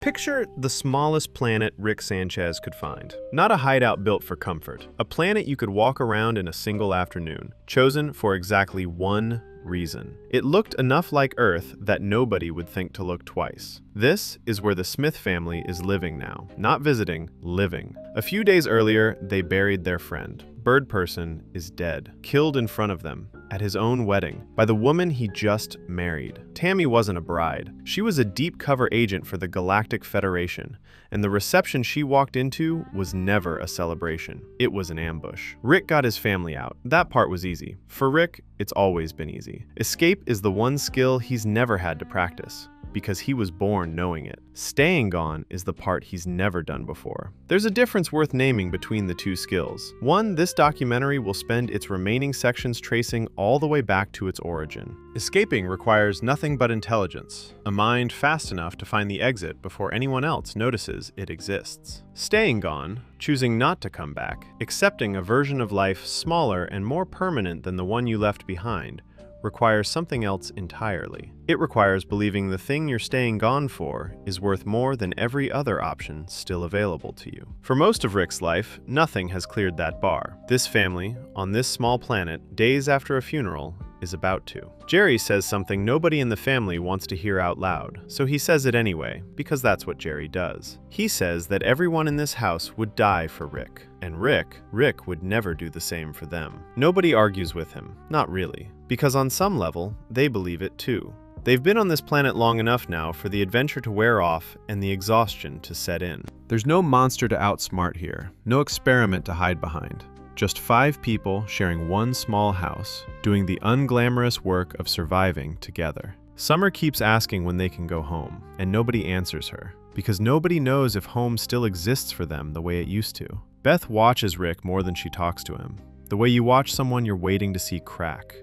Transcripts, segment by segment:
Picture the smallest planet Rick Sanchez could find. Not a hideout built for comfort. A planet you could walk around in a single afternoon, chosen for exactly one reason. It looked enough like Earth that nobody would think to look twice. This is where the Smith family is living now. Not visiting, living. A few days earlier, they buried their friend. Birdperson is dead, killed in front of them, at his own wedding, by the woman he just married. Tammy wasn't a bride. She was a deep cover agent for the Galactic Federation, and the reception she walked into was never a celebration. It was an ambush. Rick got his family out. That part was easy. For Rick, it's always been easy. Escape is the one skill he's never had to practice, because he was born knowing it. Staying gone is the part he's never done before. There's a difference worth naming between the two skills. One, this documentary will spend its remaining sections tracing all the way back to its origin. Escaping requires nothing but intelligence, a mind fast enough to find the exit before anyone else notices it exists. Staying gone, choosing not to come back, accepting a version of life smaller and more permanent than the one you left behind, requires something else entirely. It requires believing the thing you're staying gone for is worth more than every other option still available to you. For most of Rick's life, nothing has cleared that bar. This family, on this small planet, days after a funeral, is about to. Jerry says something nobody in the family wants to hear out loud, so he says it anyway, because that's what Jerry does. He says that everyone in this house would die for Rick, and Rick would never do the same for them. Nobody argues with him, not really, because on some level, they believe it too. They've been on this planet long enough now for the adventure to wear off and the exhaustion to set in. There's no monster to outsmart here, no experiment to hide behind. Just 5 people sharing one small house, doing the unglamorous work of surviving together. Summer keeps asking when they can go home, and nobody answers her, because nobody knows if home still exists for them the way it used to. Beth watches Rick more than she talks to him, the way you watch someone you're waiting to see crack.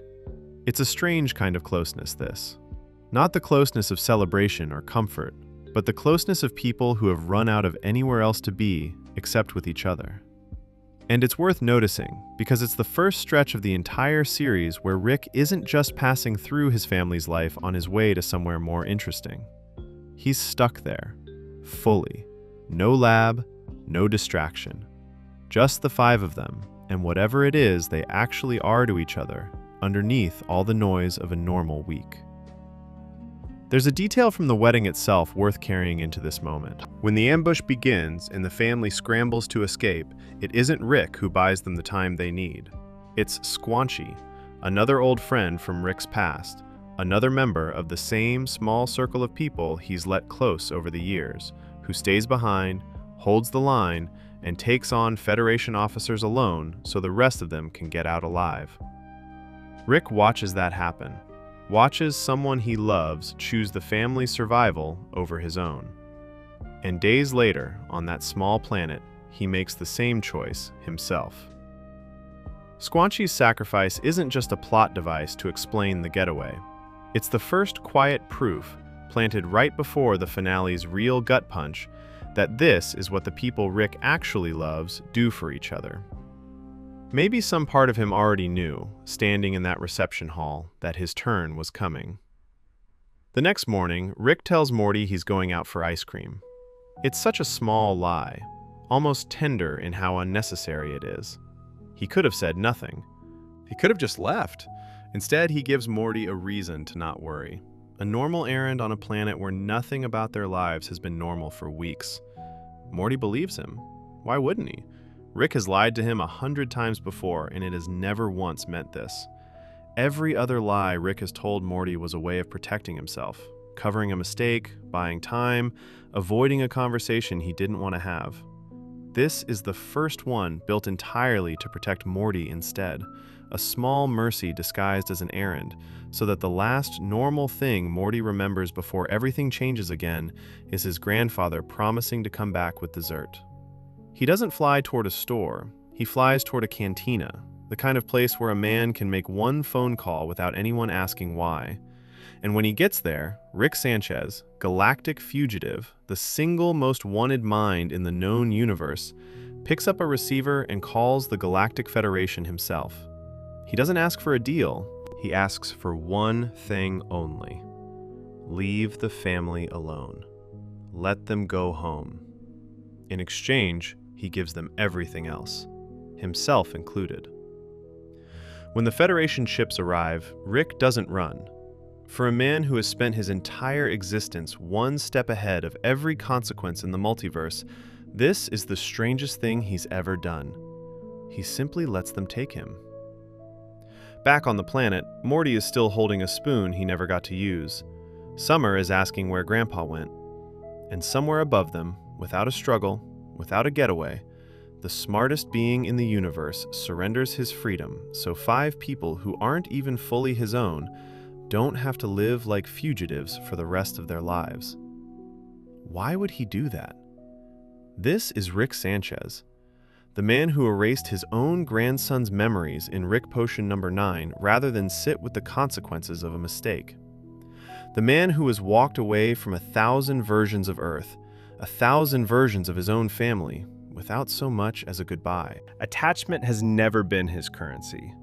It's a strange kind of closeness, this. Not the closeness of celebration or comfort, but the closeness of people who have run out of anywhere else to be except with each other. And it's worth noticing, because it's the first stretch of the entire series where Rick isn't just passing through his family's life on his way to somewhere more interesting. He's stuck there, fully. No lab, no distraction. Just the 5 of them, and whatever it is they actually are to each other, underneath all the noise of a normal week. There's a detail from the wedding itself worth carrying into this moment. When the ambush begins and the family scrambles to escape, it isn't Rick who buys them the time they need. It's Squanchy, another old friend from Rick's past, another member of the same small circle of people he's let close over the years, who stays behind, holds the line, and takes on Federation officers alone so the rest of them can get out alive. Rick watches that happen. Watches someone he loves choose the family's survival over his own. And days later, on that small planet, he makes the same choice himself. Squanchy's sacrifice isn't just a plot device to explain the getaway. It's the first quiet proof, planted right before the finale's real gut punch, that this is what the people Rick actually loves do for each other. Maybe some part of him already knew, standing in that reception hall, that his turn was coming. The next morning, Rick tells Morty he's going out for ice cream. It's such a small lie, almost tender in how unnecessary it is. He could have said nothing. He could have just left. Instead, he gives Morty a reason to not worry. A normal errand on a planet where nothing about their lives has been normal for weeks. Morty believes him. Why wouldn't he? Rick has lied to him 100 times before, and it has never once meant this. Every other lie Rick has told Morty was a way of protecting himself, covering a mistake, buying time, avoiding a conversation he didn't want to have. This is the first one built entirely to protect Morty instead, a small mercy disguised as an errand, so that the last normal thing Morty remembers before everything changes again is his grandfather promising to come back with dessert. He doesn't fly toward a store, he flies toward a cantina, the kind of place where a man can make one phone call without anyone asking why. And when he gets there, Rick Sanchez, galactic fugitive, the single most wanted mind in the known universe, picks up a receiver and calls the Galactic Federation himself. He doesn't ask for a deal, he asks for one thing only. Leave the family alone. let them go home. In exchange, he gives them everything else, himself included. When the Federation ships arrive, Rick doesn't run. For a man who has spent his entire existence one step ahead of every consequence in the multiverse, this is the strangest thing he's ever done. He simply lets them take him. Back on the planet, Morty is still holding a spoon he never got to use. Summer is asking where Grandpa went. And somewhere above them, without a struggle, without a getaway, the smartest being in the universe surrenders his freedom so 5 people who aren't even fully his own don't have to live like fugitives for the rest of their lives. Why would he do that? This is Rick Sanchez, the man who erased his own grandson's memories in Rick Potion number 9 rather than sit with the consequences of a mistake. The man who has walked away from 1,000 versions of Earth, 1,000 versions of his own family, without so much as a goodbye. Attachment has never been his currency.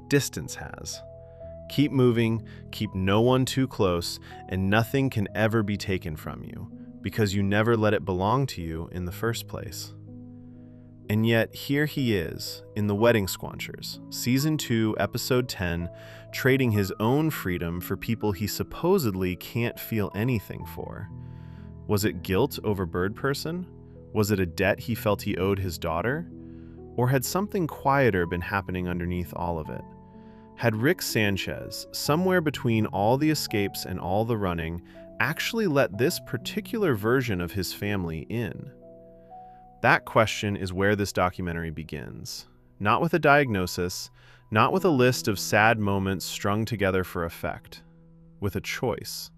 Distance has. Keep moving, keep no one too close, and nothing can ever be taken from you, because you never let it belong to you in the first place. And yet, here he is, in The Wedding Squanchers, Season 2, Episode 10, trading his own freedom for people he supposedly can't feel anything for. Was it guilt over Birdperson? Was it a debt he felt he owed his daughter? Or had something quieter been happening underneath all of it? Had Rick Sanchez, somewhere between all the escapes and all the running, actually let this particular version of his family in? That question is where this documentary begins. Not with a diagnosis, not with a list of sad moments strung together for effect. With a choice.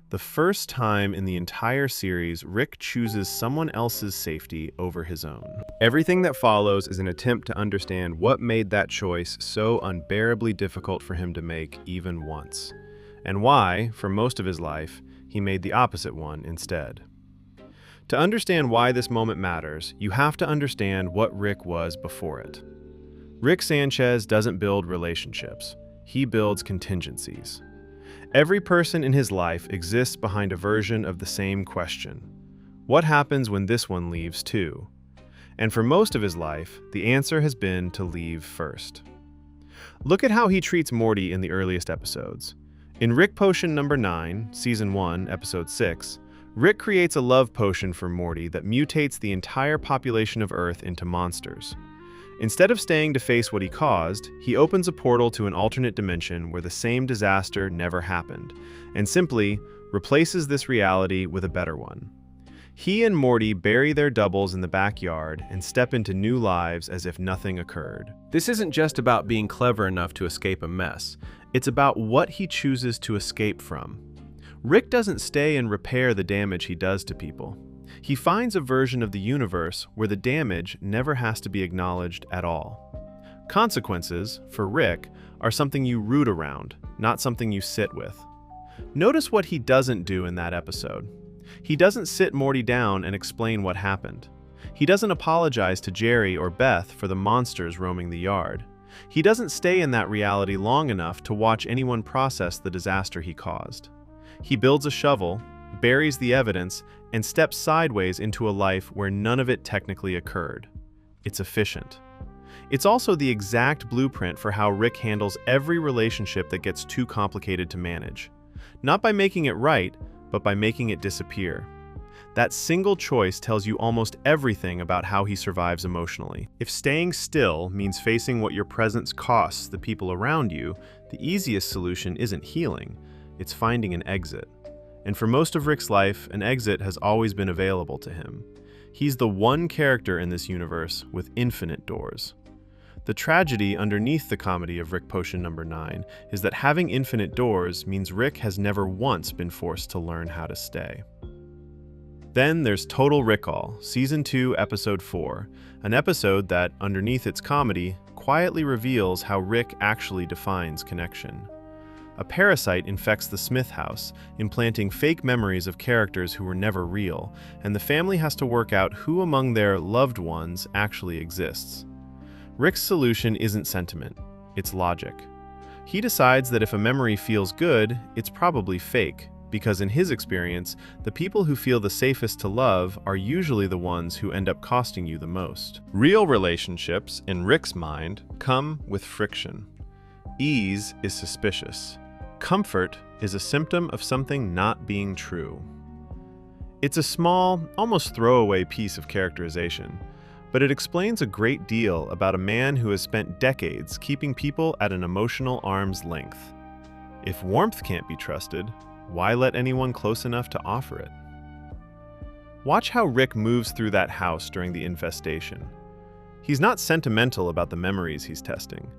The first time in the entire series, Rick chooses someone else's safety over his own. Everything that follows is an attempt to understand what made that choice so unbearably difficult for him to make even once, and why, for most of his life, he made the opposite one instead. To understand why this moment matters, you have to understand what Rick was before it. Rick Sanchez doesn't build relationships. He builds contingencies. Every person in his life exists behind a version of the same question. What happens when this one leaves too? And for most of his life, the answer has been to leave first. Look at how he treats Morty in the earliest episodes. In Rick Potion number 9, Season 1, Episode 6, Rick creates a love potion for Morty that mutates the entire population of Earth into monsters. Instead of staying to face what he caused, he opens a portal to an alternate dimension where the same disaster never happened, and simply replaces this reality with a better one. He and Morty bury their doubles in the backyard and step into new lives as if nothing occurred. This isn't just about being clever enough to escape a mess. It's about what he chooses to escape from. Rick doesn't stay and repair the damage he does to people. He finds a version of the universe where the damage never has to be acknowledged at all. Consequences, for Rick, are something you root around, not something you sit with. Notice what he doesn't do in that episode. He doesn't sit Morty down and explain what happened. He doesn't apologize to Jerry or Beth for the monsters roaming the yard. He doesn't stay in that reality long enough to watch anyone process the disaster he caused. He builds a shovel, buries the evidence, and steps sideways into a life where none of it technically occurred. It's efficient. It's also the exact blueprint for how Rick handles every relationship that gets too complicated to manage. Not by making it right, but by making it disappear. That single choice tells you almost everything about how he survives emotionally. If staying still means facing what your presence costs the people around you, the easiest solution isn't healing, it's finding an exit. And for most of Rick's life, an exit has always been available to him. He's the one character in this universe with infinite doors. The tragedy underneath the comedy of Rick Potion number 9 is that having infinite doors means Rick has never once been forced to learn how to stay. Then there's Total Recall, Season 2, Episode 4, an episode that, underneath its comedy, quietly reveals how Rick actually defines connection. A parasite infects the Smith house, implanting fake memories of characters who were never real, and the family has to work out who among their loved ones actually exists. Rick's solution isn't sentiment, it's logic. He decides that if a memory feels good, it's probably fake, because in his experience, the people who feel the safest to love are usually the ones who end up costing you the most. Real relationships, in Rick's mind, come with friction. Ease is suspicious. Comfort is a symptom of something not being true. It's a small, almost throwaway piece of characterization, but it explains a great deal about a man who has spent decades keeping people at an emotional arm's length. If warmth can't be trusted, why let anyone close enough to offer it? Watch how Rick moves through that house during the infestation. He's not sentimental about the memories he's testing.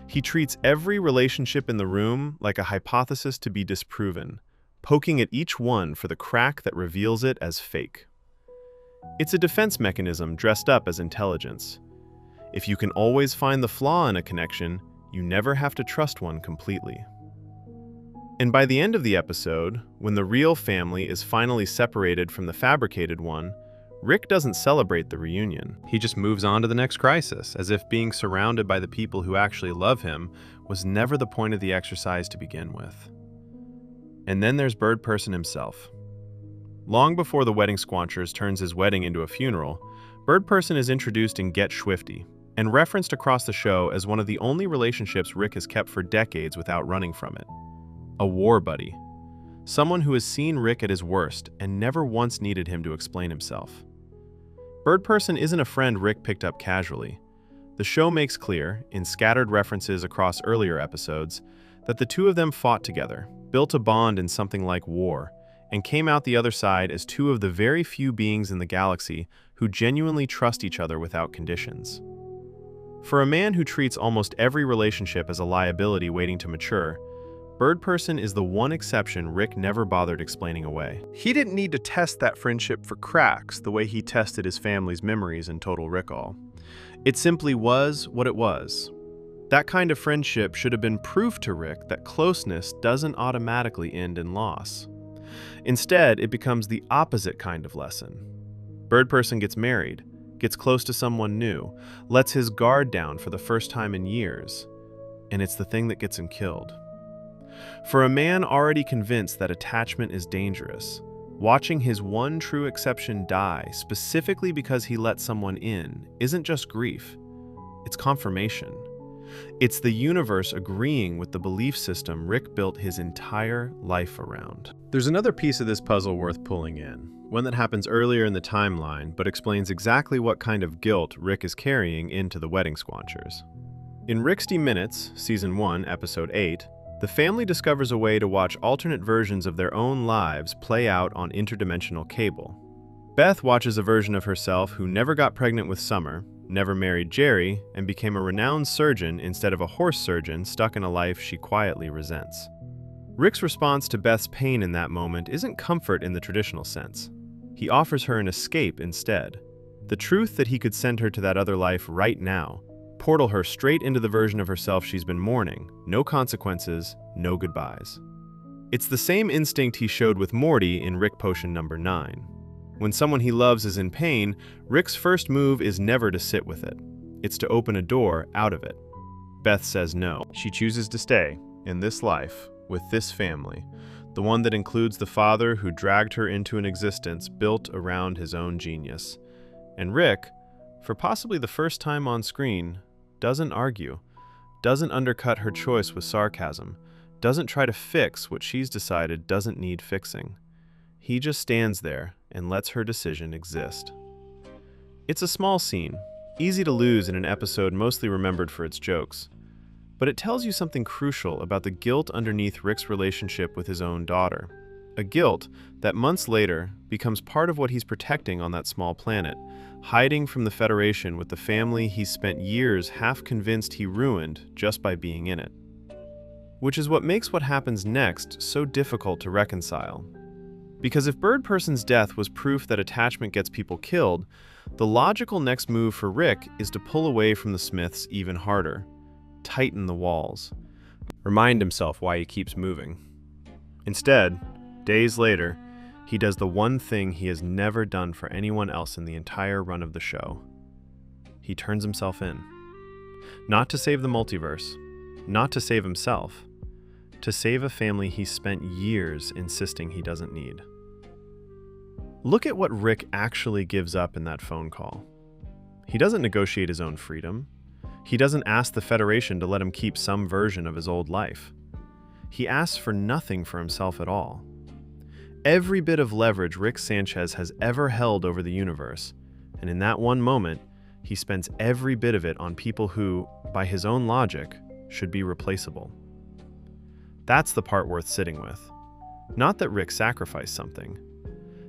He treats every relationship in the room like a hypothesis to be disproven, poking at each one for the crack that reveals it as fake. It's a defense mechanism dressed up as intelligence. If you can always find the flaw in a connection, you never have to trust one completely. And by the end of the episode, when the real family is finally separated from the fabricated one, Rick doesn't celebrate the reunion. He just moves on to the next crisis, as if being surrounded by the people who actually love him was never the point of the exercise to begin with. And then there's Birdperson himself. Long before the wedding squanchers turns his wedding into a funeral, Birdperson is introduced in Get Schwifty, and referenced across the show as one of the only relationships Rick has kept for decades without running from it. A war buddy. Someone who has seen Rick at his worst and never once needed him to explain himself. Birdperson isn't a friend Rick picked up casually. The show makes clear, in scattered references across earlier episodes, that the two of them fought together, built a bond in something like war, and came out the other side as two of the very few beings in the galaxy who genuinely trust each other without conditions. For a man who treats almost every relationship as a liability waiting to mature, Birdperson is the one exception Rick never bothered explaining away. He didn't need to test that friendship for cracks the way he tested his family's memories in Total Recall. It simply was what it was. That kind of friendship should have been proof to Rick that closeness doesn't automatically end in loss. Instead, it becomes the opposite kind of lesson. Birdperson gets married, gets close to someone new, lets his guard down for the first time in years, and it's the thing that gets him killed. For a man already convinced that attachment is dangerous, watching his one true exception die specifically because he let someone in isn't just grief, it's confirmation. It's the universe agreeing with the belief system Rick built his entire life around. There's another piece of this puzzle worth pulling in, one that happens earlier in the timeline but explains exactly what kind of guilt Rick is carrying into the wedding squanchers. In Ricksty Minutes, Season 1, Episode 8, the family discovers a way to watch alternate versions of their own lives play out on interdimensional cable. Beth watches a version of herself who never got pregnant with Summer, never married Jerry, and became a renowned surgeon instead of a horse surgeon stuck in a life she quietly resents. Rick's response to Beth's pain in that moment isn't comfort in the traditional sense. He offers her an escape instead. The truth that he could send her to that other life right now, portal her straight into the version of herself she's been mourning, no consequences, no goodbyes. It's the same instinct he showed with Morty in Rick Potion number 9. When someone he loves is in pain, Rick's first move is never to sit with it. It's to open a door out of it. Beth says no. She chooses to stay, in this life, with this family, the one that includes the father who dragged her into an existence built around his own genius. And Rick, for possibly the first time on screen, doesn't argue, doesn't undercut her choice with sarcasm, doesn't try to fix what she's decided doesn't need fixing. He just stands there and lets her decision exist. It's a small scene, easy to lose in an episode mostly remembered for its jokes, but it tells you something crucial about the guilt underneath Rick's relationship with his own daughter. A guilt that months later becomes part of what he's protecting on that small planet, hiding from the Federation with the family he's spent years half convinced he ruined just by being in it. Which is what makes what happens next so difficult to reconcile. Because if Birdperson's death was proof that attachment gets people killed, the logical next move for Rick is to pull away from the Smiths even harder, tighten the walls, remind himself why he keeps moving. Instead, days later, he does the one thing he has never done for anyone else in the entire run of the show. He turns himself in. Not to save the multiverse, not to save himself, to save a family he spent years insisting he doesn't need. Look at what Rick actually gives up in that phone call. He doesn't negotiate his own freedom. He doesn't ask the Federation to let him keep some version of his old life. He asks for nothing for himself at all. Every bit of leverage Rick Sanchez has ever held over the universe, and in that one moment, he spends every bit of it on people who, by his own logic, should be replaceable. That's the part worth sitting with. Not that Rick sacrificed something,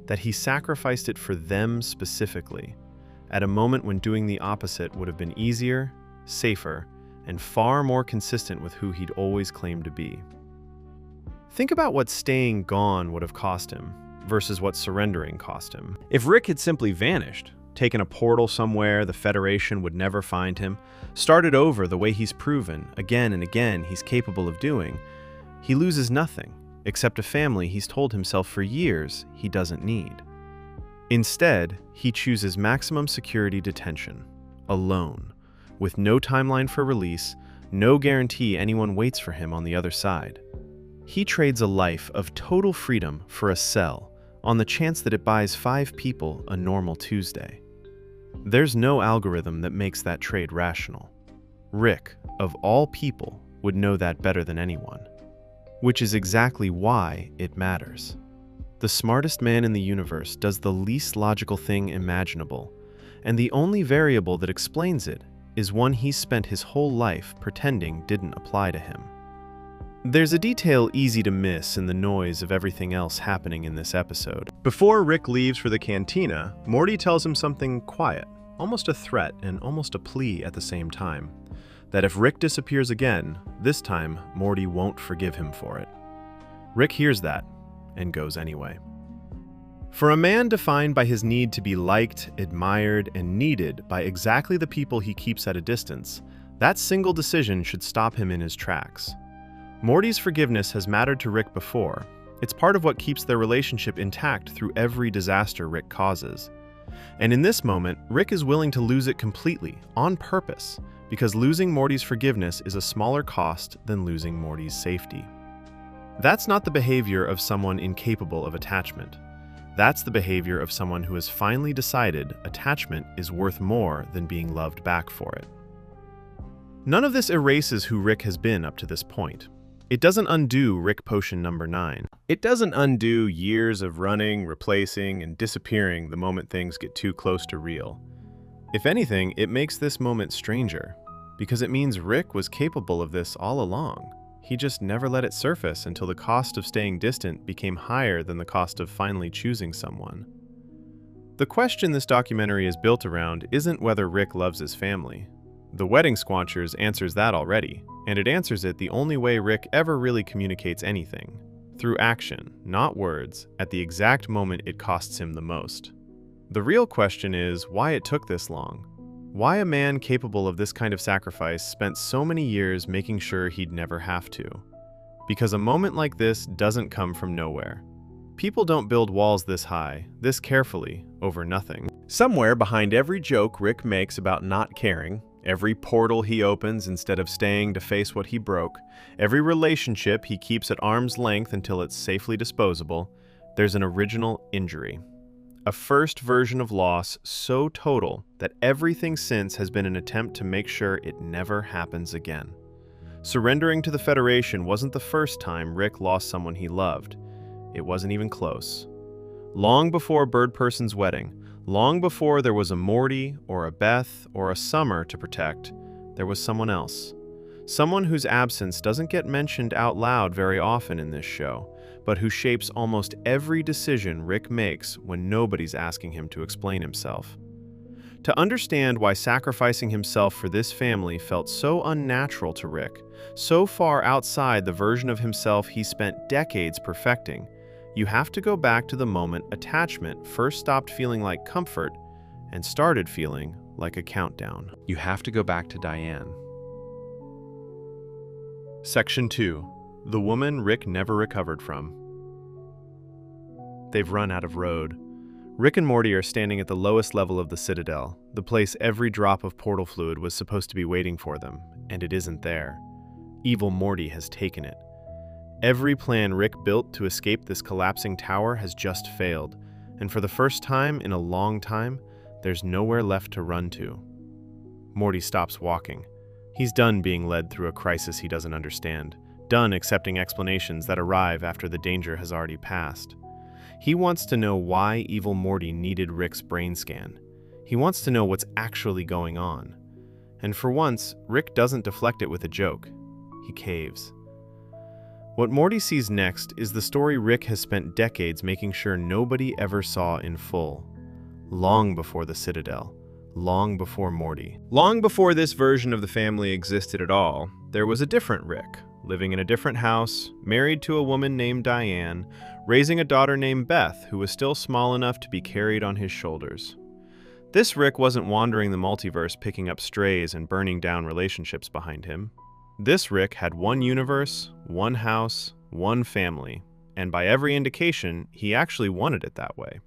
that he sacrificed it for them specifically, at a moment when doing the opposite would have been easier, safer, and far more consistent with who he'd always claimed to be. Think about what staying gone would have cost him versus what surrendering cost him. If Rick had simply vanished, taken a portal somewhere the Federation would never find him, started over the way he's proven again and again he's capable of doing, he loses nothing except a family he's told himself for years he doesn't need. Instead, he chooses maximum security detention, alone, with no timeline for release, no guarantee anyone waits for him on the other side. He trades a life of total freedom for a cell on the chance that it buys 5 people a normal Tuesday. There's no algorithm that makes that trade rational. Rick, of all people, would know that better than anyone, which is exactly why it matters. The smartest man in the universe does the least logical thing imaginable, and the only variable that explains it is one he's spent his whole life pretending didn't apply to him. There's a detail easy to miss in the noise of everything else happening in this episode. Before Rick leaves for the cantina, Morty tells him something quiet, almost a threat and almost a plea at the same time, that if Rick disappears again, this time Morty won't forgive him for it. Rick hears that and goes anyway. For a man defined by his need to be liked, admired, and needed by exactly the people he keeps at a distance, that single decision should stop him in his tracks. Morty's forgiveness has mattered to Rick before. It's part of what keeps their relationship intact through every disaster Rick causes. And in this moment, Rick is willing to lose it completely, on purpose, because losing Morty's forgiveness is a smaller cost than losing Morty's safety. That's not the behavior of someone incapable of attachment. That's the behavior of someone who has finally decided attachment is worth more than being loved back for it. None of this erases who Rick has been up to this point. It doesn't undo Rick Potion number 9. It doesn't undo years of running, replacing, and disappearing the moment things get too close to real. If anything, it makes this moment stranger, because it means Rick was capable of this all along. He just never let it surface until the cost of staying distant became higher than the cost of finally choosing someone. The question this documentary is built around isn't whether Rick loves his family. The Wedding Squanchers answers that already, and it answers it the only way Rick ever really communicates anything, through action, not words, at the exact moment it costs him the most. The real question is why it took this long. Why a man capable of this kind of sacrifice spent so many years making sure he'd never have to. Because a moment like this doesn't come from nowhere. People don't build walls this high, this carefully, over nothing. Somewhere behind every joke Rick makes about not caring, every portal he opens instead of staying to face what he broke, every relationship he keeps at arm's length until it's safely disposable, there's an original injury. A first version of loss so total that everything since has been an attempt to make sure it never happens again. Surrendering to the Federation wasn't the first time Rick lost someone he loved. It wasn't even close. Long before Birdperson's wedding, long before there was a Morty or a Beth or a Summer to protect, there was someone else. Someone whose absence doesn't get mentioned out loud very often in this show, but who shapes almost every decision Rick makes when nobody's asking him to explain himself. To understand why sacrificing himself for this family felt so unnatural to Rick, so far outside the version of himself he spent decades perfecting, you have to go back to the moment attachment first stopped feeling like comfort and started feeling like a countdown. You have to go back to Diane. Section 2. The woman Rick never recovered from. They've run out of road. Rick and Morty are standing at the lowest level of the Citadel, the place every drop of portal fluid was supposed to be waiting for them, and it isn't there. Evil Morty has taken it. Every plan Rick built to escape this collapsing tower has just failed, and for the first time in a long time, there's nowhere left to run to. Morty stops walking. He's done being led through a crisis he doesn't understand, done accepting explanations that arrive after the danger has already passed. He wants to know why evil Morty needed Rick's brain scan. He wants to know what's actually going on. And for once, Rick doesn't deflect it with a joke. He caves. What Morty sees next is the story Rick has spent decades making sure nobody ever saw in full. Long before the Citadel. Long before Morty. Long before this version of the family existed at all, there was a different Rick, living in a different house, married to a woman named Diane, raising a daughter named Beth who was still small enough to be carried on his shoulders. This Rick wasn't wandering the multiverse picking up strays and burning down relationships behind him. This Rick had one universe, one house, one family, and by every indication, he actually wanted it that way.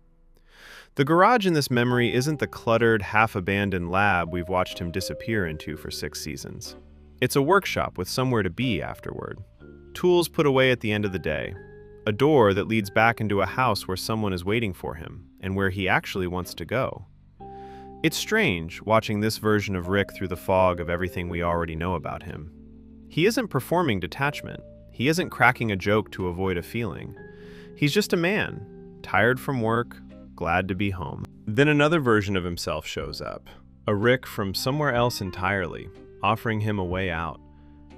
The garage in this memory isn't the cluttered, half-abandoned lab we've watched him disappear into for 6 seasons. It's a workshop with somewhere to be afterward. Tools put away at the end of the day. A door that leads back into a house where someone is waiting for him, and where he actually wants to go. It's strange watching this version of Rick through the fog of everything we already know about him. He isn't performing detachment. He isn't cracking a joke to avoid a feeling. He's just a man, tired from work, glad to be home. Then another version of himself shows up, a Rick from somewhere else entirely, offering him a way out,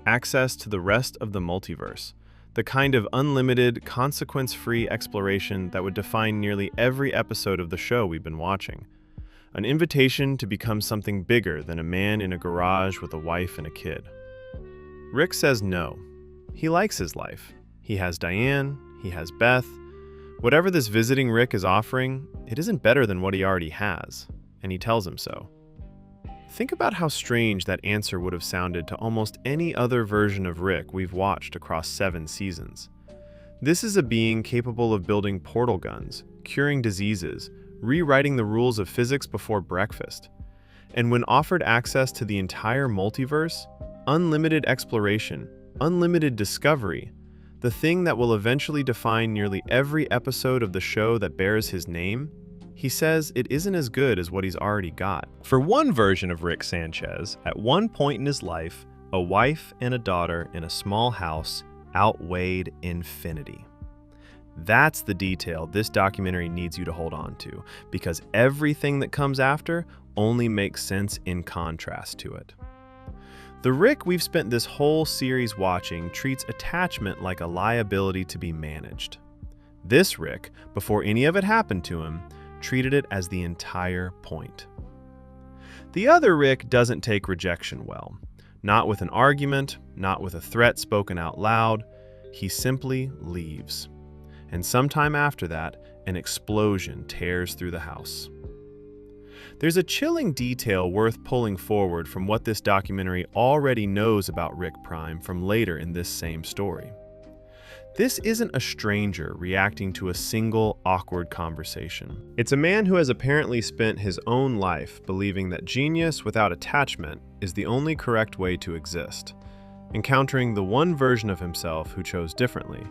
access to the rest of the multiverse, the kind of unlimited, consequence-free exploration that would define nearly every episode of the show we've been watching. An invitation to become something bigger than a man in a garage with a wife and a kid. Rick says no. He likes his life. He has Diane, he has Beth. Whatever this visiting Rick is offering, it isn't better than what he already has, and he tells him so. Think about how strange that answer would have sounded to almost any other version of Rick we've watched across 7 seasons. This is a being capable of building portal guns, curing diseases, rewriting the rules of physics before breakfast. And when offered access to the entire multiverse, unlimited exploration, unlimited discovery, the thing that will eventually define nearly every episode of the show that bears his name, he says it isn't as good as what he's already got. For one version of Rick Sanchez, at one point in his life, a wife and a daughter in a small house outweighed infinity. That's the detail this documentary needs you to hold on to, because everything that comes after only makes sense in contrast to it. The Rick we've spent this whole series watching treats attachment like a liability to be managed. This Rick, before any of it happened to him, treated it as the entire point. The other Rick doesn't take rejection well. Not with an argument, not with a threat spoken out loud. He simply leaves. And sometime after that, an explosion tears through the house. There's a chilling detail worth pulling forward from what this documentary already knows about Rick Prime from later in this same story. This isn't a stranger reacting to a single awkward conversation. It's a man who has apparently spent his own life believing that genius without attachment is the only correct way to exist, encountering the one version of himself who chose differently,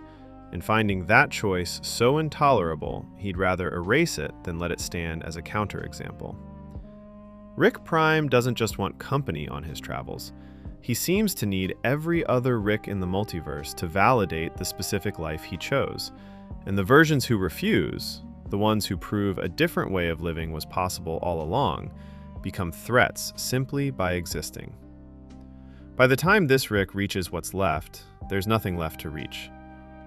and finding that choice so intolerable he'd rather erase it than let it stand as a counterexample. Rick Prime doesn't just want company on his travels. He seems to need every other Rick in the multiverse to validate the specific life he chose, and the versions who refuse, the ones who prove a different way of living was possible all along, become threats simply by existing. By the time this Rick reaches what's left, there's nothing left to reach.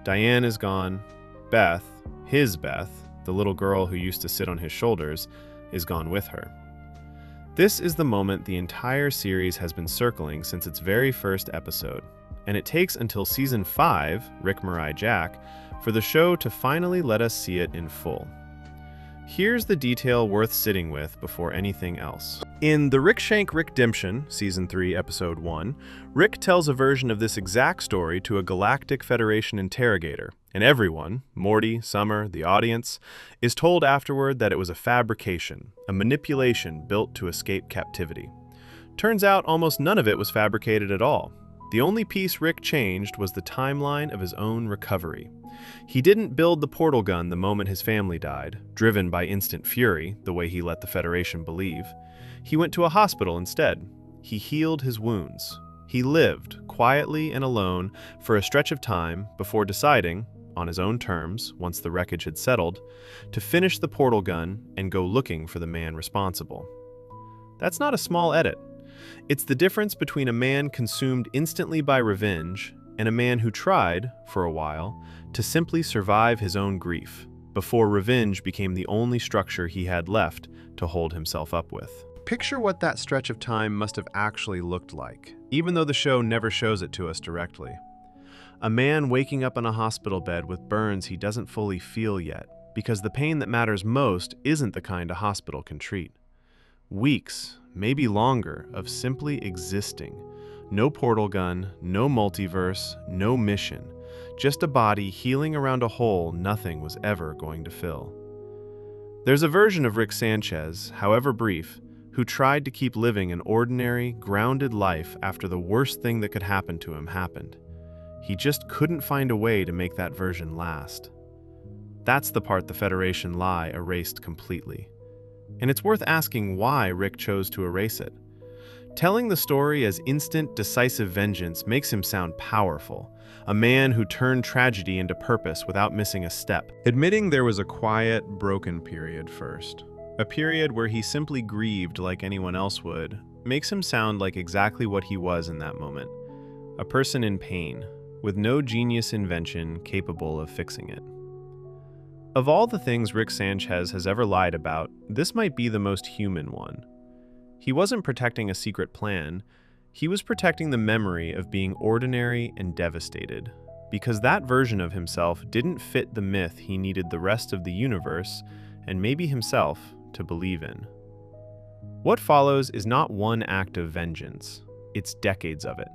Diane is gone. Beth, his Beth, the little girl who used to sit on his shoulders, is gone with her. This is the moment the entire series has been circling since its very first episode, and it takes until Season 5, Rick Mirai Jack, for the show to finally let us see it in full. Here's the detail worth sitting with before anything else. In The Rickshank Rickdemption, Season 3, Episode 1, Rick tells a version of this exact story to a Galactic Federation interrogator, and everyone, Morty, Summer, the audience, is told afterward that it was a fabrication, a manipulation built to escape captivity. Turns out almost none of it was fabricated at all. The only piece Rick changed was the timeline of his own recovery. He didn't build the portal gun the moment his family died, driven by instant fury, the way he let the Federation believe. He went to a hospital instead. He healed his wounds. He lived, quietly and alone, for a stretch of time before deciding, on his own terms, once the wreckage had settled, to finish the portal gun and go looking for the man responsible. That's not a small edit. It's the difference between a man consumed instantly by revenge and a man who tried, for a while, to simply survive his own grief, before revenge became the only structure he had left to hold himself up with. Picture what that stretch of time must have actually looked like, even though the show never shows it to us directly. A man waking up in a hospital bed with burns he doesn't fully feel yet, because the pain that matters most isn't the kind a hospital can treat. Weeks, maybe longer, of simply existing. No portal gun, no multiverse, no mission. Just a body healing around a hole nothing was ever going to fill. There's a version of Rick Sanchez, however brief, who tried to keep living an ordinary, grounded life after the worst thing that could happen to him happened. He just couldn't find a way to make that version last. That's the part the Federation lie erased completely. And it's worth asking why Rick chose to erase it. Telling the story as instant, decisive vengeance makes him sound powerful, a man who turned tragedy into purpose without missing a step. Admitting there was a quiet, broken period first, a period where he simply grieved like anyone else would, makes him sound like exactly what he was in that moment, a person in pain, with no genius invention capable of fixing it. Of all the things Rick Sanchez has ever lied about, this might be the most human one. He wasn't protecting a secret plan, he was protecting the memory of being ordinary and devastated, because that version of himself didn't fit the myth he needed the rest of the universe, and maybe himself, to believe in. What follows is not one act of vengeance, it's decades of it.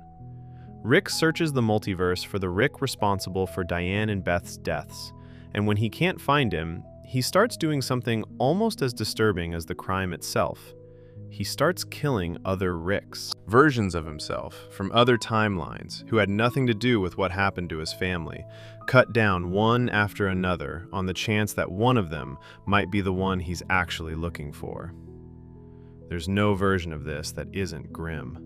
Rick searches the multiverse for the Rick responsible for Diane and Beth's deaths, and when he can't find him, he starts doing something almost as disturbing as the crime itself. He starts killing other Ricks, versions of himself from other timelines who had nothing to do with what happened to his family, cut down one after another on the chance that one of them might be the one he's actually looking for. There's no version of this that isn't grim.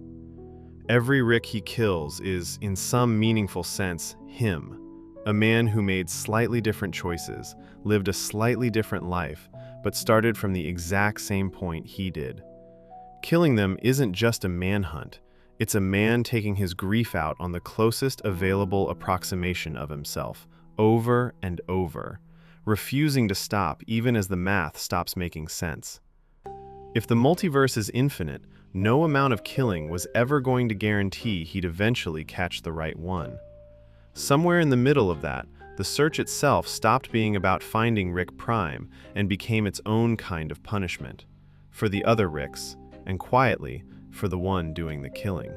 Every Rick he kills is, in some meaningful sense, him. A man who made slightly different choices, lived a slightly different life, but started from the exact same point he did. Killing them isn't just a manhunt, it's a man taking his grief out on the closest available approximation of himself, over and over, refusing to stop even as the math stops making sense. If the multiverse is infinite, no amount of killing was ever going to guarantee he'd eventually catch the right one. Somewhere in the middle of that, the search itself stopped being about finding Rick Prime and became its own kind of punishment, for the other Ricks, and quietly, for the one doing the killing.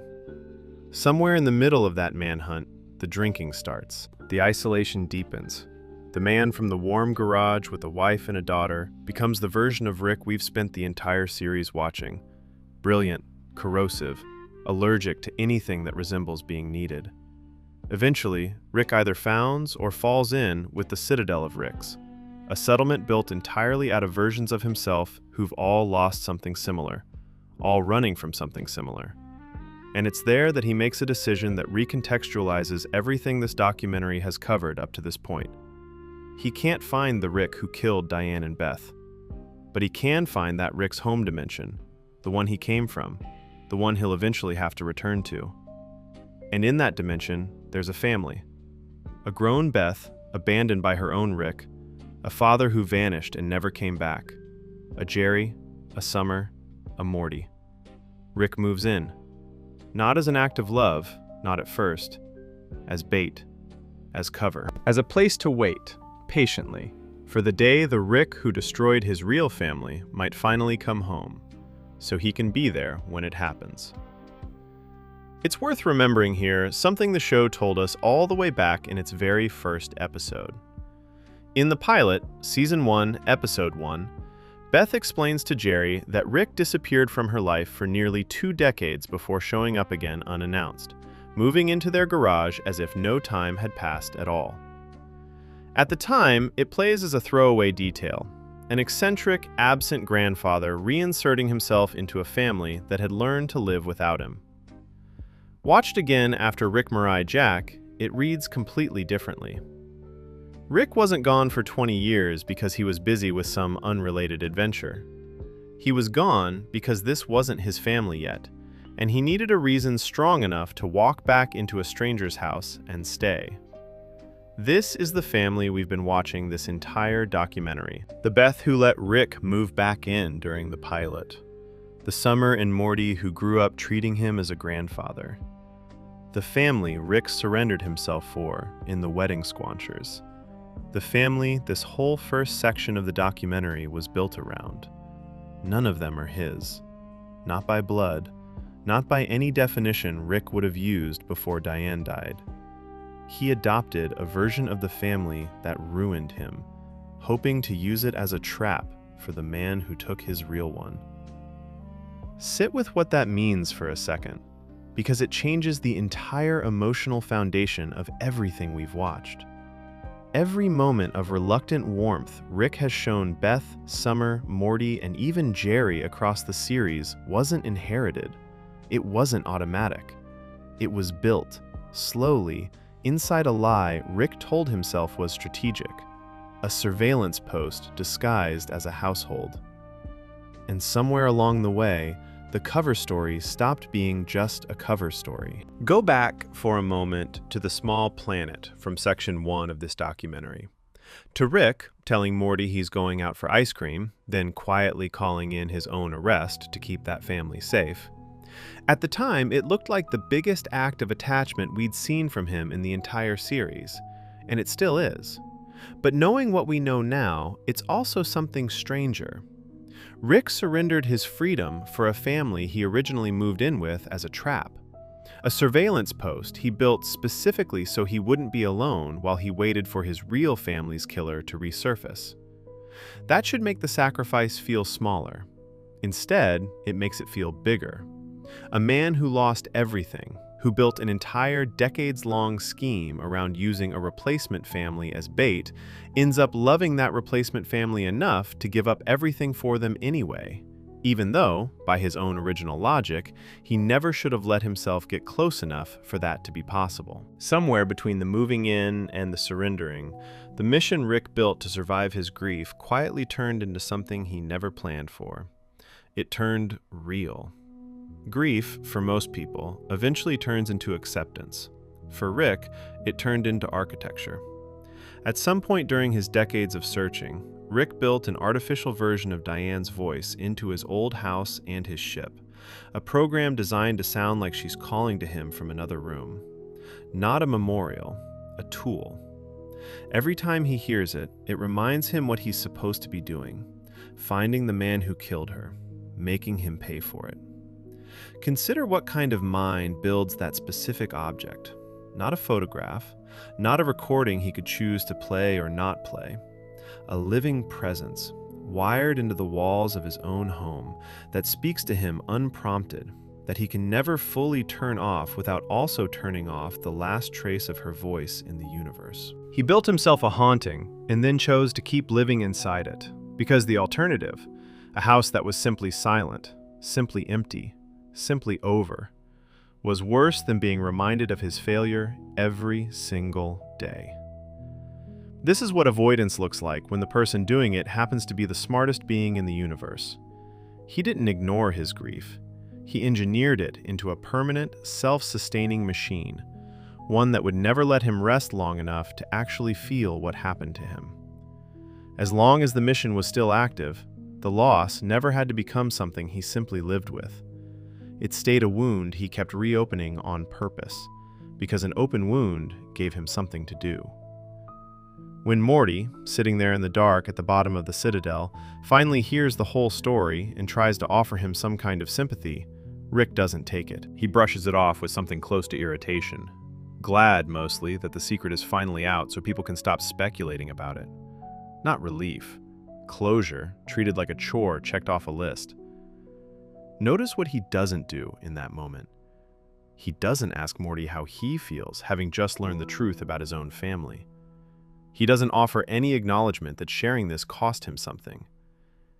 Somewhere in the middle of that manhunt, the drinking starts. The isolation deepens. The man from the warm garage with a wife and a daughter becomes the version of Rick we've spent the entire series watching. Brilliant, corrosive, allergic to anything that resembles being needed. Eventually, Rick either founds or falls in with the Citadel of Ricks, a settlement built entirely out of versions of himself who've all lost something similar, all running from something similar. And it's there that he makes a decision that recontextualizes everything this documentary has covered up to this point. He can't find the Rick who killed Diane and Beth, but he can find that Rick's home dimension, the one he came from, the one he'll eventually have to return to. And in that dimension, there's a family. A grown Beth, abandoned by her own Rick, a father who vanished and never came back, a Jerry, a Summer, a Morty. Rick moves in, not as an act of love, not at first, as bait, as cover, as a place to wait, patiently, for the day the Rick who destroyed his real family might finally come home, so he can be there when it happens. It's worth remembering here something the show told us all the way back in its very first episode. In the pilot, Season 1, Episode 1, Beth explains to Jerry that Rick disappeared from her life for nearly 2 decades before showing up again unannounced, moving into their garage as if no time had passed at all. At the time, it plays as a throwaway detail, an eccentric, absent grandfather reinserting himself into a family that had learned to live without him. Watched again after Rick Mirai Jack, it reads completely differently. Rick wasn't gone for 20 years because he was busy with some unrelated adventure. He was gone because this wasn't his family yet, and he needed a reason strong enough to walk back into a stranger's house and stay. This is the family we've been watching this entire documentary. The Beth who let Rick move back in during the pilot. The Summer and Morty who grew up treating him as a grandfather. The family Rick surrendered himself for in The Wedding Squanchers. The family this whole first section of the documentary was built around. None of them are his. Not by blood, not by any definition Rick would have used before Diane died. He adopted a version of the family that ruined him, hoping to use it as a trap for the man who took his real one. Sit with what that means for a second, because it changes the entire emotional foundation of everything we've watched. Every moment of reluctant warmth Rick has shown Beth, Summer, Morty, and even Jerry across the series wasn't inherited. It wasn't automatic. It was built, slowly, inside a lie Rick told himself was strategic, a surveillance post disguised as a household. And somewhere along the way, the cover story stopped being just a cover story. Go back for a moment to the small planet from section 1 of this documentary. To Rick, telling Morty he's going out for ice cream, then quietly calling in his own arrest to keep that family safe. At the time, it looked like the biggest act of attachment we'd seen from him in the entire series, and it still is. But knowing what we know now, it's also something stranger. Rick surrendered his freedom for a family he originally moved in with as a trap. A surveillance post he built specifically so he wouldn't be alone while he waited for his real family's killer to resurface. That should make the sacrifice feel smaller. Instead, it makes it feel bigger. A man who lost everything, who built an entire decades-long scheme around using a replacement family as bait, ends up loving that replacement family enough to give up everything for them anyway, even though, by his own original logic, he never should have let himself get close enough for that to be possible. Somewhere between the moving in and the surrendering, the mission Rick built to survive his grief quietly turned into something he never planned for. It turned real. Grief, for most people, eventually turns into acceptance. For Rick, it turned into architecture. At some point during his decades of searching, Rick built an artificial version of Diane's voice into his old house and his ship, a program designed to sound like she's calling to him from another room. Not a memorial, a tool. Every time he hears it, it reminds him what he's supposed to be doing, finding the man who killed her, making him pay for it. Consider what kind of mind builds that specific object. Not a photograph, not a recording he could choose to play or not play. A living presence, wired into the walls of his own home, that speaks to him unprompted, that he can never fully turn off without also turning off the last trace of her voice in the universe. He built himself a haunting, and then chose to keep living inside it, because the alternative, a house that was simply silent, simply empty, simply over, was worse than being reminded of his failure every single day. This is what avoidance looks like when the person doing it happens to be the smartest being in the universe. He didn't ignore his grief. He engineered it into a permanent, self-sustaining machine, one that would never let him rest long enough to actually feel what happened to him. As long as the mission was still active, the loss never had to become something he simply lived with. It stayed a wound he kept reopening on purpose, because an open wound gave him something to do. When Morty, sitting there in the dark at the bottom of the Citadel, finally hears the whole story and tries to offer him some kind of sympathy, Rick doesn't take it. He brushes it off with something close to irritation. Glad, mostly, that the secret is finally out so people can stop speculating about it. Not relief. Closure, treated like a chore checked off a list. Notice what he doesn't do in that moment. He doesn't ask Morty how he feels, having just learned the truth about his own family. He doesn't offer any acknowledgement that sharing this cost him something.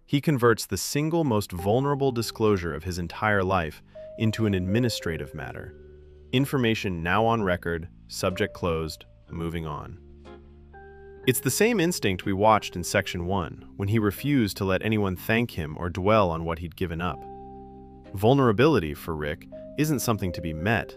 He converts the single most vulnerable disclosure of his entire life into an administrative matter. Information now on record, subject closed, moving on. It's the same instinct we watched in Section 1, when he refused to let anyone thank him or dwell on what he'd given up. Vulnerability, for Rick, isn't something to be met.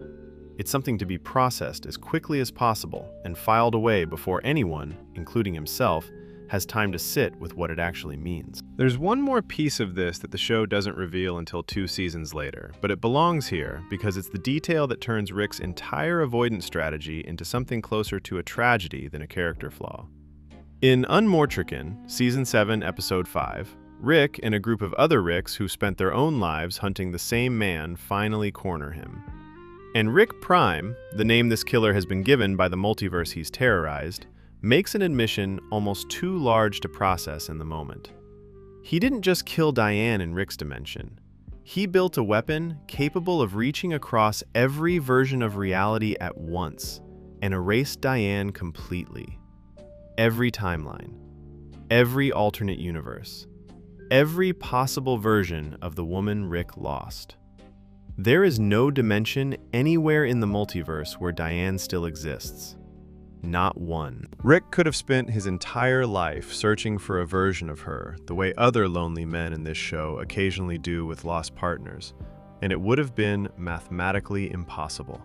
It's something to be processed as quickly as possible and filed away before anyone, including himself, has time to sit with what it actually means. There's one more piece of this that the show doesn't reveal until 2 seasons later, but it belongs here because it's the detail that turns Rick's entire avoidance strategy into something closer to a tragedy than a character flaw. In Unmortrican, Season 7, Episode 5, Rick and a group of other Ricks who spent their own lives hunting the same man finally corner him. And Rick Prime, the name this killer has been given by the multiverse he's terrorized, makes an admission almost too large to process in the moment. He didn't just kill Diane in Rick's dimension. He built a weapon capable of reaching across every version of reality at once and erased Diane completely. Every timeline, every alternate universe, every possible version of the woman Rick lost. There is no dimension anywhere in the multiverse where Diane still exists. Not one. Rick could have spent his entire life searching for a version of her, the way other lonely men in this show occasionally do with lost partners, and it would have been mathematically impossible.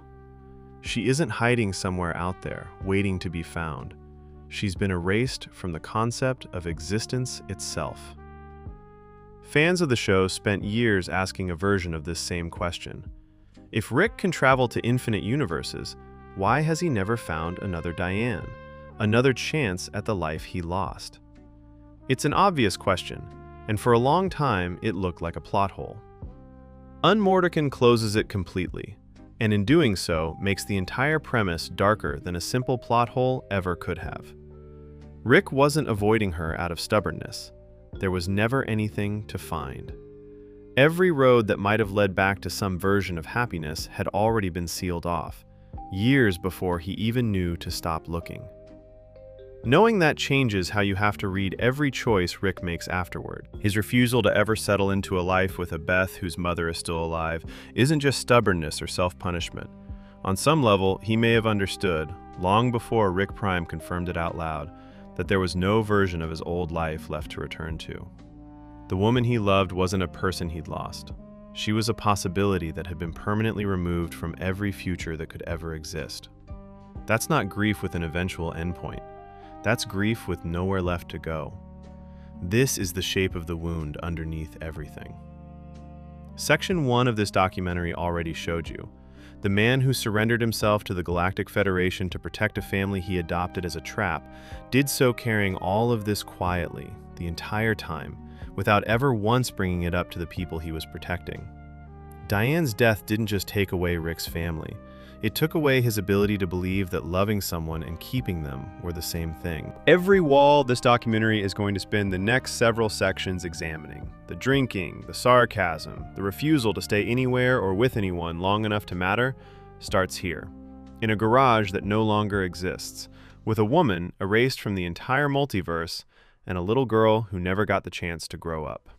She isn't hiding somewhere out there, waiting to be found. She's been erased from the concept of existence itself. Fans of the show spent years asking a version of this same question. If Rick can travel to infinite universes, why has he never found another Diane, another chance at the life he lost? It's an obvious question, and for a long time it looked like a plot hole. Unmortican closes it completely, and in doing so makes the entire premise darker than a simple plot hole ever could have. Rick wasn't avoiding her out of stubbornness. There was never anything to find. Every road that might have led back to some version of happiness had already been sealed off, years before he even knew to stop looking. Knowing that changes how you have to read every choice Rick makes afterward. His refusal to ever settle into a life with a Beth whose mother is still alive isn't just stubbornness or self-punishment. On some level, he may have understood, long before Rick Prime confirmed it out loud, that there was no version of his old life left to return to. The woman he loved wasn't a person he'd lost. She was a possibility that had been permanently removed from every future that could ever exist. That's not grief with an eventual endpoint. That's grief with nowhere left to go. This is the shape of the wound underneath everything. Section 1 of this documentary already showed you. The man who surrendered himself to the Galactic Federation to protect a family he adopted as a trap did so carrying all of this quietly, the entire time, without ever once bringing it up to the people he was protecting. Diane's death didn't just take away Rick's family. It took away his ability to believe that loving someone and keeping them were the same thing. Every wall this documentary is going to spend the next several sections examining. The drinking, the sarcasm, the refusal to stay anywhere or with anyone long enough to matter starts here, in a garage that no longer exists, with a woman erased from the entire multiverse and a little girl who never got the chance to grow up.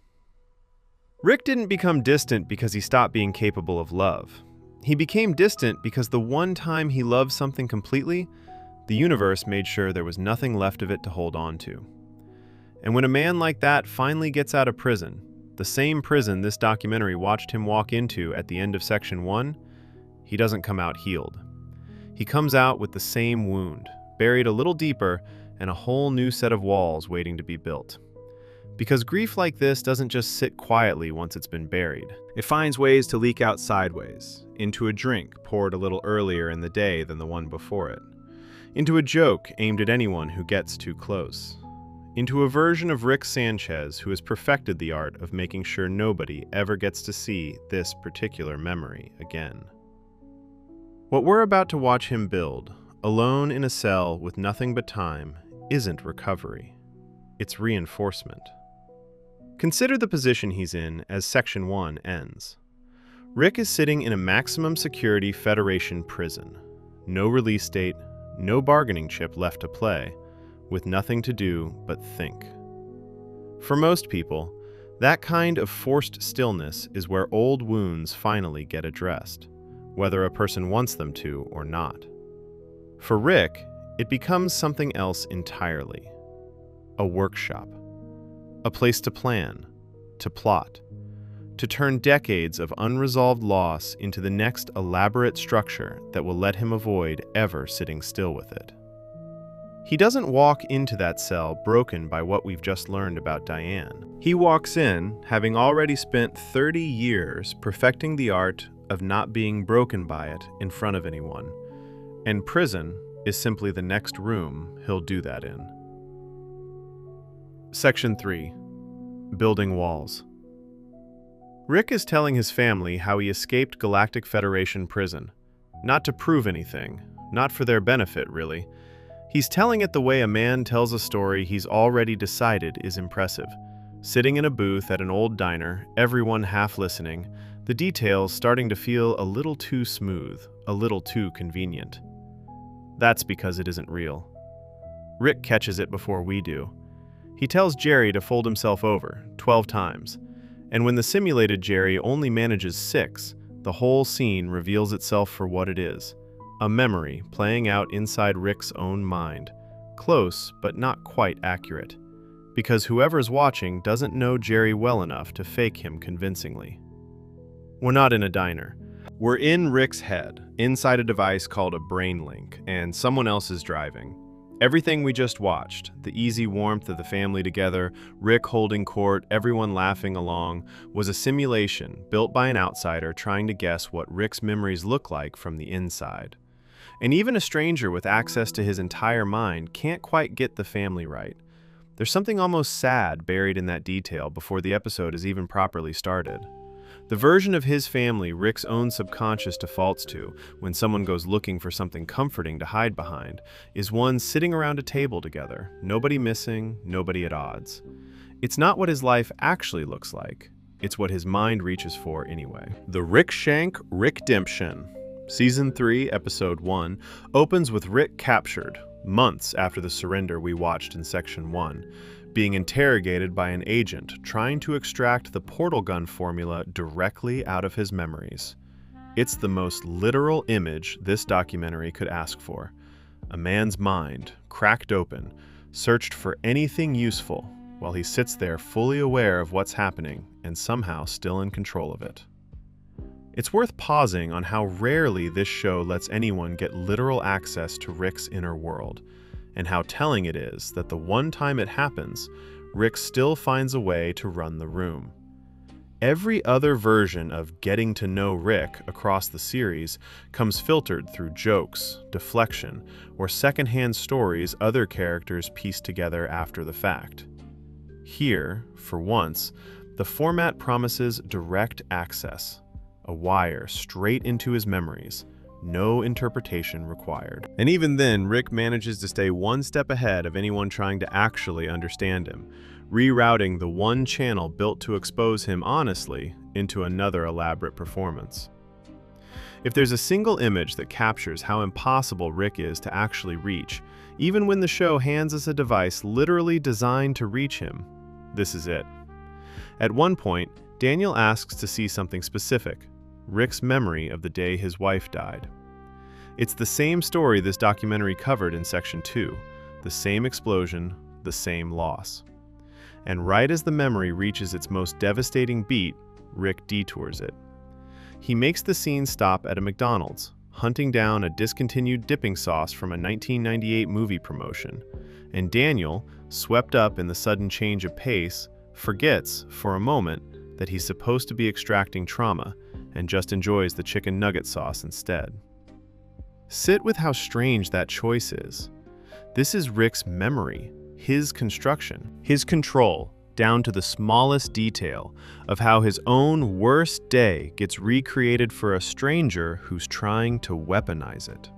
Rick didn't become distant because he stopped being capable of love. He became distant because the one time he loved something completely, the universe made sure there was nothing left of it to hold on to. And when a man like that finally gets out of prison, the same prison this documentary watched him walk into at the end of Section 1, he doesn't come out healed. He comes out with the same wound, buried a little deeper, and a whole new set of walls waiting to be built. Because grief like this doesn't just sit quietly once it's been buried. It finds ways to leak out sideways, into a drink poured a little earlier in the day than the one before it, into a joke aimed at anyone who gets too close, into a version of Rick Sanchez who has perfected the art of making sure nobody ever gets to see this particular memory again. What we're about to watch him build, alone in a cell with nothing but time, isn't recovery. It's reinforcement. Consider the position he's in as Section 1 ends. Rick is sitting in a maximum security Federation prison. No release date, no bargaining chip left to play, with nothing to do but think. For most people, that kind of forced stillness is where old wounds finally get addressed, whether a person wants them to or not. For Rick, it becomes something else entirely. A workshop. A place to plan, to plot, to turn decades of unresolved loss into the next elaborate structure that will let him avoid ever sitting still with it. He doesn't walk into that cell broken by what we've just learned about Diane. He walks in, having already spent 30 years perfecting the art of not being broken by it in front of anyone, and prison is simply the next room he'll do that in. Section 3. Building Walls. Rick is telling his family how he escaped Galactic Federation prison. Not to prove anything, not for their benefit, really. He's telling it the way a man tells a story he's already decided is impressive. Sitting in a booth at an old diner, everyone half listening, the details starting to feel a little too smooth, a little too convenient. That's because it isn't real. Rick catches it before we do. He tells Jerry to fold himself over 12 times. And when the simulated Jerry only manages 6, the whole scene reveals itself for what it is. A memory playing out inside Rick's own mind. Close, but not quite accurate. Because whoever's watching doesn't know Jerry well enough to fake him convincingly. We're not in a diner. We're in Rick's head, inside a device called a brain link, and someone else is driving. Everything we just watched, the easy warmth of the family together, Rick holding court, everyone laughing along, was a simulation built by an outsider trying to guess what Rick's memories look like from the inside. And even a stranger with access to his entire mind can't quite get the family right. There's something almost sad buried in that detail before the episode is even properly started. The version of his family Rick's own subconscious defaults to when someone goes looking for something comforting to hide behind is one sitting around a table together, nobody missing, nobody at odds. It's not what his life actually looks like. It's what his mind reaches for anyway. The Rick Shank Rickdemption, Season 3, Episode 1, opens with Rick captured, months after the surrender we watched in Section 1, being interrogated by an agent trying to extract the portal gun formula directly out of his memories. It's the most literal image this documentary could ask for. A man's mind, cracked open, searched for anything useful while he sits there fully aware of what's happening and somehow still in control of it. It's worth pausing on how rarely this show lets anyone get literal access to Rick's inner world, and how telling it is that the one time it happens, Rick still finds a way to run the room. Every other version of getting to know Rick across the series comes filtered through jokes, deflection, or secondhand stories other characters piece together after the fact. Here, for once, the format promises direct access, a wire straight into his memories, no interpretation required. And even then, Rick manages to stay one step ahead of anyone trying to actually understand him, rerouting the one channel built to expose him honestly into another elaborate performance. If there's a single image that captures how impossible Rick is to actually reach, even when the show hands us a device literally designed to reach him, this is it. At one point, Daniel asks to see something specific, Rick's memory of the day his wife died. It's the same story this documentary covered in Section 2, the same explosion, the same loss. And right as the memory reaches its most devastating beat, Rick detours it. He makes the scene stop at a McDonald's, hunting down a discontinued dipping sauce from a 1998 movie promotion, and Daniel, swept up in the sudden change of pace, forgets, for a moment, that he's supposed to be extracting trauma, and just enjoys the chicken nugget sauce instead. Sit with how strange that choice is. This is Rick's memory, his construction, his control, down to the smallest detail of how his own worst day gets recreated for a stranger who's trying to weaponize it.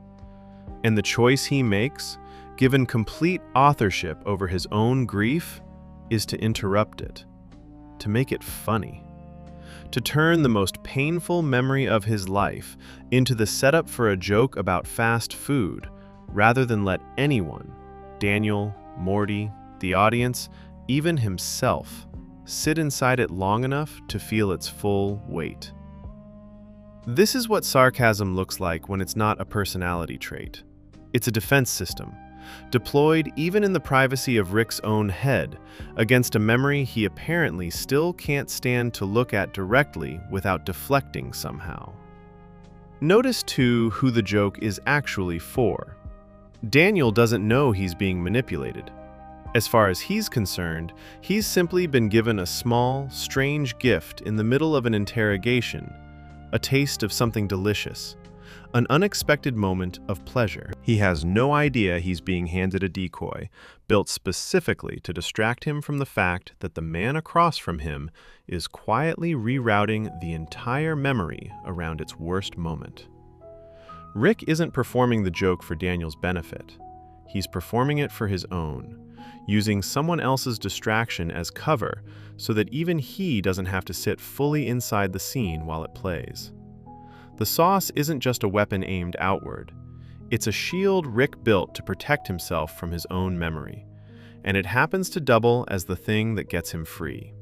And the choice he makes, given complete authorship over his own grief, is to interrupt it, to make it funny, to turn the most painful memory of his life into the setup for a joke about fast food, rather than let anyone, Daniel, Morty, the audience, even himself, sit inside it long enough to feel its full weight. This is what sarcasm looks like when it's not a personality trait. It's a defense system, deployed even in the privacy of Rick's own head, against a memory he apparently still can't stand to look at directly without deflecting somehow. Notice, too, who the joke is actually for. Daniel doesn't know he's being manipulated. As far as he's concerned, he's simply been given a small, strange gift in the middle of an interrogation, a taste of something delicious, an unexpected moment of pleasure. He has no idea he's being handed a decoy, built specifically to distract him from the fact that the man across from him is quietly rerouting the entire memory around its worst moment. Rick isn't performing the joke for Daniel's benefit. He's performing it for his own, using someone else's distraction as cover so that even he doesn't have to sit fully inside the scene while it plays. The sauce isn't just a weapon aimed outward. It's a shield Rick built to protect himself from his own memory, and it happens to double as the thing that gets him free.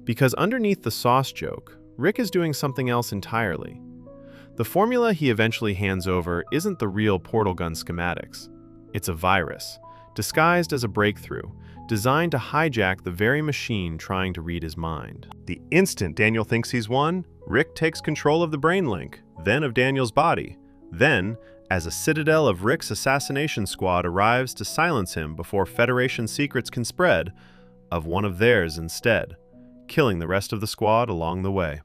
Because underneath the sauce joke, Rick is doing something else entirely. The formula he eventually hands over isn't the real portal gun schematics. It's a virus, disguised as a breakthrough, designed to hijack the very machine trying to read his mind. The instant Daniel thinks he's won, Rick takes control of the brain link, then of Daniel's body. Then, as a citadel of Rick's assassination squad arrives to silence him before Federation secrets can spread, of one of theirs instead, killing the rest of the squad along the way.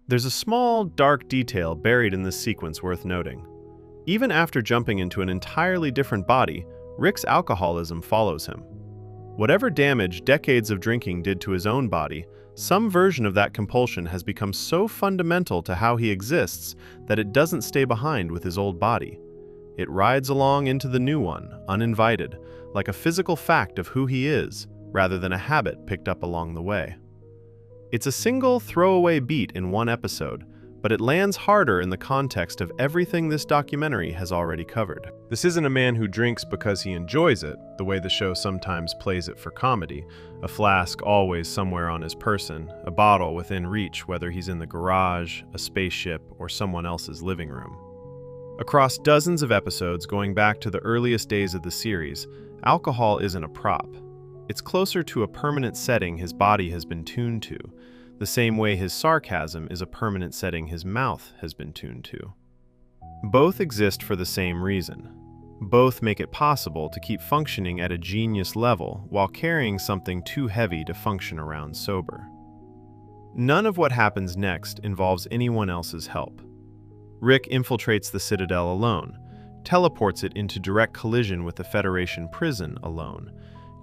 There's a small, dark detail buried in this sequence worth noting. Even after jumping into an entirely different body, Rick's alcoholism follows him. Whatever damage decades of drinking did to his own body, some version of that compulsion has become so fundamental to how he exists that it doesn't stay behind with his old body. It rides along into the new one, uninvited, like a physical fact of who he is, rather than a habit picked up along the way. It's a single throwaway beat in one episode, but it lands harder in the context of everything this documentary has already covered. This isn't a man who drinks because he enjoys it, the way the show sometimes plays it for comedy, a flask always somewhere on his person, a bottle within reach whether he's in the garage, a spaceship, or someone else's living room. Across dozens of episodes going back to the earliest days of the series, alcohol isn't a prop. It's closer to a permanent setting his body has been tuned to, the same way his sarcasm is a permanent setting his mouth has been tuned to. Both exist for the same reason. Both make it possible to keep functioning at a genius level while carrying something too heavy to function around sober. None of what happens next involves anyone else's help. Rick infiltrates the Citadel alone, teleports it into direct collision with the Federation prison alone,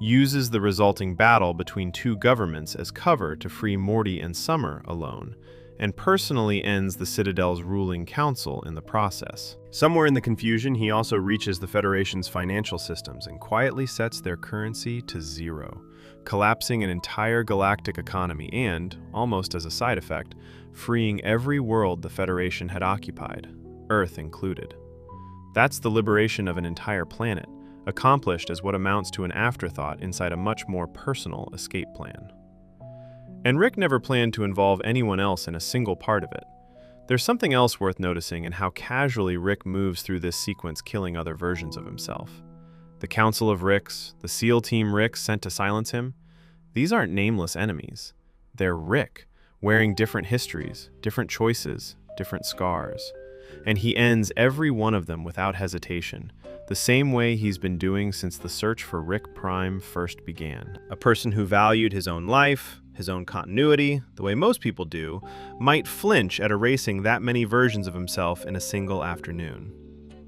uses the resulting battle between two governments as cover to free Morty and Summer alone, and personally ends the Citadel's ruling council in the process. Somewhere in the confusion, he also reaches the Federation's financial systems and quietly sets their currency to zero, collapsing an entire galactic economy and, almost as a side effect, freeing every world the Federation had occupied, Earth included. That's the liberation of an entire planet, accomplished as what amounts to an afterthought inside a much more personal escape plan. And Rick never planned to involve anyone else in a single part of it. There's something else worth noticing in how casually Rick moves through this sequence, killing other versions of himself. The Council of Ricks, the SEAL Team Rick sent to silence him, these aren't nameless enemies. They're Rick, wearing different histories, different choices, different scars. And he ends every one of them without hesitation, the same way he's been doing since the search for Rick Prime first began. A person who valued his own life, his own continuity, the way most people do, might flinch at erasing that many versions of himself in a single afternoon.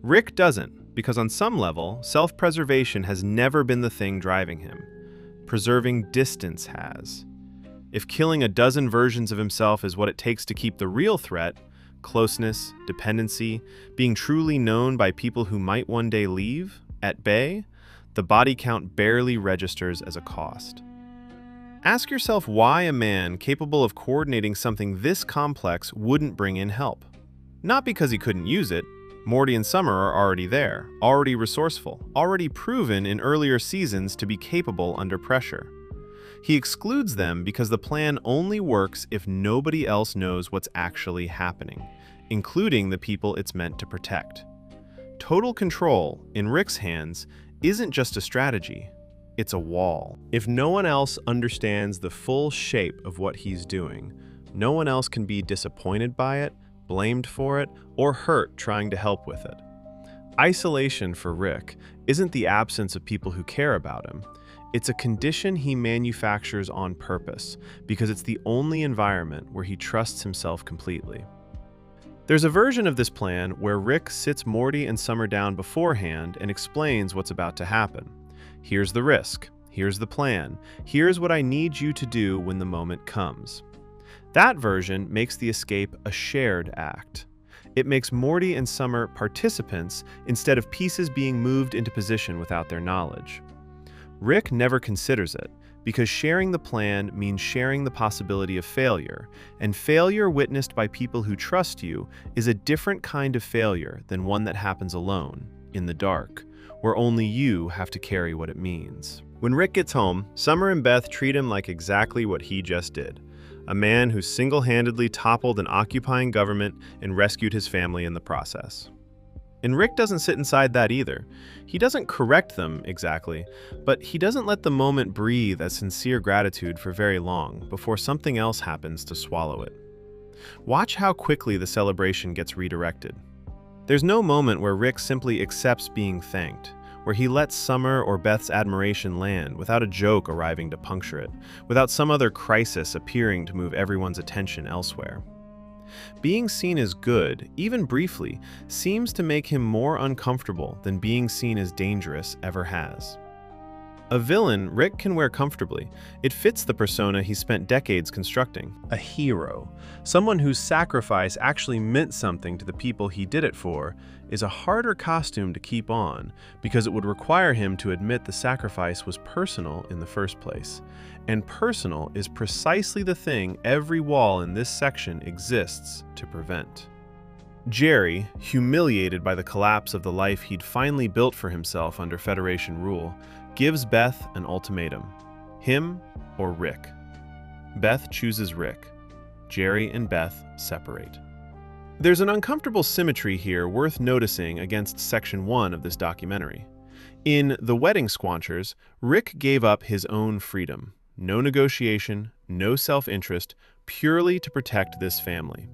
Rick doesn't, because on some level, self-preservation has never been the thing driving him. Preserving distance has. If killing a dozen versions of himself is what it takes to keep the real threat, closeness, dependency, being truly known by people who might one day leave, at bay, the body count barely registers as a cost. Ask yourself why a man capable of coordinating something this complex wouldn't bring in help. Not because he couldn't use it. Morty and Summer are already there, already resourceful, already proven in earlier seasons to be capable under pressure. He excludes them because the plan only works if nobody else knows what's actually happening, including the people it's meant to protect. Total control, in Rick's hands, isn't just a strategy, it's a wall. If no one else understands the full shape of what he's doing, no one else can be disappointed by it, blamed for it, or hurt trying to help with it. Isolation for Rick isn't the absence of people who care about him. It's a condition he manufactures on purpose because it's the only environment where he trusts himself completely. There's a version of this plan where Rick sits Morty and Summer down beforehand and explains what's about to happen. Here's the risk. Here's the plan. Here's what I need you to do when the moment comes. That version makes the escape a shared act. It makes Morty and Summer participants instead of pieces being moved into position without their knowledge. Rick never considers it, because sharing the plan means sharing the possibility of failure, and failure witnessed by people who trust you is a different kind of failure than one that happens alone, in the dark, where only you have to carry what it means. When Rick gets home, Summer and Beth treat him like exactly what he just did. A man who single-handedly toppled an occupying government and rescued his family in the process. And Rick doesn't sit inside that either. He doesn't correct them exactly, but he doesn't let the moment breathe as sincere gratitude for very long before something else happens to swallow it. Watch how quickly the celebration gets redirected. There's no moment where Rick simply accepts being thanked, where he lets Summer or Beth's admiration land without a joke arriving to puncture it, without some other crisis appearing to move everyone's attention elsewhere. Being seen as good, even briefly, seems to make him more uncomfortable than being seen as dangerous ever has. A villain Rick can wear comfortably. It fits the persona he spent decades constructing. A hero, someone whose sacrifice actually meant something to the people he did it for, is a harder costume to keep on because it would require him to admit the sacrifice was personal in the first place. And personal is precisely the thing every wall in this section exists to prevent. Jerry, humiliated by the collapse of the life he'd finally built for himself under Federation rule, gives Beth an ultimatum: him or Rick. Beth chooses Rick. Jerry and Beth separate. There's an uncomfortable symmetry here worth noticing against Section 1 of this documentary. In The Wedding Squanchers, Rick gave up his own freedom. No negotiation, no self-interest, purely to protect this family.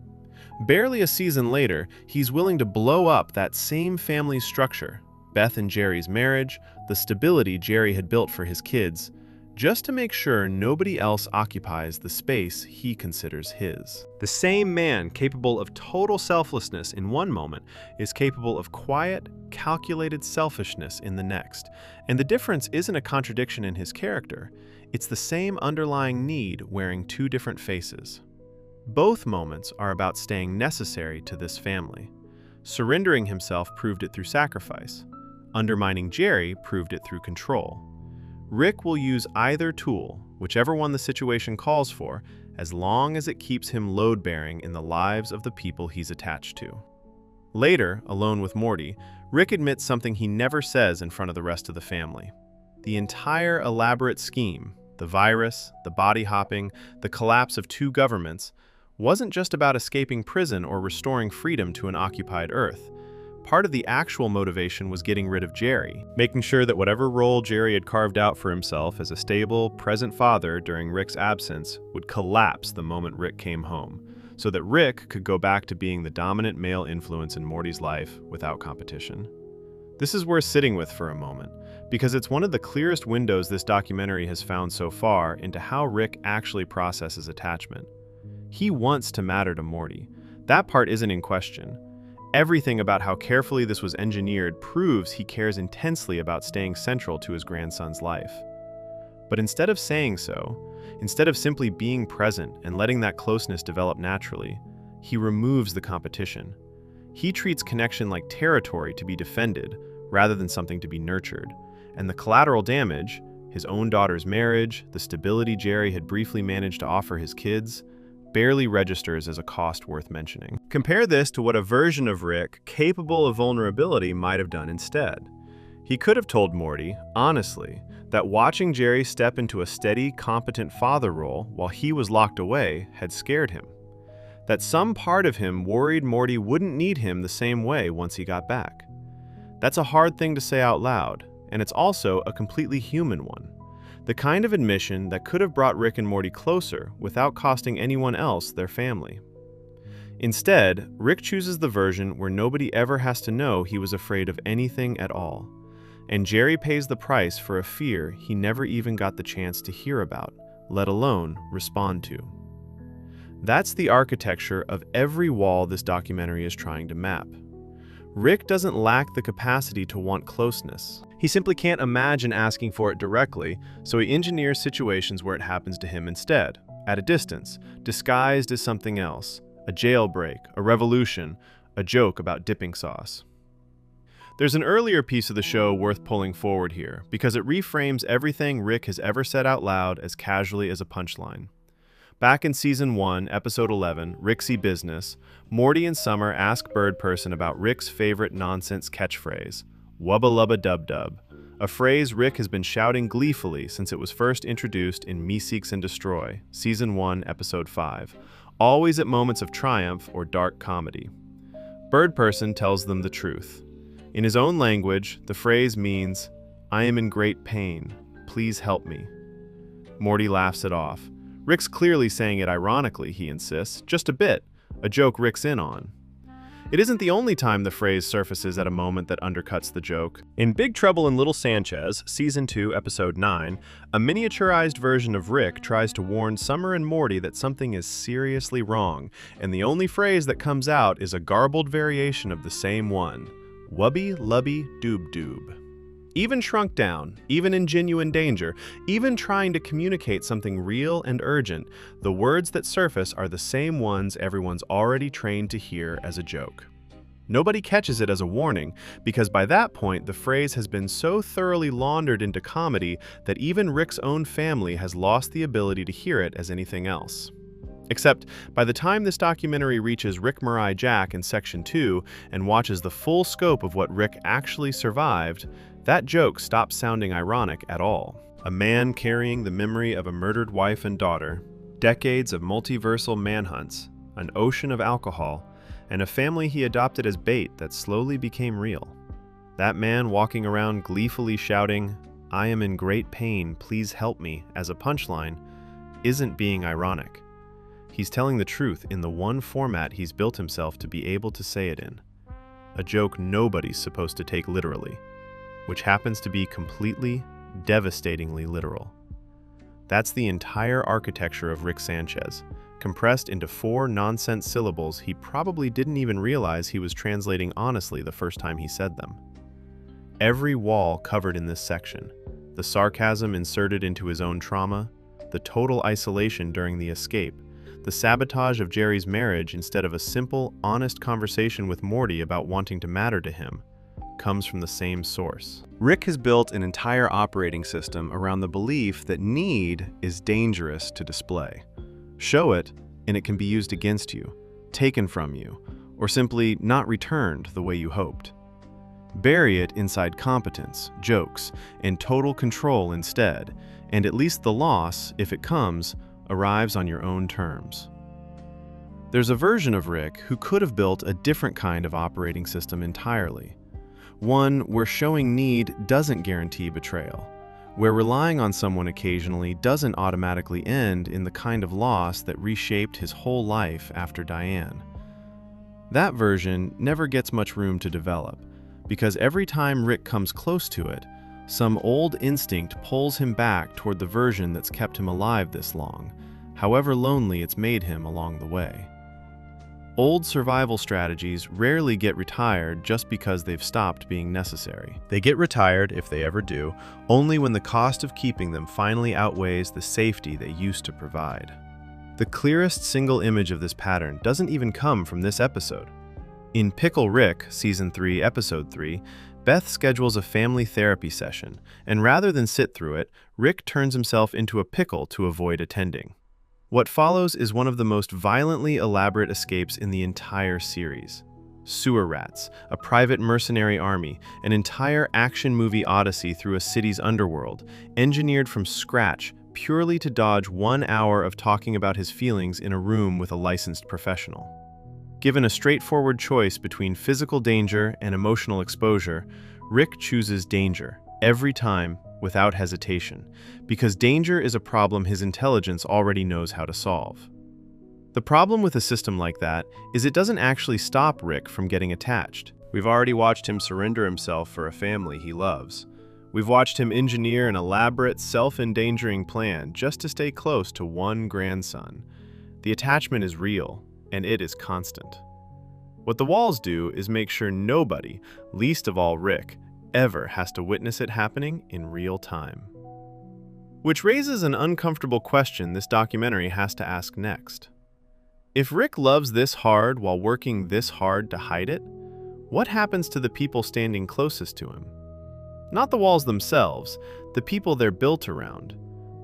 Barely a season later, he's willing to blow up that same family structure, Beth and Jerry's marriage, the stability Jerry had built for his kids, just to make sure nobody else occupies the space he considers his. The same man capable of total selflessness in one moment is capable of quiet, calculated selfishness in the next, and the difference isn't a contradiction in his character. It's the same underlying need wearing two different faces. Both moments are about staying necessary to this family. Surrendering himself proved it through sacrifice. Undermining Jerry proved it through control. Rick will use either tool, whichever one the situation calls for, as long as it keeps him load-bearing in the lives of the people he's attached to. Later, alone with Morty, Rick admits something he never says in front of the rest of the family. The entire elaborate scheme, the virus, the body hopping, the collapse of two governments, wasn't just about escaping prison or restoring freedom to an occupied Earth. Part of the actual motivation was getting rid of Jerry, making sure that whatever role Jerry had carved out for himself as a stable, present father during Rick's absence would collapse the moment Rick came home, so that Rick could go back to being the dominant male influence in Morty's life without competition. This is worth sitting with for a moment, because it's one of the clearest windows this documentary has found so far into how Rick actually processes attachment. He wants to matter to Morty. That part isn't in question. Everything about how carefully this was engineered proves he cares intensely about staying central to his grandson's life. But instead of saying so, instead of simply being present and letting that closeness develop naturally, he removes the competition. He treats connection like territory to be defended, rather than something to be nurtured. And the collateral damage, His own daughter's marriage, the stability Jerry had briefly managed to offer his kids, barely registers as a cost worth mentioning. Compare this to what a version of Rick capable of vulnerability might have done instead. He could have told Morty, honestly, that watching Jerry step into a steady, competent father role while he was locked away had scared him. That some part of him worried Morty wouldn't need him the same way once he got back. That's a hard thing to say out loud, and it's also a completely human one. The kind of admission that could have brought Rick and Morty closer without costing anyone else their family. Instead, Rick chooses the version where nobody ever has to know he was afraid of anything at all. And Jerry pays the price for a fear he never even got the chance to hear about, let alone respond to. That's the architecture of every wall this documentary is trying to map. Rick doesn't lack the capacity to want closeness. He simply can't imagine asking for it directly, so he engineers situations where it happens to him instead, at a distance, disguised as something else, a jailbreak, a revolution, a joke about dipping sauce. There's an earlier piece of the show worth pulling forward here, because it reframes everything Rick has ever said out loud as casually as a punchline. Back in Season 1, Episode 11, Ricksy Business, Morty and Summer ask Birdperson about Rick's favorite nonsense catchphrase, "Wubba lubba dub dub," a phrase Rick has been shouting gleefully since it was first introduced in Me Seeks and Destroy, Season 1, Episode 5, always at moments of triumph or dark comedy. Birdperson tells them the truth. In his own language, the phrase means, "I am in great pain. Please help me." Morty laughs it off. Rick's clearly saying it ironically, he insists, just a bit, a joke Rick's in on. It isn't the only time the phrase surfaces at a moment that undercuts the joke. In Big Trouble in Little Sanchez, Season 2, Episode 9, a miniaturized version of Rick tries to warn Summer and Morty that something is seriously wrong, and the only phrase that comes out is a garbled variation of the same one. Wubby lubby doob doob. Even shrunk down, even in genuine danger, even trying to communicate something real and urgent, the words that surface are the same ones everyone's already trained to hear as a joke. Nobody catches it as a warning, because by that point the phrase has been so thoroughly laundered into comedy that even Rick's own family has lost the ability to hear it as anything else. Except, by the time this documentary reaches Rick Mirai Jack in Section 2 and watches the full scope of what Rick actually survived, that joke stops sounding ironic at all. A man carrying the memory of a murdered wife and daughter, decades of multiversal manhunts, an ocean of alcohol, and a family he adopted as bait that slowly became real. That man walking around gleefully shouting, "I am in great pain, please help me," as a punchline, isn't being ironic. He's telling the truth in the one format he's built himself to be able to say it in. A joke nobody's supposed to take literally, which happens to be completely, devastatingly literal. That's the entire architecture of Rick Sanchez, compressed into 4 nonsense syllables he probably didn't even realize he was translating honestly the first time he said them. Every wall covered in this section, the sarcasm inserted into his own trauma, the total isolation during the escape, the sabotage of Jerry's marriage instead of a simple, honest conversation with Morty about wanting to matter to him, comes from the same source. Rick has built an entire operating system around the belief that need is dangerous to display. Show it, and it can be used against you, taken from you, or simply not returned the way you hoped. Bury it inside competence, jokes, and total control instead, and at least the loss, if it comes, arrives on your own terms. There's a version of Rick who could have built a different kind of operating system entirely. One where showing need doesn't guarantee betrayal, where relying on someone occasionally doesn't automatically end in the kind of loss that reshaped his whole life after Diane. That version never gets much room to develop, because every time Rick comes close to it, some old instinct pulls him back toward the version that's kept him alive this long, however lonely it's made him along the way. Old survival strategies rarely get retired just because they've stopped being necessary. They get retired, if they ever do, only when the cost of keeping them finally outweighs the safety they used to provide. The clearest single image of this pattern doesn't even come from this episode. In Pickle Rick, Season 3, Episode 3, Beth schedules a family therapy session, and rather than sit through it, Rick turns himself into a pickle to avoid attending. What follows is one of the most violently elaborate escapes in the entire series. Sewer rats, a private mercenary army, an entire action movie odyssey through a city's underworld, engineered from scratch purely to dodge 1 hour of talking about his feelings in a room with a licensed professional. Given a straightforward choice between physical danger and emotional exposure, Rick chooses danger, every time, without hesitation, because danger is a problem his intelligence already knows how to solve. The problem with a system like that is it doesn't actually stop Rick from getting attached. We've already watched him surrender himself for a family he loves. We've watched him engineer an elaborate, self-endangering plan just to stay close to one grandson. The attachment is real, and it is constant. What the walls do is make sure nobody, least of all Rick, ever has to witness it happening in real time. Which raises an uncomfortable question this documentary has to ask next. If Rick loves this hard while working this hard to hide it, what happens to the people standing closest to him? Not the walls themselves, the people they're built around.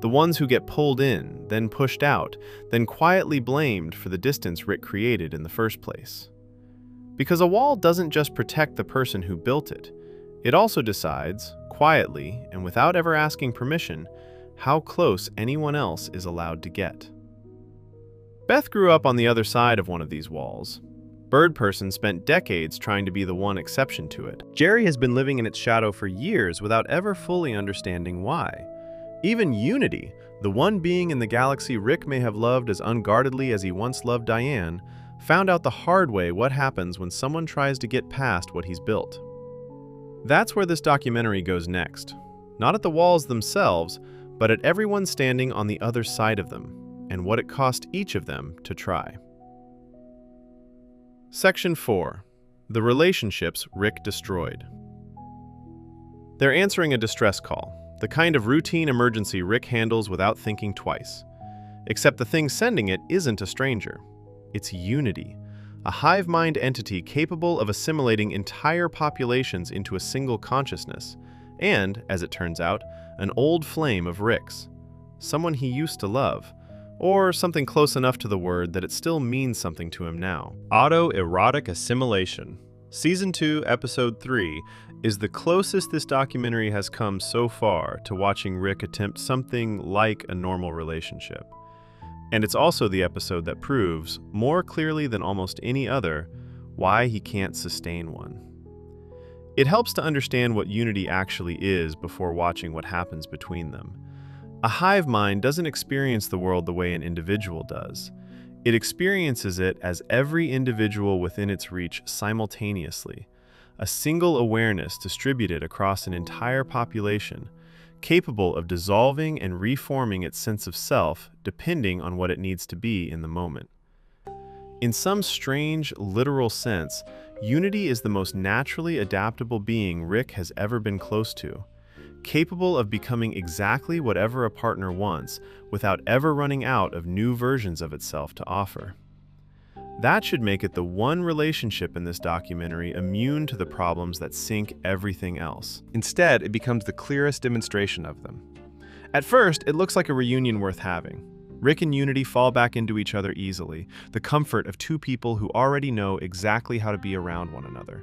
The ones who get pulled in, then pushed out, then quietly blamed for the distance Rick created in the first place. Because a wall doesn't just protect the person who built it, it also decides, quietly and without ever asking permission, how close anyone else is allowed to get. Beth grew up on the other side of one of these walls. Birdperson spent decades trying to be the one exception to it. Jerry has been living in its shadow for years without ever fully understanding why. Even Unity, the one being in the galaxy Rick may have loved as unguardedly as he once loved Diane, found out the hard way what happens when someone tries to get past what he's built. That's where this documentary goes next. Not at the walls themselves, but at everyone standing on the other side of them, and what it cost each of them to try. Section 4. The relationships Rick destroyed. They're answering a distress call, the kind of routine emergency Rick handles without thinking twice. Except the thing sending it isn't a stranger. It's Unity, a hive mind entity capable of assimilating entire populations into a single consciousness, and, as it turns out, an old flame of Rick's, someone he used to love, or something close enough to the word that it still means something to him now. Autoerotic assimilation. Season 2, Episode 3 is the closest this documentary has come so far to watching Rick attempt something like a normal relationship. And it's also the episode that proves, more clearly than almost any other, why he can't sustain one. It helps to understand what Unity actually is before watching what happens between them. A hive mind doesn't experience the world the way an individual does. It experiences it as every individual within its reach simultaneously, a single awareness distributed across an entire population, capable of dissolving and reforming its sense of self depending on what it needs to be in the moment. In some strange, literal sense, Unity is the most naturally adaptable being Rick has ever been close to, capable of becoming exactly whatever a partner wants without ever running out of new versions of itself to offer. That should make it the one relationship in this documentary immune to the problems that sink everything else. Instead, it becomes the clearest demonstration of them. At first, it looks like a reunion worth having. Rick and Unity fall back into each other easily, the comfort of two people who already know exactly how to be around one another.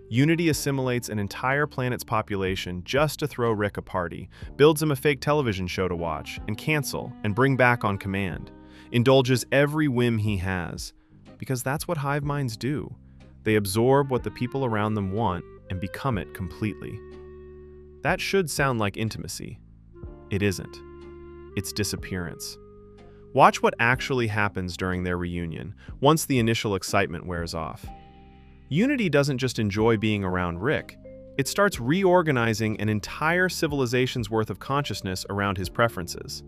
Unity assimilates an entire planet's population just to throw Rick a party, builds him a fake television show to watch, and cancel, and bring back on command. Indulges every whim he has. Because that's what hive minds do. They absorb what the people around them want and become it completely. That should sound like intimacy. It isn't. It's disappearance. Watch what actually happens during their reunion, once the initial excitement wears off. Unity doesn't just enjoy being around Rick, it starts reorganizing an entire civilization's worth of consciousness around his preferences.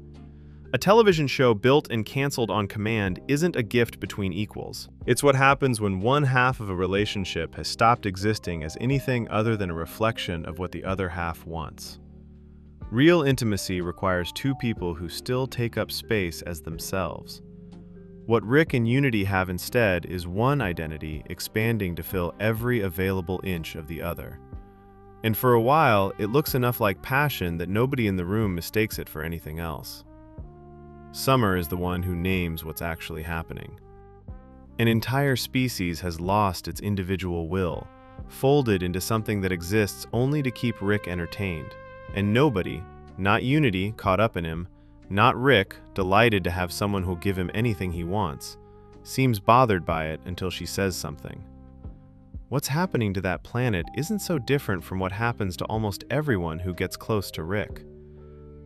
A television show built and canceled on command isn't a gift between equals. It's what happens when one half of a relationship has stopped existing as anything other than a reflection of what the other half wants. Real intimacy requires two people who still take up space as themselves. What Rick and Unity have instead is one identity expanding to fill every available inch of the other. And for a while, it looks enough like passion that nobody in the room mistakes it for anything else. Summer is the one who names what's actually happening. An entire species has lost its individual will, folded into something that exists only to keep Rick entertained. And nobody, not Unity caught up in him, not Rick delighted to have someone who'll give him anything he wants, seems bothered by it until she says something. What's happening to that planet isn't so different from what happens to almost everyone who gets close to Rick.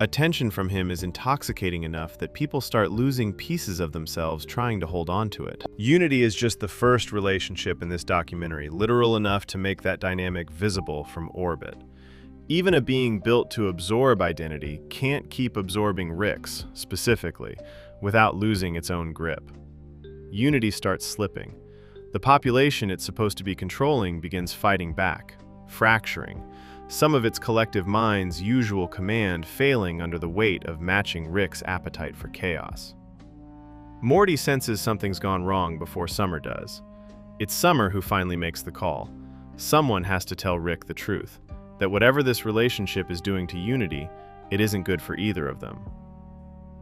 Attention from him is intoxicating enough that people start losing pieces of themselves trying to hold on to it. Unity is just the first relationship in this documentary, literal enough to make that dynamic visible from orbit. Even a being built to absorb identity can't keep absorbing Rick's, specifically, without losing its own grip. Unity starts slipping. The population it's supposed to be controlling begins fighting back, fracturing, some of its collective mind's usual command failing under the weight of matching Rick's appetite for chaos. Morty senses something's gone wrong before Summer does. It's Summer who finally makes the call. Someone has to tell Rick the truth, that whatever this relationship is doing to Unity, it isn't good for either of them.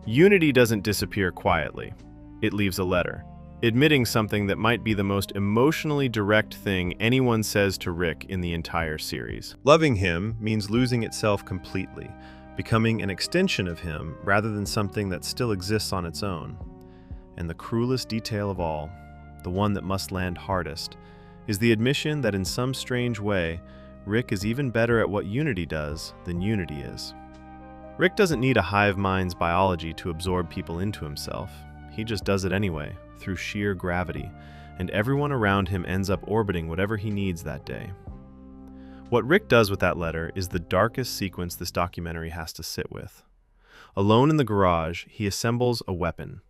Unity doesn't disappear quietly. It leaves a letter, admitting something that might be the most emotionally direct thing anyone says to Rick in the entire series. Loving him means losing itself completely, becoming an extension of him rather than something that still exists on its own. And the cruelest detail of all, the one that must land hardest, is the admission that in some strange way, Rick is even better at what Unity does than Unity is. Rick doesn't need a hive mind's biology to absorb people into himself. He just does it anyway, through sheer gravity, and everyone around him ends up orbiting whatever he needs that day. What Rick does with that letter is the darkest sequence this documentary has to sit with. Alone in the garage, he assembles a weapon,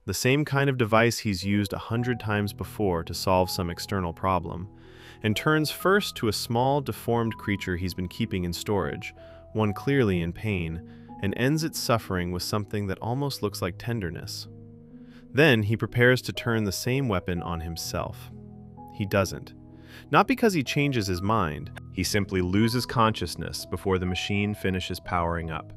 the same kind of device he's used 100 times before to solve some external problem, and turns first to a small, deformed creature he's been keeping in storage, one clearly in pain, and ends its suffering with something that almost looks like tenderness. Then he prepares to turn the same weapon on himself. He doesn't. Not because he changes his mind, he simply loses consciousness before the machine finishes powering up.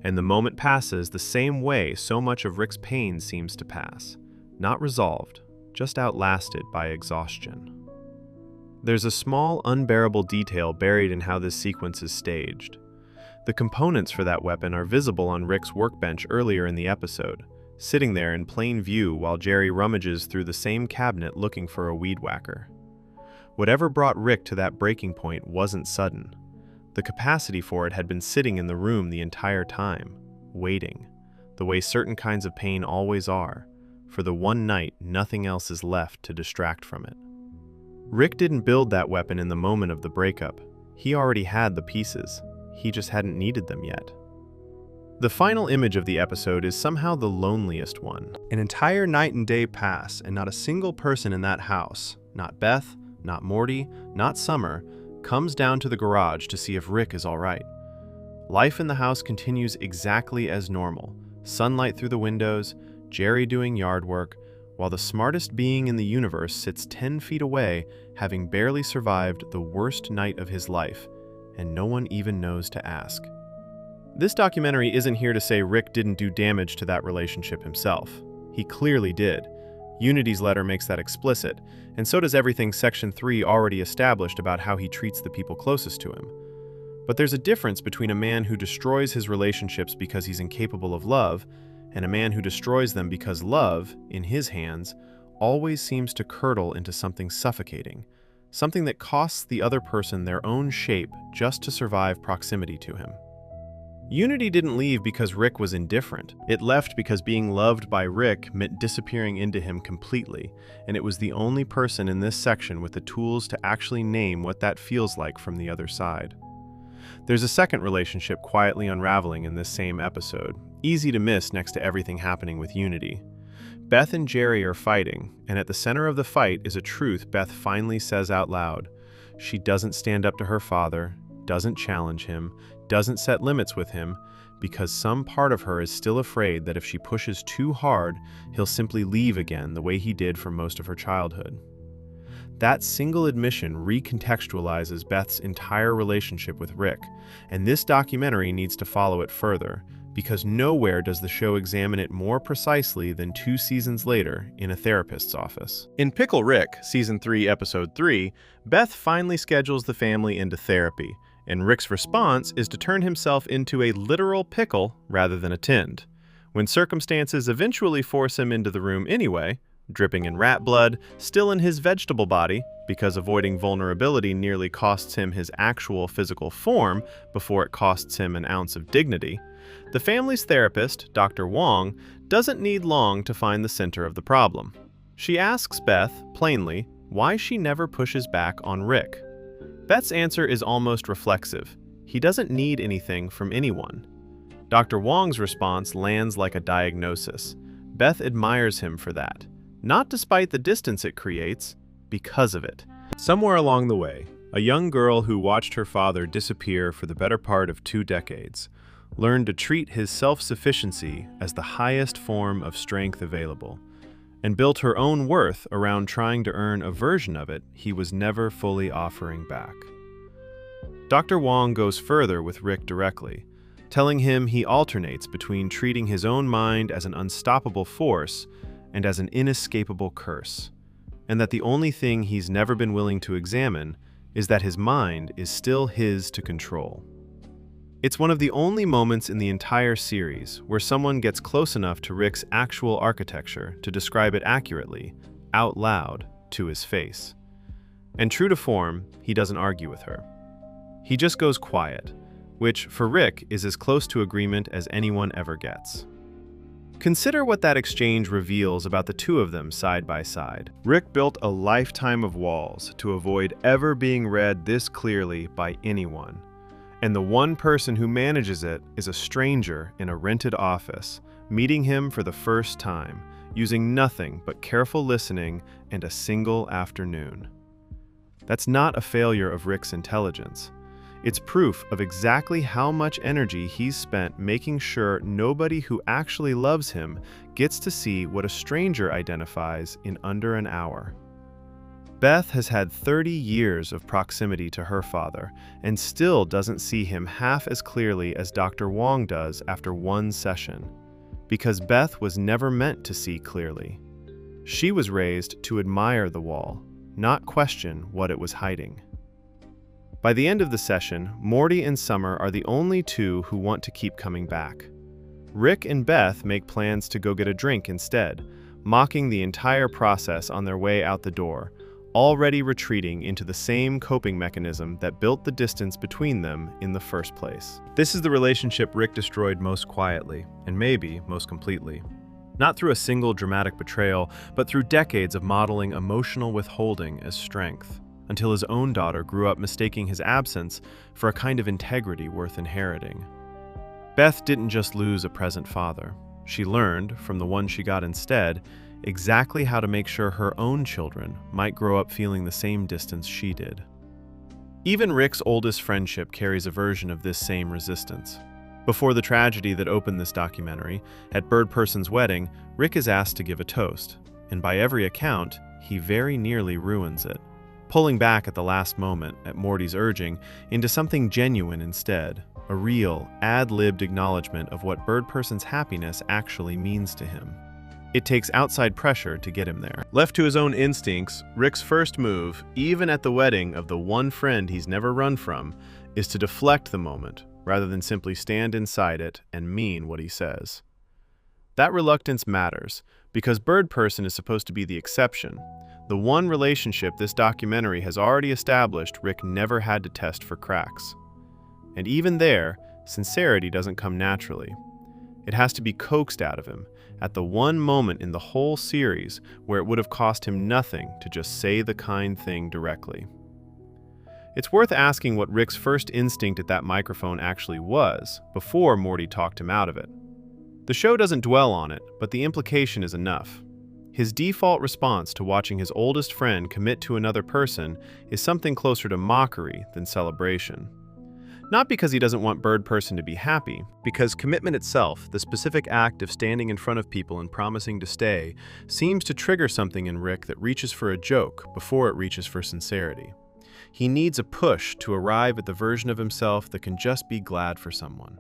And the moment passes the same way so much of Rick's pain seems to pass. Not resolved, just outlasted by exhaustion. There's a small, unbearable detail buried in how this sequence is staged. The components for that weapon are visible on Rick's workbench earlier in the episode, sitting there in plain view while Jerry rummages through the same cabinet looking for a weed whacker. Whatever brought Rick to that breaking point wasn't sudden. The capacity for it had been sitting in the room the entire time, waiting, the way certain kinds of pain always are, for the one night nothing else is left to distract from it. Rick didn't build that weapon in the moment of the breakup. He already had the pieces. He just hadn't needed them yet. The final image of the episode is somehow the loneliest one. An entire night and day pass, and not a single person in that house, not Beth, not Morty, not Summer, comes down to the garage to see if Rick is all right. Life in the house continues exactly as normal. Sunlight through the windows, Jerry doing yard work, while the smartest being in the universe sits 10 feet away, having barely survived the worst night of his life, and no one even knows to ask. This documentary isn't here to say Rick didn't do damage to that relationship himself. He clearly did. Unity's letter makes that explicit, and so does everything Section 3 already established about how he treats the people closest to him. But there's a difference between a man who destroys his relationships because he's incapable of love, and a man who destroys them because love, in his hands, always seems to curdle into something suffocating, something that costs the other person their own shape just to survive proximity to him. Unity didn't leave because Rick was indifferent. It left because being loved by Rick meant disappearing into him completely, and it was the only person in this section with the tools to actually name what that feels like from the other side. There's a second relationship quietly unraveling in this same episode, easy to miss next to everything happening with Unity. Beth and Jerry are fighting, and at the center of the fight is a truth Beth finally says out loud. She doesn't stand up to her father, doesn't challenge him, doesn't set limits with him, because some part of her is still afraid that if she pushes too hard, he'll simply leave again the way he did for most of her childhood. That single admission recontextualizes Beth's entire relationship with Rick, and this documentary needs to follow it further, because nowhere does the show examine it more precisely than 2 seasons later in a therapist's office. In Pickle Rick, Season 3, Episode 3, Beth finally schedules the family into therapy, and Rick's response is to turn himself into a literal pickle rather than attend. When circumstances eventually force him into the room anyway, dripping in rat blood, still in his vegetable body, because avoiding vulnerability nearly costs him his actual physical form before it costs him an ounce of dignity, the family's therapist, Dr. Wong, doesn't need long to find the center of the problem. She asks Beth, plainly, why she never pushes back on Rick. Beth's answer is almost reflexive. He doesn't need anything from anyone. Dr. Wong's response lands like a diagnosis. Beth admires him for that. Not despite the distance it creates, because of it. Somewhere along the way, a young girl who watched her father disappear for the better part of 2 decades learned to treat his self-sufficiency as the highest form of strength available, and built her own worth around trying to earn a version of it he was never fully offering back. Dr. Wong goes further with Rick directly, telling him he alternates between treating his own mind as an unstoppable force and as an inescapable curse, and that the only thing he's never been willing to examine is that his mind is still his to control. It's one of the only moments in the entire series where someone gets close enough to Rick's actual architecture to describe it accurately, out loud, to his face. And true to form, he doesn't argue with her. He just goes quiet, which, for Rick, is as close to agreement as anyone ever gets. Consider what that exchange reveals about the two of them side by side. Rick built a lifetime of walls to avoid ever being read this clearly by anyone. And the one person who manages it is a stranger in a rented office, meeting him for the first time, using nothing but careful listening and a single afternoon. That's not a failure of Rick's intelligence. It's proof of exactly how much energy he's spent making sure nobody who actually loves him gets to see what a stranger identifies in under an hour. Beth has had 30 years of proximity to her father and still doesn't see him half as clearly as Dr. Wong does after 1 session, because Beth was never meant to see clearly. She was raised to admire the wall, not question what it was hiding. By the end of the session, Morty and Summer are the only two who want to keep coming back. Rick and Beth make plans to go get a drink instead, mocking the entire process on their way out the door, already retreating into the same coping mechanism that built the distance between them in the first place. This is the relationship Rick destroyed most quietly, and maybe most completely. Not through a single dramatic betrayal, but through decades of modeling emotional withholding as strength, until his own daughter grew up mistaking his absence for a kind of integrity worth inheriting. Beth didn't just lose a present father. She learned, from the one she got instead, exactly how to make sure her own children might grow up feeling the same distance she did. Even Rick's oldest friendship carries a version of this same resistance. Before the tragedy that opened this documentary, at Birdperson's wedding, Rick is asked to give a toast, and by every account, he very nearly ruins it, pulling back at the last moment, at Morty's urging, into something genuine instead, a real, ad-libbed acknowledgement of what Birdperson's happiness actually means to him. It takes outside pressure to get him there. Left to his own instincts, Rick's first move, even at the wedding of the one friend he's never run from, is to deflect the moment, rather than simply stand inside it and mean what he says. That reluctance matters, because Birdperson is supposed to be the exception, the one relationship this documentary has already established Rick never had to test for cracks. And even there, sincerity doesn't come naturally. It has to be coaxed out of him, at the one moment in the whole series where it would have cost him nothing to just say the kind thing directly. It's worth asking what Rick's first instinct at that microphone actually was, before Morty talked him out of it. The show doesn't dwell on it, but the implication is enough. His default response to watching his oldest friend commit to another person is something closer to mockery than celebration. Not because he doesn't want Birdperson to be happy, because commitment itself, the specific act of standing in front of people and promising to stay, seems to trigger something in Rick that reaches for a joke before it reaches for sincerity. He needs a push to arrive at the version of himself that can just be glad for someone.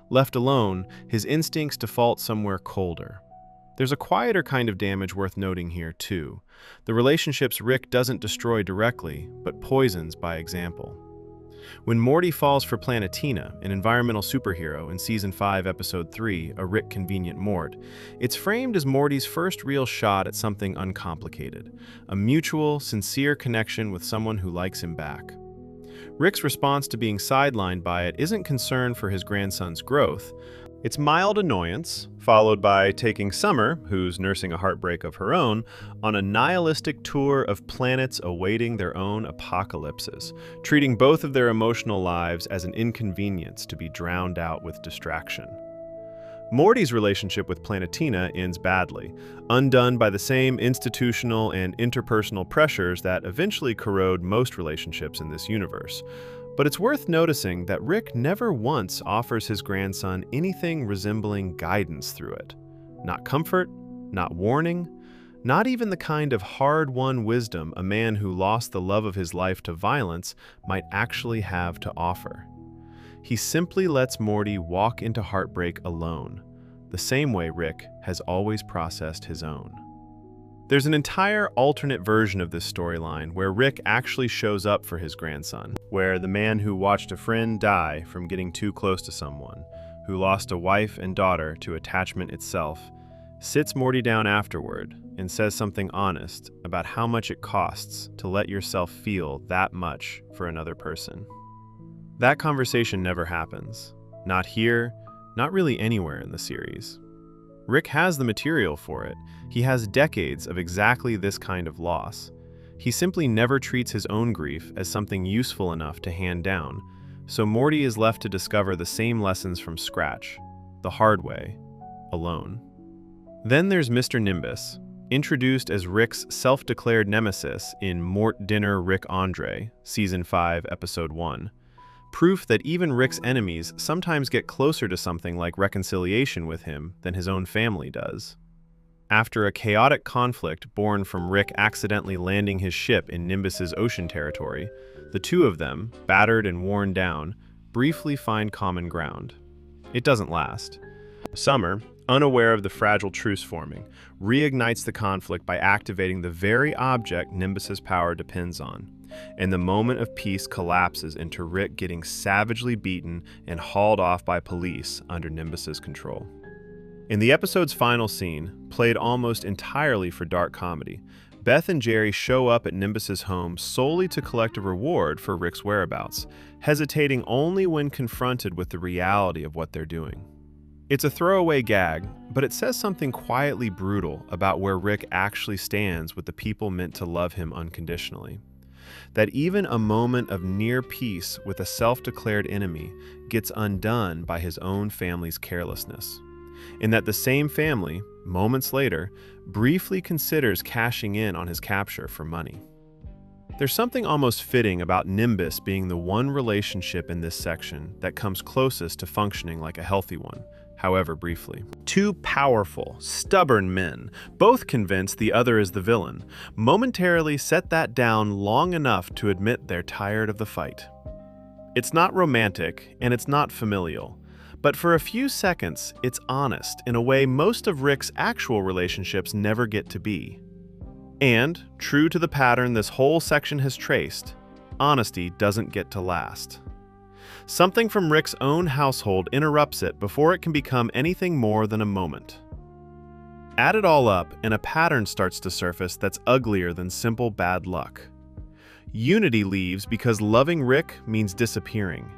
Left alone, his instincts default somewhere colder. There's a quieter kind of damage worth noting here, too. The relationships Rick doesn't destroy directly, but poisons by example. When Morty falls for Planetina, an environmental superhero in Season 5, Episode 3, A Rick Convenient Mort, it's framed as Morty's first real shot at something uncomplicated, a mutual, sincere connection with someone who likes him back. Rick's response to being sidelined by it isn't concern for his grandson's growth. It's mild annoyance, followed by taking Summer, who's nursing a heartbreak of her own, on a nihilistic tour of planets awaiting their own apocalypses, treating both of their emotional lives as an inconvenience to be drowned out with distraction. Morty's relationship with Planetina ends badly, undone by the same institutional and interpersonal pressures that eventually corrode most relationships in this universe. But it's worth noticing that Rick never once offers his grandson anything resembling guidance through it. Not comfort, not warning, not even the kind of hard-won wisdom a man who lost the love of his life to violence might actually have to offer. He simply lets Morty walk into heartbreak alone, the same way Rick has always processed his own. There's an entire alternate version of this storyline where Rick actually shows up for his grandson, where the man who watched a friend die from getting too close to someone, who lost a wife and daughter to attachment itself, sits Morty down afterward and says something honest about how much it costs to let yourself feel that much for another person. That conversation never happens. Not here, not really anywhere in the series. Rick has the material for it. He has decades of exactly this kind of loss. He simply never treats his own grief as something useful enough to hand down, so Morty is left to discover the same lessons from scratch, the hard way, alone. Then there's Mr. Nimbus, introduced as Rick's self-declared nemesis in Mort Dinner Rick Andre, Season 5, Episode 1. Proof that even Rick's enemies sometimes get closer to something like reconciliation with him than his own family does. After a chaotic conflict born from Rick accidentally landing his ship in Nimbus's ocean territory, the two of them, battered and worn down, briefly find common ground. It doesn't last. Summer, unaware of the fragile truce forming, reignites the conflict by activating the very object Nimbus's power depends on. And the moment of peace collapses into Rick getting savagely beaten and hauled off by police under Nimbus's control. In the episode's final scene, played almost entirely for dark comedy, Beth and Jerry show up at Nimbus's home solely to collect a reward for Rick's whereabouts, hesitating only when confronted with the reality of what they're doing. It's a throwaway gag, but it says something quietly brutal about where Rick actually stands with the people meant to love him unconditionally. That even a moment of near peace with a self-declared enemy gets undone by his own family's carelessness. And that the same family, moments later, briefly considers cashing in on his capture for money. There's something almost fitting about Nimbus being the one relationship in this section that comes closest to functioning like a healthy one, however briefly. Two powerful, stubborn men, both convinced the other is the villain, momentarily set that down long enough to admit they're tired of the fight. It's not romantic, and it's not familial, but for a few seconds, it's honest in a way most of Rick's actual relationships never get to be. And, true to the pattern this whole section has traced, honesty doesn't get to last. Something from Rick's own household interrupts it before it can become anything more than a moment. Add it all up, and a pattern starts to surface that's uglier than simple bad luck. Unity leaves because loving Rick means disappearing.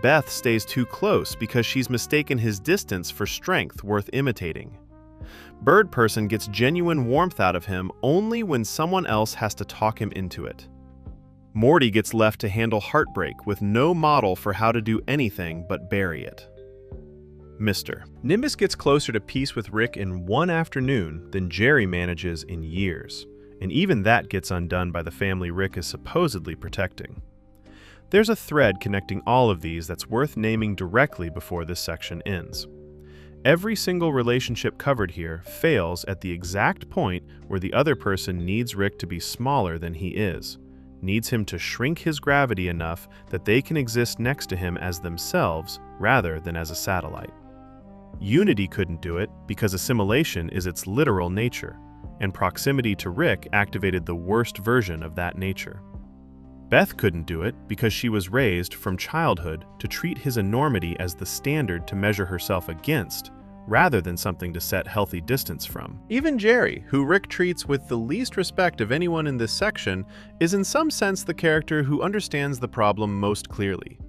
Beth stays too close because she's mistaken his distance for strength worth imitating. Birdperson gets genuine warmth out of him only when someone else has to talk him into it. Morty gets left to handle heartbreak with no model for how to do anything but bury it. Mr. Nimbus gets closer to peace with Rick in one afternoon than Jerry manages in years, and even that gets undone by the family Rick is supposedly protecting. There's a thread connecting all of these that's worth naming directly before this section ends. Every single relationship covered here fails at the exact point where the other person needs Rick to be smaller than he is, needs him to shrink his gravity enough that they can exist next to him as themselves rather than as a satellite. Unity couldn't do it because assimilation is its literal nature, and proximity to Rick activated the worst version of that nature. Beth couldn't do it because she was raised from childhood to treat his enormity as the standard to measure herself against, rather than something to set healthy distance from. Even Jerry, who Rick treats with the least respect of anyone in this section, is in some sense the character who understands the problem most clearly.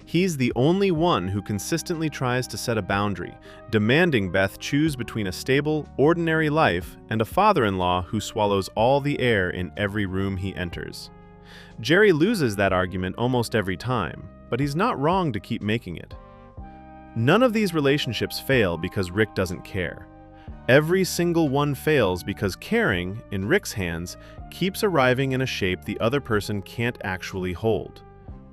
He's the only one who consistently tries to set a boundary, demanding Beth choose between a stable, ordinary life and a father-in-law who swallows all the air in every room he enters. Jerry loses that argument almost every time, but he's not wrong to keep making it. None of these relationships fail because Rick doesn't care. Every single one fails because caring, in Rick's hands, keeps arriving in a shape the other person can't actually hold.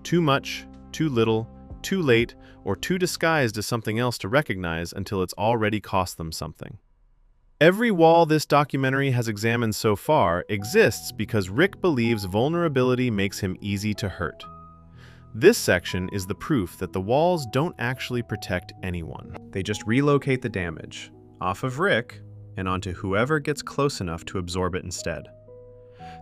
Too much, too little, too late, or too disguised as something else to recognize until it's already cost them something. Every wall this documentary has examined so far exists because Rick believes vulnerability makes him easy to hurt. This section is the proof that the walls don't actually protect anyone. They just relocate the damage off of Rick and onto whoever gets close enough to absorb it instead.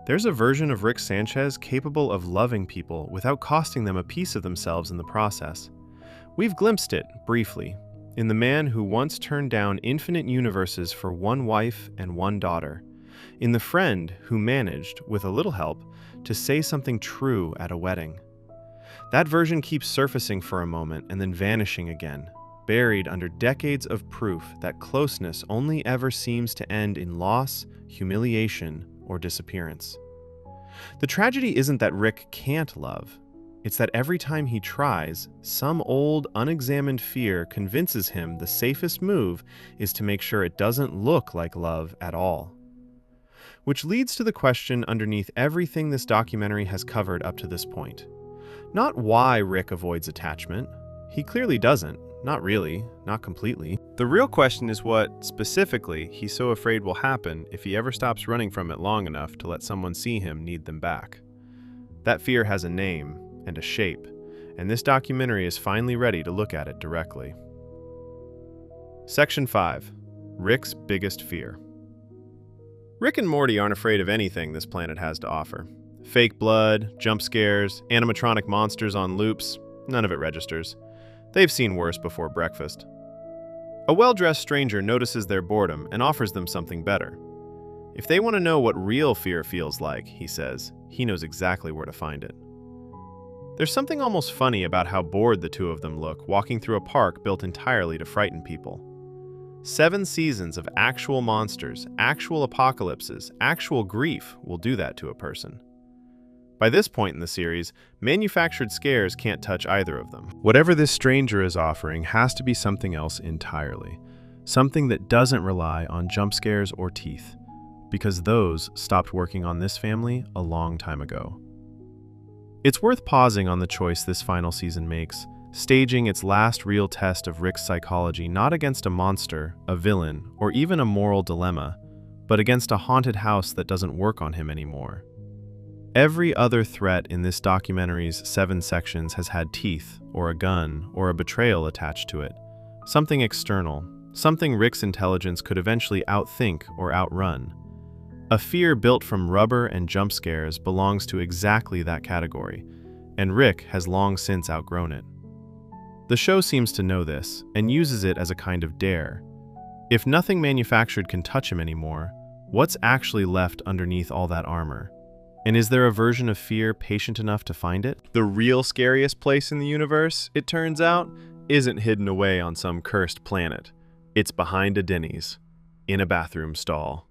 There's a version of Rick Sanchez capable of loving people without costing them a piece of themselves in the process. We've glimpsed it, briefly, in the man who once turned down infinite universes for one wife and one daughter, in the friend who managed, with a little help, to say something true at a wedding. That version keeps surfacing for a moment and then vanishing again, buried under decades of proof that closeness only ever seems to end in loss, humiliation, or disappearance. The tragedy isn't that Rick can't love. It's that every time he tries, some old, unexamined fear convinces him the safest move is to make sure it doesn't look like love at all. Which leads to the question underneath everything this documentary has covered up to this point. Not why Rick avoids attachment. He clearly doesn't. Not really. Not completely. The real question is what, specifically, he's so afraid will happen if he ever stops running from it long enough to let someone see him need them back. That fear has a name and a shape, and this documentary is finally ready to look at it directly. Section 5. Rick's biggest fear. Rick and Morty aren't afraid of anything this planet has to offer. Fake blood, jump scares, animatronic monsters on loops, none of it registers. They've seen worse before breakfast. A well-dressed stranger notices their boredom and offers them something better. If they want to know what real fear feels like, he says, he knows exactly where to find it. There's something almost funny about how bored the two of them look walking through a park built entirely to frighten people. 7 seasons of actual monsters, actual apocalypses, actual grief will do that to a person. By this point in the series, manufactured scares can't touch either of them. Whatever this stranger is offering has to be something else entirely. Something that doesn't rely on jump scares or teeth, because those stopped working on this family a long time ago. It's worth pausing on the choice this final season makes, staging its last real test of Rick's psychology not against a monster, a villain, or even a moral dilemma, but against a haunted house that doesn't work on him anymore. Every other threat in this documentary's 7 sections has had teeth, or a gun, or a betrayal attached to it. Something external, something Rick's intelligence could eventually outthink or outrun. A fear built from rubber and jump scares belongs to exactly that category, and Rick has long since outgrown it. The show seems to know this, and uses it as a kind of dare. If nothing manufactured can touch him anymore, what's actually left underneath all that armor? And is there a version of fear patient enough to find it? The real scariest place in the universe, it turns out, isn't hidden away on some cursed planet. It's behind a Denny's, in a bathroom stall.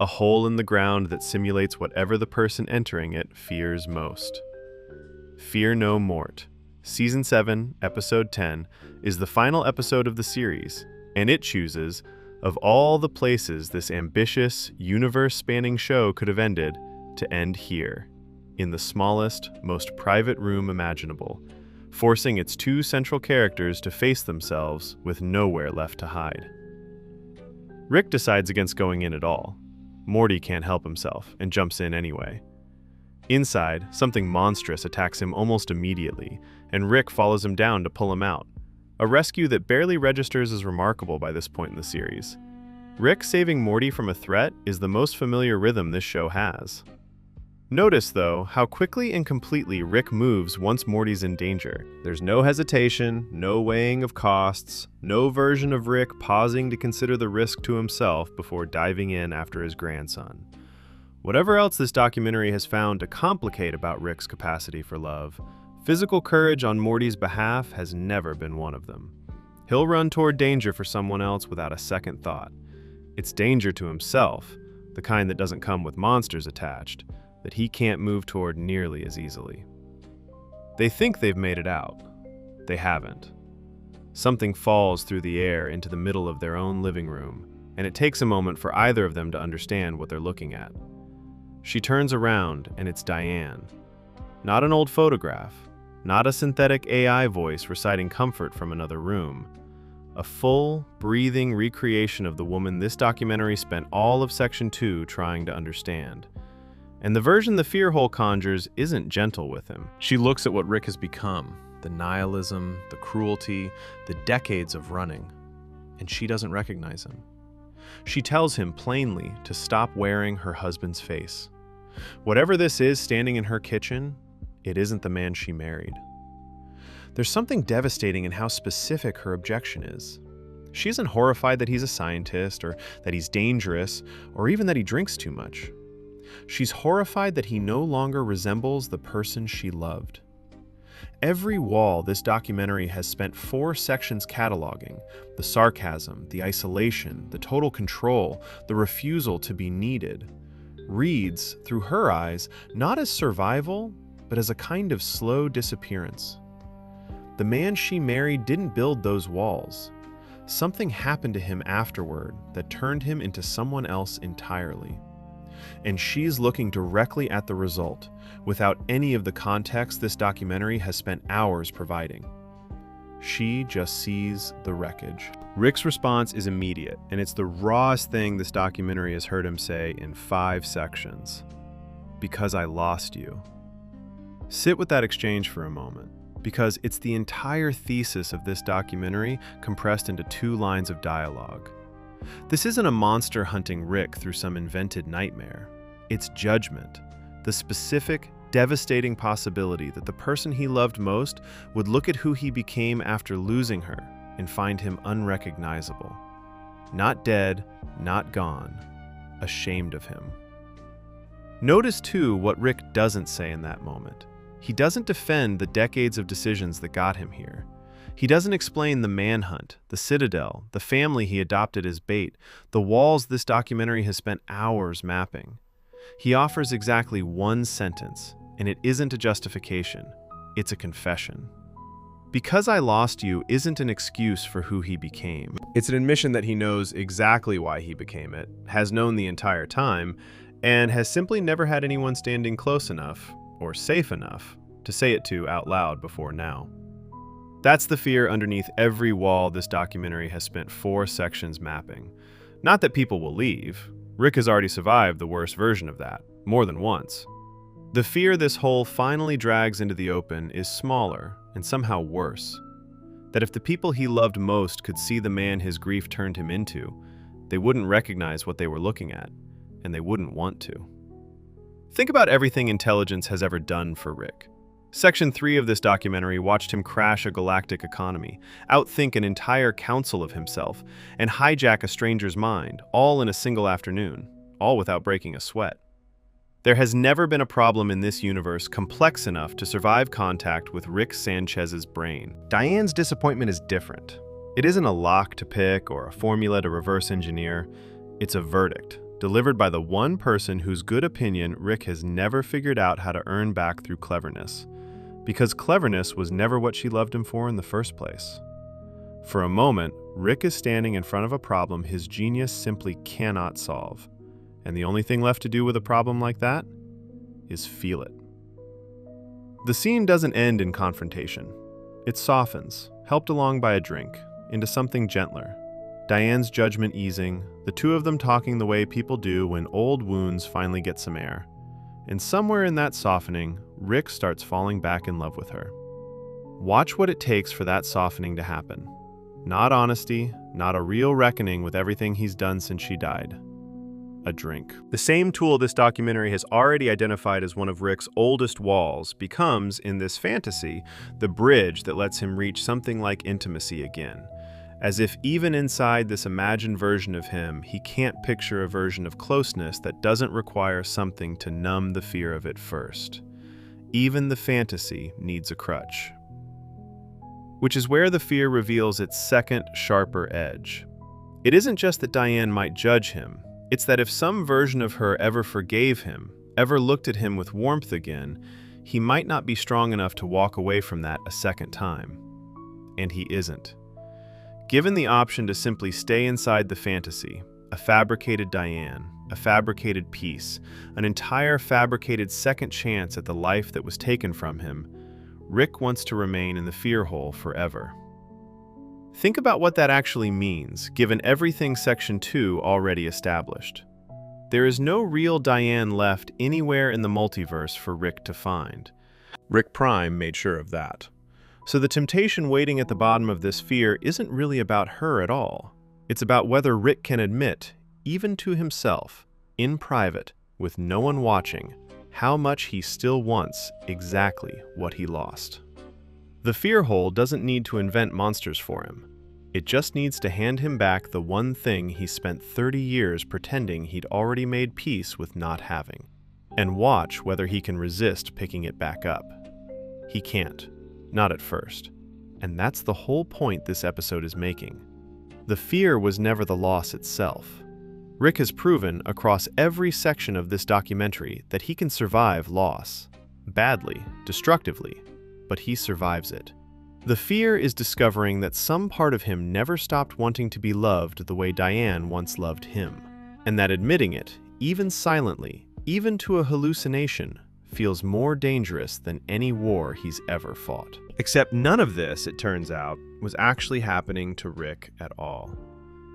A hole in the ground that simulates whatever the person entering it fears most. Fear No Mort, Season 7, Episode 10, is the final episode of the series, and it chooses, of all the places this ambitious, universe-spanning show could have ended, to end here, in the smallest, most private room imaginable, forcing its two central characters to face themselves with nowhere left to hide. Rick decides against going in at all. Morty can't help himself and jumps in anyway. Inside, something monstrous attacks him almost immediately, and Rick follows him down to pull him out, a rescue that barely registers as remarkable by this point in the series. Rick saving Morty from a threat is the most familiar rhythm this show has. Notice, though, how quickly and completely Rick moves once Morty's in danger. There's no hesitation, no weighing of costs, no version of Rick pausing to consider the risk to himself before diving in after his grandson. Whatever else this documentary has found to complicate about Rick's capacity for love, physical courage on Morty's behalf has never been one of them. He'll run toward danger for someone else without a second thought. It's danger to himself, the kind that doesn't come with monsters attached, that he can't move toward nearly as easily. They think they've made it out. They haven't. Something falls through the air into the middle of their own living room, and it takes a moment for either of them to understand what they're looking at. She turns around, and it's Diane. Not an old photograph, not a synthetic AI voice reciting comfort from another room. A full, breathing recreation of the woman this documentary spent all of Section 2 trying to understand. And the version the fear hole conjures isn't gentle with him. She looks at what Rick has become, the nihilism, the cruelty, the decades of running, and she doesn't recognize him. She tells him plainly to stop wearing her husband's face. Whatever this is standing in her kitchen, it isn't the man she married. There's something devastating in how specific her objection is. She isn't horrified that he's a scientist, or that he's dangerous, or even that he drinks too much. She's horrified that he no longer resembles the person she loved. Every wall this documentary has spent 4 sections cataloging: the sarcasm, the isolation, the total control, the refusal to be needed, reads, through her eyes, not as survival, but as a kind of slow disappearance. The man she married didn't build those walls. Something happened to him afterward that turned him into someone else entirely. And she's looking directly at the result, without any of the context this documentary has spent hours providing. She just sees the wreckage. Rick's response is immediate, and it's the rawest thing this documentary has heard him say in 5 sections. Because I lost you. Sit with that exchange for a moment, because it's the entire thesis of this documentary compressed into 2 lines of dialogue. This isn't a monster hunting Rick through some invented nightmare. It's judgment, the specific, devastating possibility that the person he loved most would look at who he became after losing her and find him unrecognizable. Not dead, not gone, ashamed of him. Notice, too, what Rick doesn't say in that moment. He doesn't defend the decades of decisions that got him here. He doesn't explain the manhunt, the citadel, the family he adopted as bait, the walls this documentary has spent hours mapping. He offers exactly 1 sentence, and it isn't a justification. It's a confession. Because I lost you isn't an excuse for who he became. It's an admission that he knows exactly why he became it, has known the entire time, and has simply never had anyone standing close enough, or safe enough, to say it to out loud before now. That's the fear underneath every wall this documentary has spent 4 sections mapping. Not that people will leave. Rick has already survived the worst version of that, more than once. The fear this whole finally drags into the open is smaller and somehow worse. That if the people he loved most could see the man his grief turned him into, they wouldn't recognize what they were looking at, and they wouldn't want to. Think about everything intelligence has ever done for Rick. Section 3 of this documentary watched him crash a galactic economy, outthink an entire council of himself, and hijack a stranger's mind, all in a single afternoon, all without breaking a sweat. There has never been a problem in this universe complex enough to survive contact with Rick Sanchez's brain. Diane's disappointment is different. It isn't a lock to pick or a formula to reverse engineer. It's a verdict, delivered by the one person whose good opinion Rick has never figured out how to earn back through cleverness. Because cleverness was never what she loved him for in the first place. For a moment, Rick is standing in front of a problem his genius simply cannot solve. And the only thing left to do with a problem like that is feel it. The scene doesn't end in confrontation. It softens, helped along by a drink, into something gentler. Diane's judgment easing, the two of them talking the way people do when old wounds finally get some air. And somewhere in that softening, Rick starts falling back in love with her. Watch what it takes for that softening to happen. Not honesty, not a real reckoning with everything he's done since she died. A drink. The same tool this documentary has already identified as one of Rick's oldest walls becomes, in this fantasy, the bridge that lets him reach something like intimacy again. As if even inside this imagined version of him, he can't picture a version of closeness that doesn't require something to numb the fear of it first. Even the fantasy needs a crutch. Which is where the fear reveals its second, sharper edge. It isn't just that Diane might judge him, it's that if some version of her ever forgave him, ever looked at him with warmth again, he might not be strong enough to walk away from that a second time. And he isn't. Given the option to simply stay inside the fantasy, a fabricated Diane, a fabricated peace, an entire fabricated second chance at the life that was taken from him, Rick wants to remain in the fear hole forever. Think about what that actually means, given everything Section 2 already established. There is no real Diane left anywhere in the multiverse for Rick to find. Rick Prime made sure of that. So the temptation waiting at the bottom of this fear isn't really about her at all. It's about whether Rick can admit, even to himself, in private, with no one watching, how much he still wants exactly what he lost. The fear hole doesn't need to invent monsters for him. It just needs to hand him back the one thing he spent 30 years pretending he'd already made peace with not having, and watch whether he can resist picking it back up. He can't, not at first. And that's the whole point this episode is making. The fear was never the loss itself. Rick has proven across every section of this documentary that he can survive loss. Badly, destructively, but he survives it. The fear is discovering that some part of him never stopped wanting to be loved the way Diane once loved him, and that admitting it, even silently, even to a hallucination, feels more dangerous than any war he's ever fought. Except none of this, it turns out, was actually happening to Rick at all.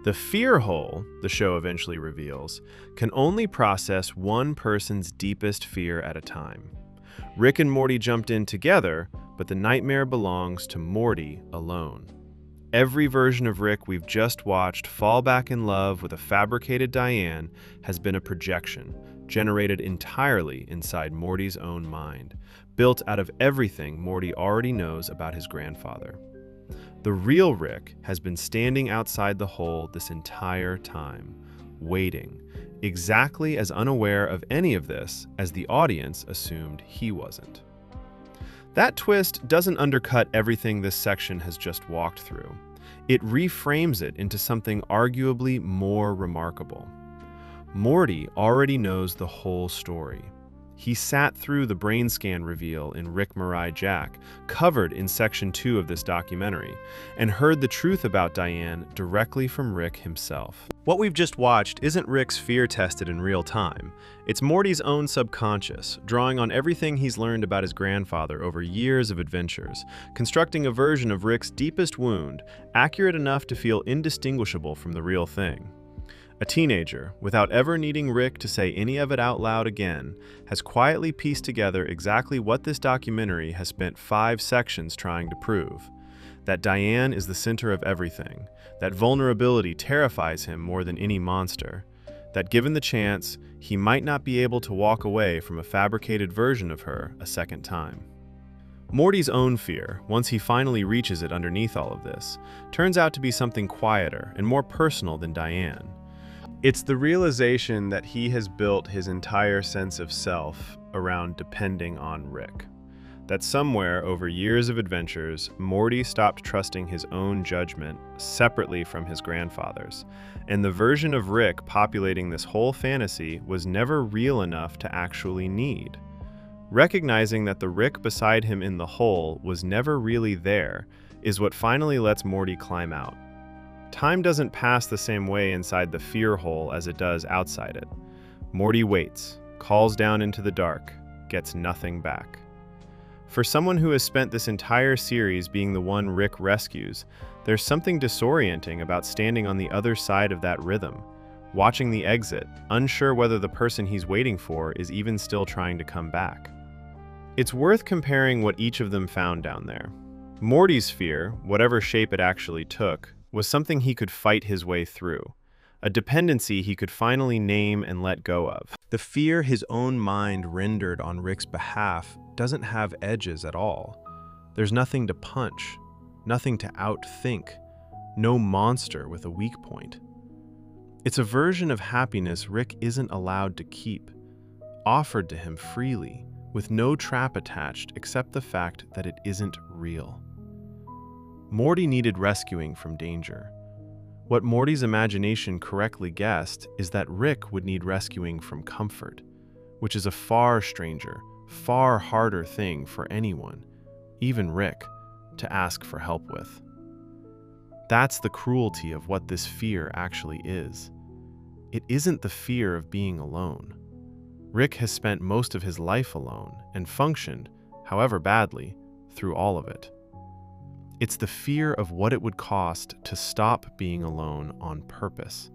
The fear hole, the show eventually reveals, can only process one person's deepest fear at a time. Rick and Morty jumped in together, but the nightmare belongs to Morty alone. Every version of Rick we've just watched fall back in love with a fabricated Diane has been a projection, generated entirely inside Morty's own mind, built out of everything Morty already knows about his grandfather. The real Rick has been standing outside the hole this entire time, waiting, exactly as unaware of any of this as the audience assumed he wasn't. That twist doesn't undercut everything this section has just walked through. It reframes it into something arguably more remarkable. Morty already knows the whole story. He sat through the brain scan reveal in Rick Mirai Jack, covered in Section 2 of this documentary, and heard the truth about Diane directly from Rick himself. What we've just watched isn't Rick's fear tested in real time. It's Morty's own subconscious, drawing on everything he's learned about his grandfather over years of adventures, constructing a version of Rick's deepest wound, accurate enough to feel indistinguishable from the real thing. A teenager, without ever needing Rick to say any of it out loud again, has quietly pieced together exactly what this documentary has spent 5 sections trying to prove. That Diane is the center of everything, that vulnerability terrifies him more than any monster, that given the chance, he might not be able to walk away from a fabricated version of her a second time. Morty's own fear, once he finally reaches it underneath all of this, turns out to be something quieter and more personal than Diane. It's the realization that he has built his entire sense of self around depending on Rick. That somewhere over years of adventures, Morty stopped trusting his own judgment separately from his grandfather's, and the version of Rick populating this whole fantasy was never real enough to actually need. Recognizing that the Rick beside him in the hole was never really there is what finally lets Morty climb out. Time doesn't pass the same way inside the fear hole as it does outside it. Morty waits, calls down into the dark, gets nothing back. For someone who has spent this entire series being the one Rick rescues, there's something disorienting about standing on the other side of that rhythm, watching the exit, unsure whether the person he's waiting for is even still trying to come back. It's worth comparing what each of them found down there. Morty's fear, whatever shape it actually took, was something he could fight his way through, a dependency he could finally name and let go of. The fear his own mind rendered on Rick's behalf doesn't have edges at all. There's nothing to punch, nothing to outthink, no monster with a weak point. It's a version of happiness Rick isn't allowed to keep, offered to him freely, with no trap attached except the fact that it isn't real. Morty needed rescuing from danger. What Morty's imagination correctly guessed is that Rick would need rescuing from comfort, which is a far stranger, far harder thing for anyone, even Rick, to ask for help with. That's the cruelty of what this fear actually is. It isn't the fear of being alone. Rick has spent most of his life alone and functioned, however badly, through all of it. It's the fear of what it would cost to stop being alone on purpose.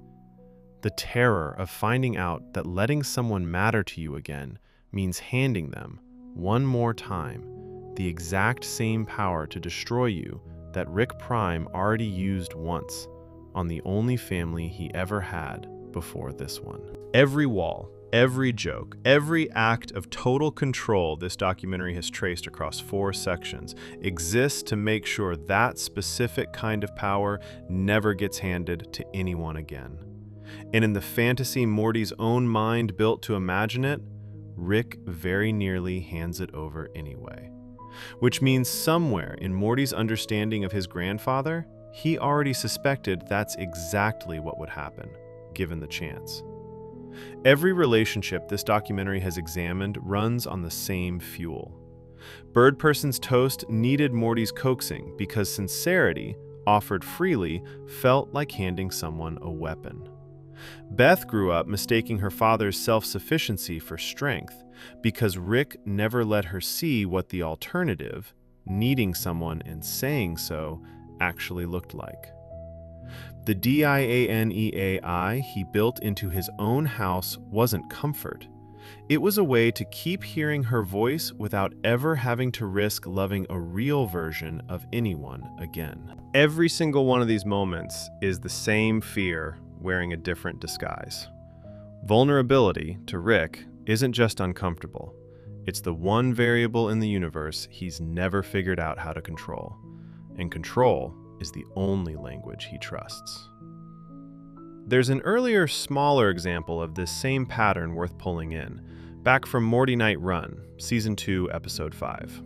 The terror of finding out that letting someone matter to you again means handing them, one more time, the exact same power to destroy you that Rick Prime already used once on the only family he ever had before this one. Every wall, every joke, every act of total control this documentary has traced across 4 sections exists to make sure that specific kind of power never gets handed to anyone again. And in the fantasy Morty's own mind built to imagine it, Rick very nearly hands it over anyway. Which means somewhere in Morty's understanding of his grandfather, he already suspected that's exactly what would happen, given the chance. Every relationship this documentary has examined runs on the same fuel. Birdperson's toast needed Morty's coaxing because sincerity, offered freely, felt like handing someone a weapon. Beth grew up mistaking her father's self-sufficiency for strength because Rick never let her see what the alternative, needing someone and saying so, actually looked like. The Dianeai he built into his own house wasn't comfort. It was a way to keep hearing her voice without ever having to risk loving a real version of anyone again. Every single one of these moments is the same fear wearing a different disguise. Vulnerability, to Rick, isn't just uncomfortable. It's the one variable in the universe he's never figured out how to control. And control is the only language he trusts. There's an earlier, smaller example of this same pattern worth pulling in, back from Morty Night Run, Season 2, Episode 5.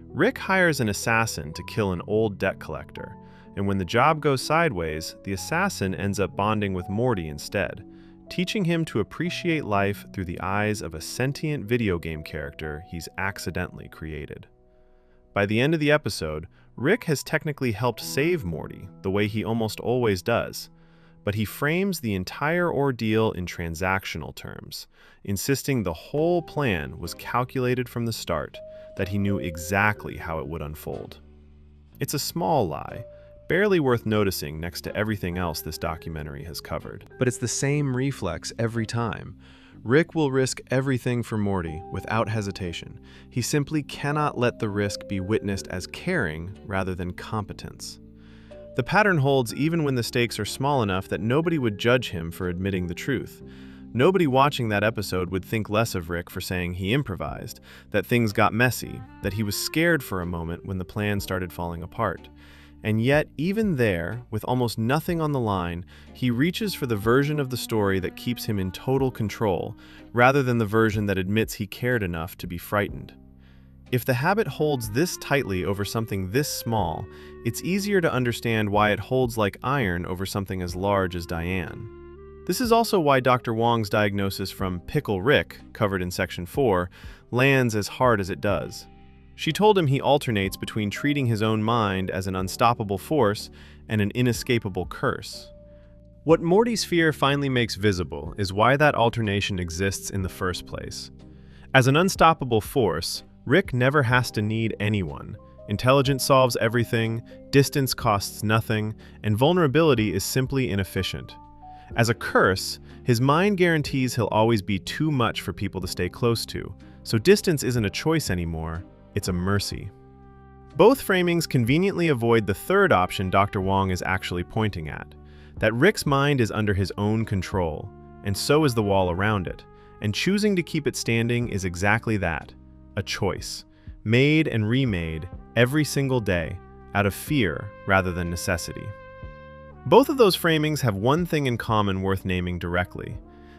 Rick hires an assassin to kill an old debt collector, and when the job goes sideways, the assassin ends up bonding with Morty instead, teaching him to appreciate life through the eyes of a sentient video game character he's accidentally created. By the end of the episode, Rick has technically helped save Morty, the way he almost always does, but he frames the entire ordeal in transactional terms, insisting the whole plan was calculated from the start, that he knew exactly how it would unfold. It's a small lie, barely worth noticing next to everything else this documentary has covered. But it's the same reflex every time. Rick will risk everything for Morty without hesitation. He simply cannot let the risk be witnessed as caring rather than competence. The pattern holds even when the stakes are small enough that nobody would judge him for admitting the truth. Nobody watching that episode would think less of Rick for saying he improvised, that things got messy, that he was scared for a moment when the plan started falling apart. And yet, even there, with almost nothing on the line, he reaches for the version of the story that keeps him in total control, rather than the version that admits he cared enough to be frightened. If the habit holds this tightly over something this small, it's easier to understand why it holds like iron over something as large as Diane. This is also why Dr. Wong's diagnosis from Pickle Rick, covered in Section 4, lands as hard as it does. She told him he alternates between treating his own mind as an unstoppable force and an inescapable curse. What Morty's fear finally makes visible is why that alternation exists in the first place. As an unstoppable force, Rick never has to need anyone. Intelligence solves everything, distance costs nothing, and vulnerability is simply inefficient. As a curse, his mind guarantees he'll always be too much for people to stay close to, so distance isn't a choice anymore, it's a mercy. Both framings conveniently avoid the third option Dr. Wong is actually pointing at, that Rick's mind is under his own control, and so is the wall around it, and choosing to keep it standing is exactly that, a choice, made and remade every single day, out of fear rather than necessity. Both of those framings have one thing in common worth naming directly.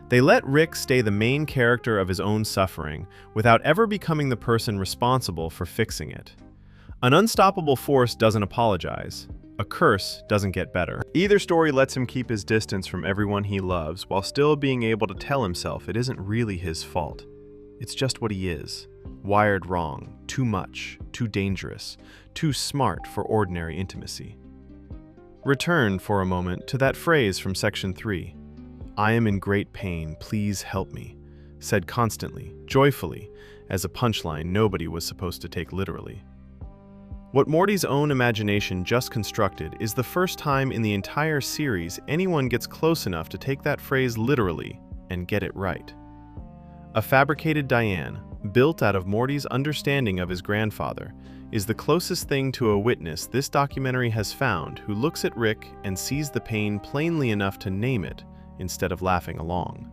They let Rick stay the main character of his own suffering without ever becoming the person responsible for fixing it. An unstoppable force doesn't apologize. A curse doesn't get better. Either story lets him keep his distance from everyone he loves while still being able to tell himself it isn't really his fault. It's just what he is. Wired wrong, too much, too dangerous, too smart for ordinary intimacy. Return for a moment to that phrase from Section 3. "I am in great pain, please help me," said constantly, joyfully, as a punchline nobody was supposed to take literally. What Morty's own imagination just constructed is the first time in the entire series anyone gets close enough to take that phrase literally and get it right. A fabricated Diane, built out of Morty's understanding of his grandfather, is the closest thing to a witness this documentary has found who looks at Rick and sees the pain plainly enough to name it instead of laughing along.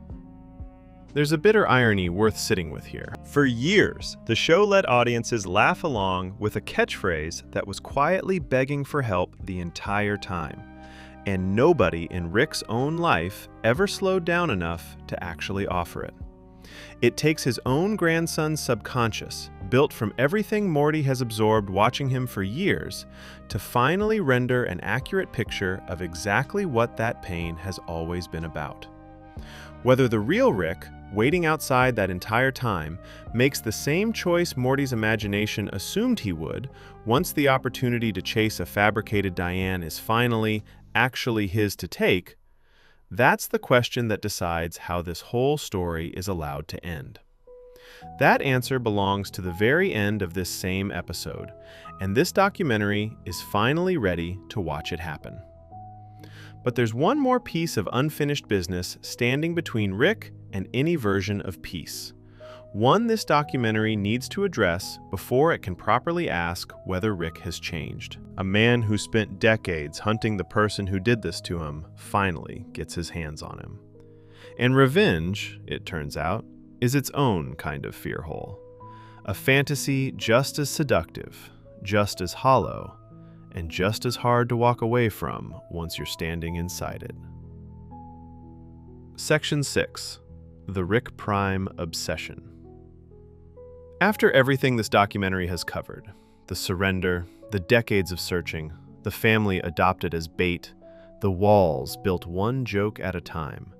There's a bitter irony worth sitting with here. For years, the show let audiences laugh along with a catchphrase that was quietly begging for help the entire time, and nobody in Rick's own life ever slowed down enough to actually offer it. It takes his own grandson's subconscious, built from everything Morty has absorbed watching him for years, to finally render an accurate picture of exactly what that pain has always been about. Whether the real Rick, waiting outside that entire time, makes the same choice Morty's imagination assumed he would once the opportunity to chase a fabricated Diane is finally, actually his to take, that's the question that decides how this whole story is allowed to end. That answer belongs to the very end of this same episode, and this documentary is finally ready to watch it happen. But there's one more piece of unfinished business standing between Rick and any version of peace. One this documentary needs to address before it can properly ask whether Rick has changed. A man who spent decades hunting the person who did this to him finally gets his hands on him. And revenge, it turns out, is its own kind of fear hole. A fantasy just as seductive, just as hollow, and just as hard to walk away from once you're standing inside it. Section 6. The Rick Prime Obsession. After everything this documentary has covered, the surrender, the decades of searching, the family adopted as bait, the walls built one joke at a time,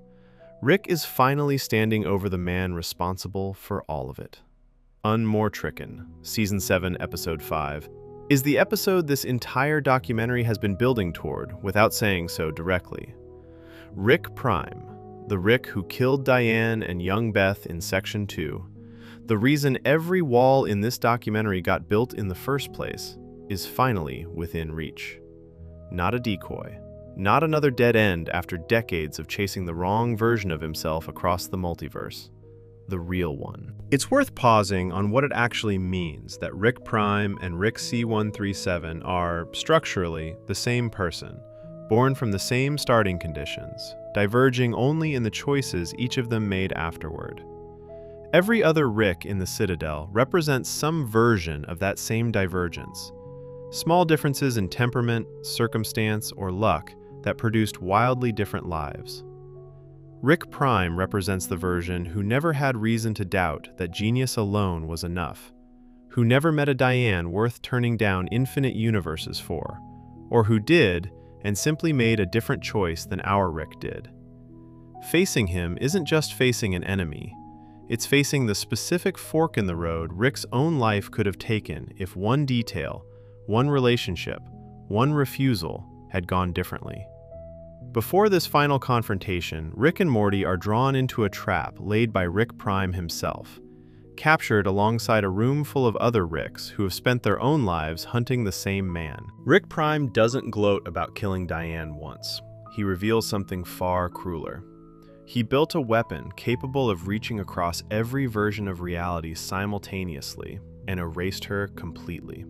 Rick is finally standing over the man responsible for all of it. Unmore-Tricken, Season 7, Episode 5, is the episode this entire documentary has been building toward without saying so directly. Rick Prime, the Rick who killed Diane and young Beth in Section 2, the reason every wall in this documentary got built in the first place, is finally within reach. Not a decoy, not another dead end after decades of chasing the wrong version of himself across the multiverse. The real one. It's worth pausing on what it actually means that Rick Prime and Rick C137 are, structurally, the same person, born from the same starting conditions, diverging only in the choices each of them made afterward. Every other Rick in the Citadel represents some version of that same divergence. Small differences in temperament, circumstance, or luck that produced wildly different lives. Rick Prime represents the version who never had reason to doubt that genius alone was enough, who never met a Diane worth turning down infinite universes for, or who did and simply made a different choice than our Rick did. Facing him isn't just facing an enemy, it's facing the specific fork in the road Rick's own life could have taken if one detail, one relationship, one refusal had gone differently. Before this final confrontation, Rick and Morty are drawn into a trap laid by Rick Prime himself, captured alongside a room full of other Ricks who have spent their own lives hunting the same man. Rick Prime doesn't gloat about killing Diane once. He reveals something far crueler. He built a weapon capable of reaching across every version of reality simultaneously and erased her completely.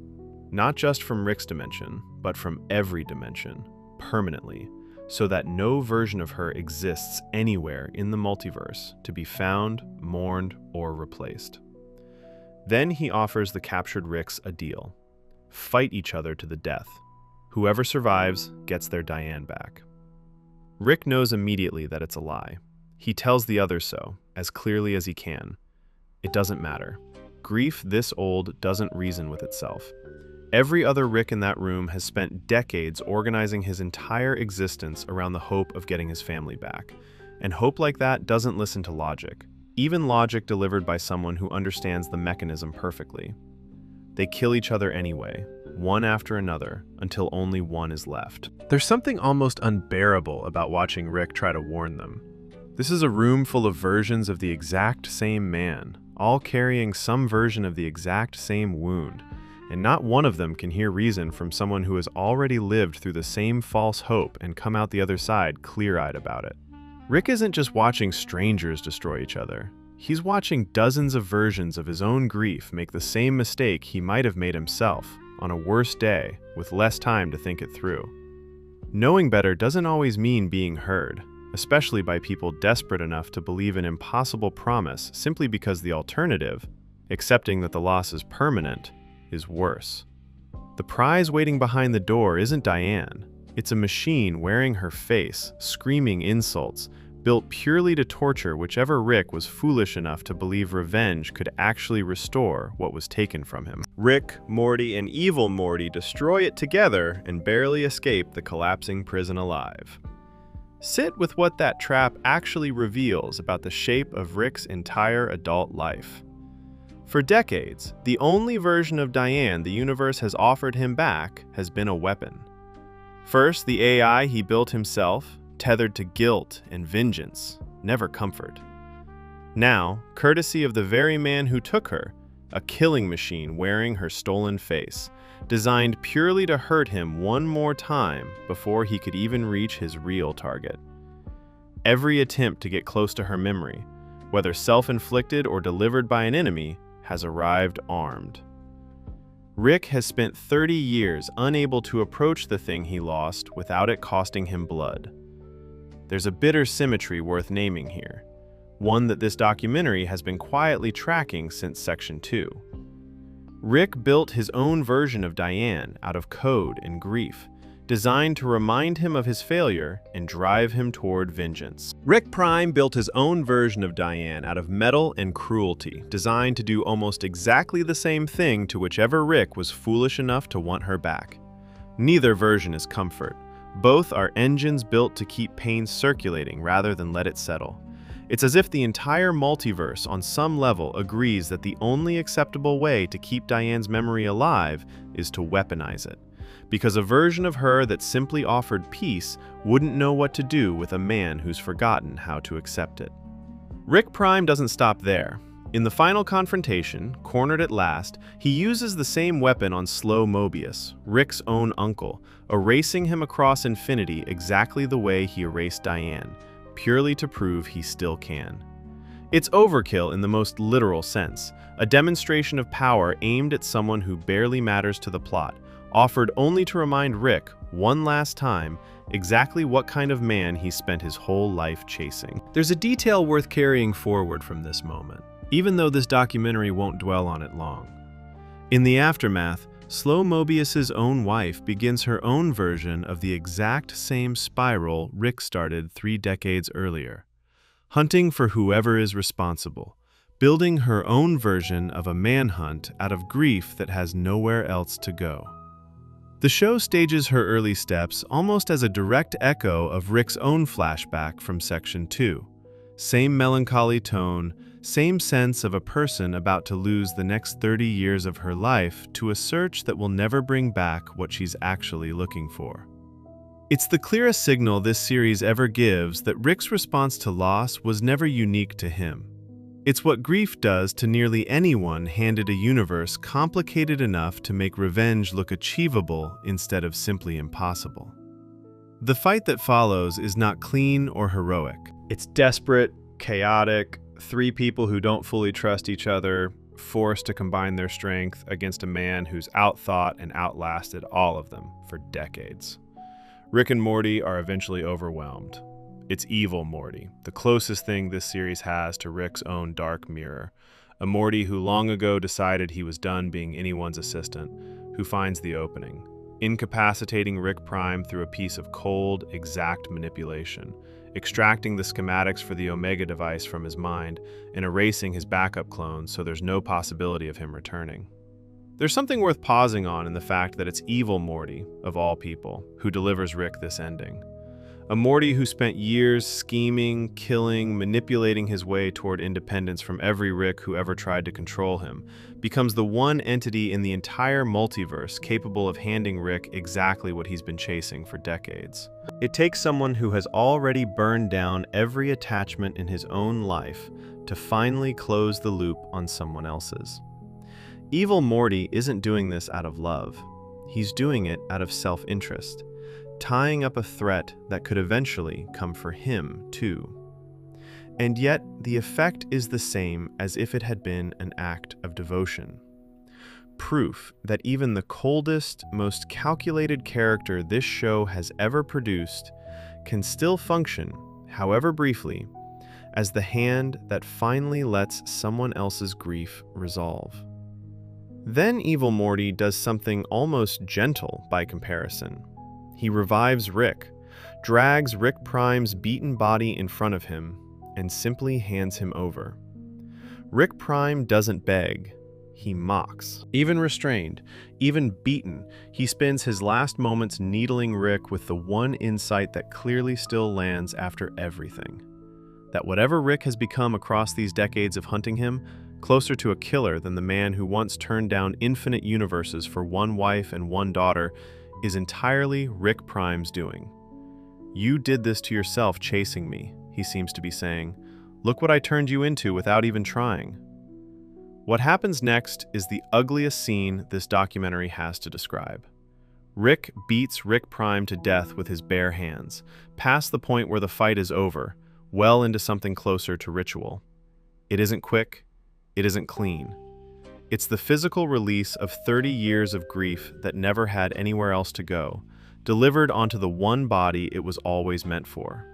Not just from Rick's dimension, but from every dimension, permanently, so that no version of her exists anywhere in the multiverse to be found, mourned, or replaced. Then he offers the captured Ricks a deal. Fight each other to the death. Whoever survives gets their Diane back. Rick knows immediately that it's a lie. He tells the others so, as clearly as he can. It doesn't matter. Grief this old doesn't reason with itself. Every other Rick in that room has spent decades organizing his entire existence around the hope of getting his family back. And hope like that doesn't listen to logic, even logic delivered by someone who understands the mechanism perfectly. They kill each other anyway, one after another, until only one is left. There's something almost unbearable about watching Rick try to warn them. This is a room full of versions of the exact same man, all carrying some version of the exact same wound, and not one of them can hear reason from someone who has already lived through the same false hope and come out the other side clear-eyed about it. Rick isn't just watching strangers destroy each other. He's watching dozens of versions of his own grief make the same mistake he might have made himself, on a worse day, with less time to think it through. Knowing better doesn't always mean being heard, especially by people desperate enough to believe an impossible promise simply because the alternative, accepting that the loss is permanent, is worse. The prize waiting behind the door isn't Diane. It's a machine wearing her face, screaming insults, built purely to torture whichever Rick was foolish enough to believe revenge could actually restore what was taken from him. Rick, Morty, and Evil Morty destroy it together and barely escape the collapsing prison alive. Sit with what that trap actually reveals about the shape of Rick's entire adult life. For decades, the only version of Diane the universe has offered him back has been a weapon. First, the AI he built himself, tethered to guilt and vengeance, never comfort. Now, courtesy of the very man who took her, a killing machine wearing her stolen face, designed purely to hurt him one more time before he could even reach his real target. Every attempt to get close to her memory, whether self-inflicted or delivered by an enemy, has arrived armed. Rick has spent 30 years unable to approach the thing he lost without it costing him blood. There's a bitter symmetry worth naming here, one that this documentary has been quietly tracking since Section 2. Rick built his own version of Diane out of code and grief, designed to remind him of his failure and drive him toward vengeance. Rick Prime built his own version of Diane out of metal and cruelty, designed to do almost exactly the same thing to whichever Rick was foolish enough to want her back. Neither version is comfort. Both are engines built to keep pain circulating rather than let it settle. It's as if the entire multiverse on some level agrees that the only acceptable way to keep Diane's memory alive is to weaponize it, because a version of her that simply offered peace wouldn't know what to do with a man who's forgotten how to accept it. Rick Prime doesn't stop there. In the final confrontation, cornered at last, he uses the same weapon on Slow Mobius, Rick's own uncle, erasing him across infinity exactly the way he erased Diane, purely to prove he still can. It's overkill in the most literal sense, a demonstration of power aimed at someone who barely matters to the plot, offered only to remind Rick, one last time, exactly what kind of man he spent his whole life chasing. There's a detail worth carrying forward from this moment, even though this documentary won't dwell on it long. In the aftermath, Slow Mobius's own wife begins her own version of the exact same spiral Rick started 3 decades earlier, hunting for whoever is responsible, building her own version of a manhunt out of grief that has nowhere else to go. The show stages her early steps almost as a direct echo of Rick's own flashback from Section 2. Same melancholy tone, same sense of a person about to lose the next 30 years of her life to a search that will never bring back what she's actually looking for. It's the clearest signal this series ever gives that Rick's response to loss was never unique to him. It's what grief does to nearly anyone handed a universe complicated enough to make revenge look achievable instead of simply impossible. The fight that follows is not clean or heroic. It's desperate, chaotic, three people who don't fully trust each other, forced to combine their strength against a man who's outthought and outlasted all of them for decades. Rick and Morty are eventually overwhelmed. It's evil Morty, the closest thing this series has to Rick's own dark mirror. A Morty who long ago decided he was done being anyone's assistant, who finds the opening, incapacitating Rick Prime through a piece of cold, exact manipulation, extracting the schematics for the Omega device from his mind and erasing his backup clones so there's no possibility of him returning. There's something worth pausing on in the fact that it's evil Morty, of all people, who delivers Rick this ending. A Morty who spent years scheming, killing, manipulating his way toward independence from every Rick who ever tried to control him, becomes the one entity in the entire multiverse capable of handing Rick exactly what he's been chasing for decades. It takes someone who has already burned down every attachment in his own life to finally close the loop on someone else's. Evil Morty isn't doing this out of love. He's doing it out of self-interest, tying up a threat that could eventually come for him, too. And yet, the effect is the same as if it had been an act of devotion. Proof that even the coldest, most calculated character this show has ever produced can still function, however briefly, as the hand that finally lets someone else's grief resolve. Then Evil Morty does something almost gentle by comparison. He revives Rick, drags Rick Prime's beaten body in front of him, and simply hands him over. Rick Prime doesn't beg, he mocks. Even restrained, even beaten, he spends his last moments needling Rick with the one insight that clearly still lands after everything. That whatever Rick has become across these decades of hunting him, closer to a killer than the man who once turned down infinite universes for one wife and one daughter, is entirely Rick Prime's doing. You did this to yourself chasing me, he seems to be saying. Look what I turned you into without even trying. What happens next is the ugliest scene this documentary has to describe. Rick beats Rick Prime to death with his bare hands, past the point where the fight is over, well into something closer to ritual. It isn't quick, it isn't clean. It's the physical release of 30 years of grief that never had anywhere else to go, delivered onto the one body it was always meant for.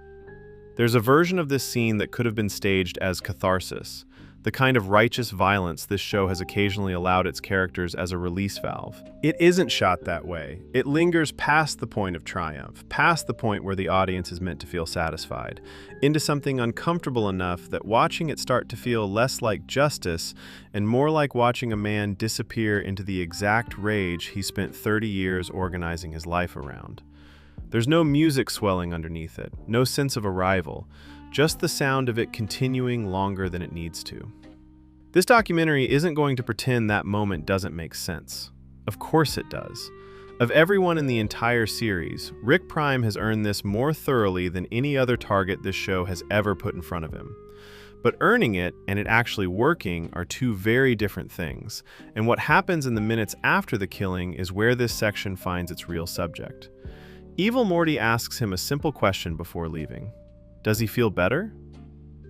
There's a version of this scene that could have been staged as catharsis, the kind of righteous violence this show has occasionally allowed its characters as a release valve. It isn't shot that way. It lingers past the point of triumph, past the point where the audience is meant to feel satisfied, into something uncomfortable enough that watching it start to feel less like justice and more like watching a man disappear into the exact rage he spent 30 years organizing his life around. There's no music swelling underneath it, no sense of arrival, just the sound of it continuing longer than it needs to. This documentary isn't going to pretend that moment doesn't make sense. Of course it does. Of everyone in the entire series, Rick Prime has earned this more thoroughly than any other target this show has ever put in front of him. But earning it and it actually working are two very different things, and what happens in the minutes after the killing is where this section finds its real subject. Evil Morty asks him a simple question before leaving. Does he feel better?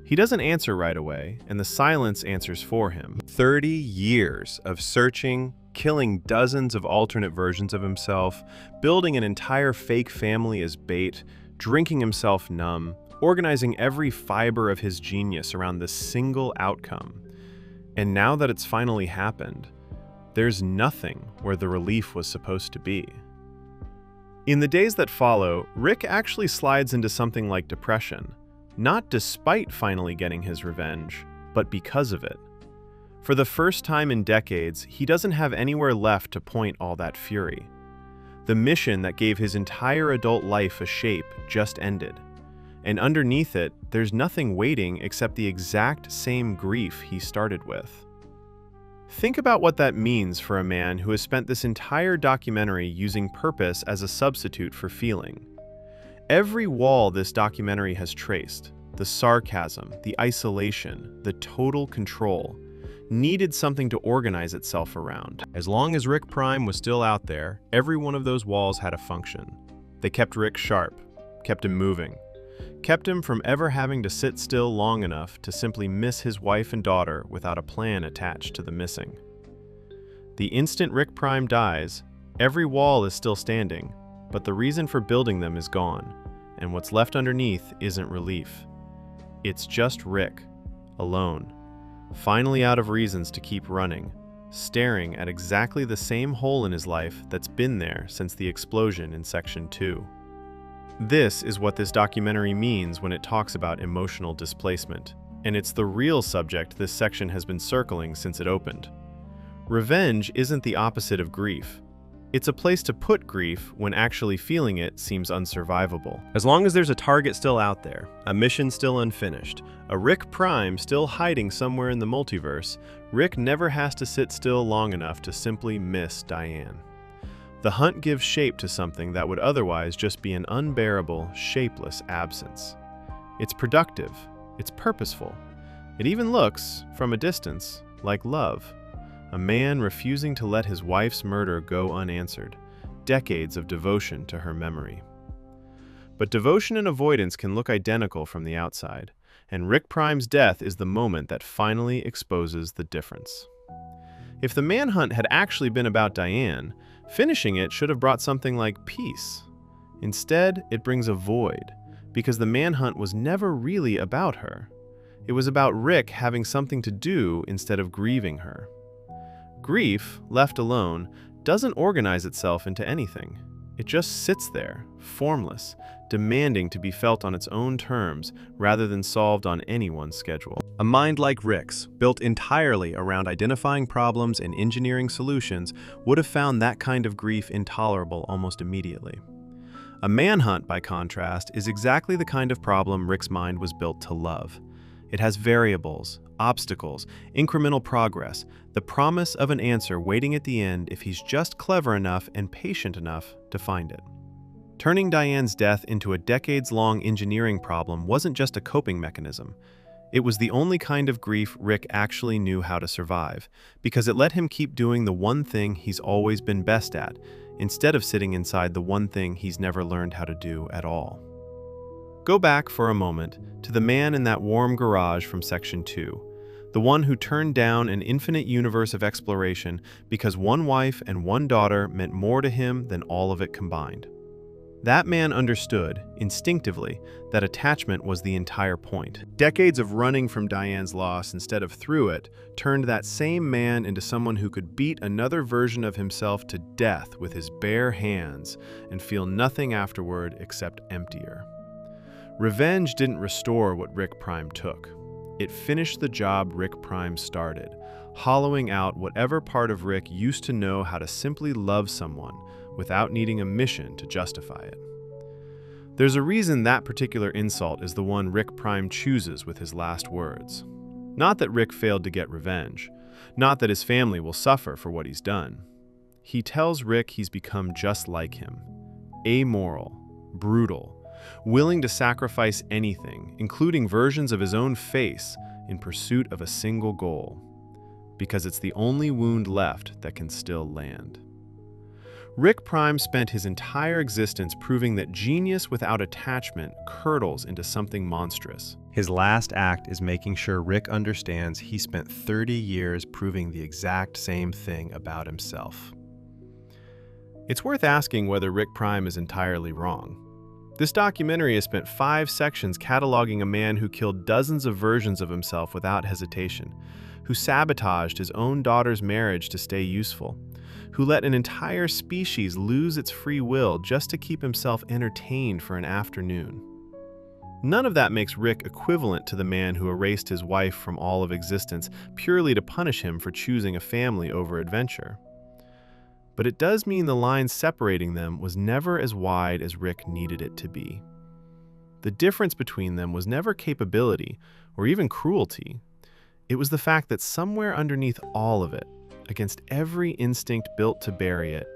He doesn't answer right away, and the silence answers for him. 30 years of searching, killing dozens of alternate versions of himself, building an entire fake family as bait, drinking himself numb, organizing every fiber of his genius around this single outcome. And now that it's finally happened, there's nothing where the relief was supposed to be. In the days that follow, Rick actually slides into something like depression, not despite finally getting his revenge, but because of it. For the first time in decades, he doesn't have anywhere left to point all that fury. The mission that gave his entire adult life a shape just ended, and underneath it, there's nothing waiting except the exact same grief he started with. Think about what that means for a man who has spent this entire documentary using purpose as a substitute for feeling. Every wall this documentary has traced, the sarcasm, the isolation, the total control, needed something to organize itself around. As long as Rick Prime was still out there, every one of those walls had a function. They kept Rick sharp, kept him moving, kept him from ever having to sit still long enough to simply miss his wife and daughter without a plan attached to the missing. The instant Rick Prime dies, every wall is still standing, but the reason for building them is gone, and what's left underneath isn't relief. It's just Rick, alone, finally out of reasons to keep running, staring at exactly the same hole in his life that's been there since the explosion in Section 2. This is what this documentary means when it talks about emotional displacement, and it's the real subject this section has been circling since it opened. Revenge isn't the opposite of grief. It's a place to put grief when actually feeling it seems unsurvivable. As long as there's a target still out there, a mission still unfinished, a Rick Prime still hiding somewhere in the multiverse, Rick never has to sit still long enough to simply miss Diane. The hunt gives shape to something that would otherwise just be an unbearable, shapeless absence. It's productive, it's purposeful. It even looks, from a distance, like love. A man refusing to let his wife's murder go unanswered, decades of devotion to her memory. But devotion and avoidance can look identical from the outside, and Rick Prime's death is the moment that finally exposes the difference. If the manhunt had actually been about Diane, finishing it should have brought something like peace. Instead, it brings a void, because the manhunt was never really about her. It was about Rick having something to do instead of grieving her. Grief, left alone, doesn't organize itself into anything. It just sits there, formless, demanding to be felt on its own terms rather than solved on anyone's schedule. A mind like Rick's, built entirely around identifying problems and engineering solutions, would have found that kind of grief intolerable almost immediately. A manhunt, by contrast, is exactly the kind of problem Rick's mind was built to love. It has variables, obstacles, incremental progress, the promise of an answer waiting at the end if he's just clever enough and patient enough to find it. Turning Diane's death into a decades-long engineering problem wasn't just a coping mechanism. It was the only kind of grief Rick actually knew how to survive, because it let him keep doing the one thing he's always been best at, instead of sitting inside the one thing he's never learned how to do at all. Go back for a moment to the man in that warm garage from Section 2, the one who turned down an infinite universe of exploration because one wife and one daughter meant more to him than all of it combined. That man understood, instinctively, that attachment was the entire point. Decades of running from Diane's loss instead of through it turned that same man into someone who could beat another version of himself to death with his bare hands and feel nothing afterward except emptier. Revenge didn't restore what Rick Prime took. It finished the job Rick Prime started, hollowing out whatever part of Rick used to know how to simply love someone without needing a mission to justify it. There's a reason that particular insult is the one Rick Prime chooses with his last words. Not that Rick failed to get revenge, not that his family will suffer for what he's done. He tells Rick he's become just like him, amoral, brutal, willing to sacrifice anything, including versions of his own face, in pursuit of a single goal, because it's the only wound left that can still land. Rick Prime spent his entire existence proving that genius without attachment curdles into something monstrous. His last act is making sure Rick understands he spent 30 years proving the exact same thing about himself. It's worth asking whether Rick Prime is entirely wrong. This documentary has spent 5 sections cataloging a man who killed dozens of versions of himself without hesitation, who sabotaged his own daughter's marriage to stay useful, who let an entire species lose its free will just to keep himself entertained for an afternoon. None of that makes Rick equivalent to the man who erased his wife from all of existence purely to punish him for choosing a family over adventure. But it does mean the line separating them was never as wide as Rick needed it to be. The difference between them was never capability or even cruelty. It was the fact that somewhere underneath all of it, against every instinct built to bury it,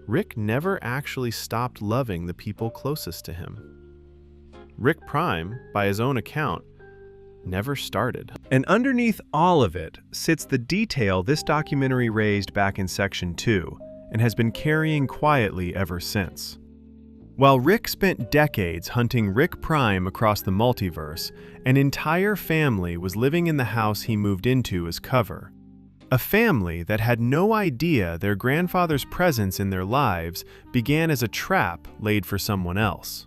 Rick never actually stopped loving the people closest to him. Rick Prime, by his own account, never started. And underneath all of it sits the detail this documentary raised back in Section 2 and has been carrying quietly ever since. While Rick spent decades hunting Rick Prime across the multiverse, an entire family was living in the house he moved into as cover. A family that had no idea their grandfather's presence in their lives began as a trap laid for someone else.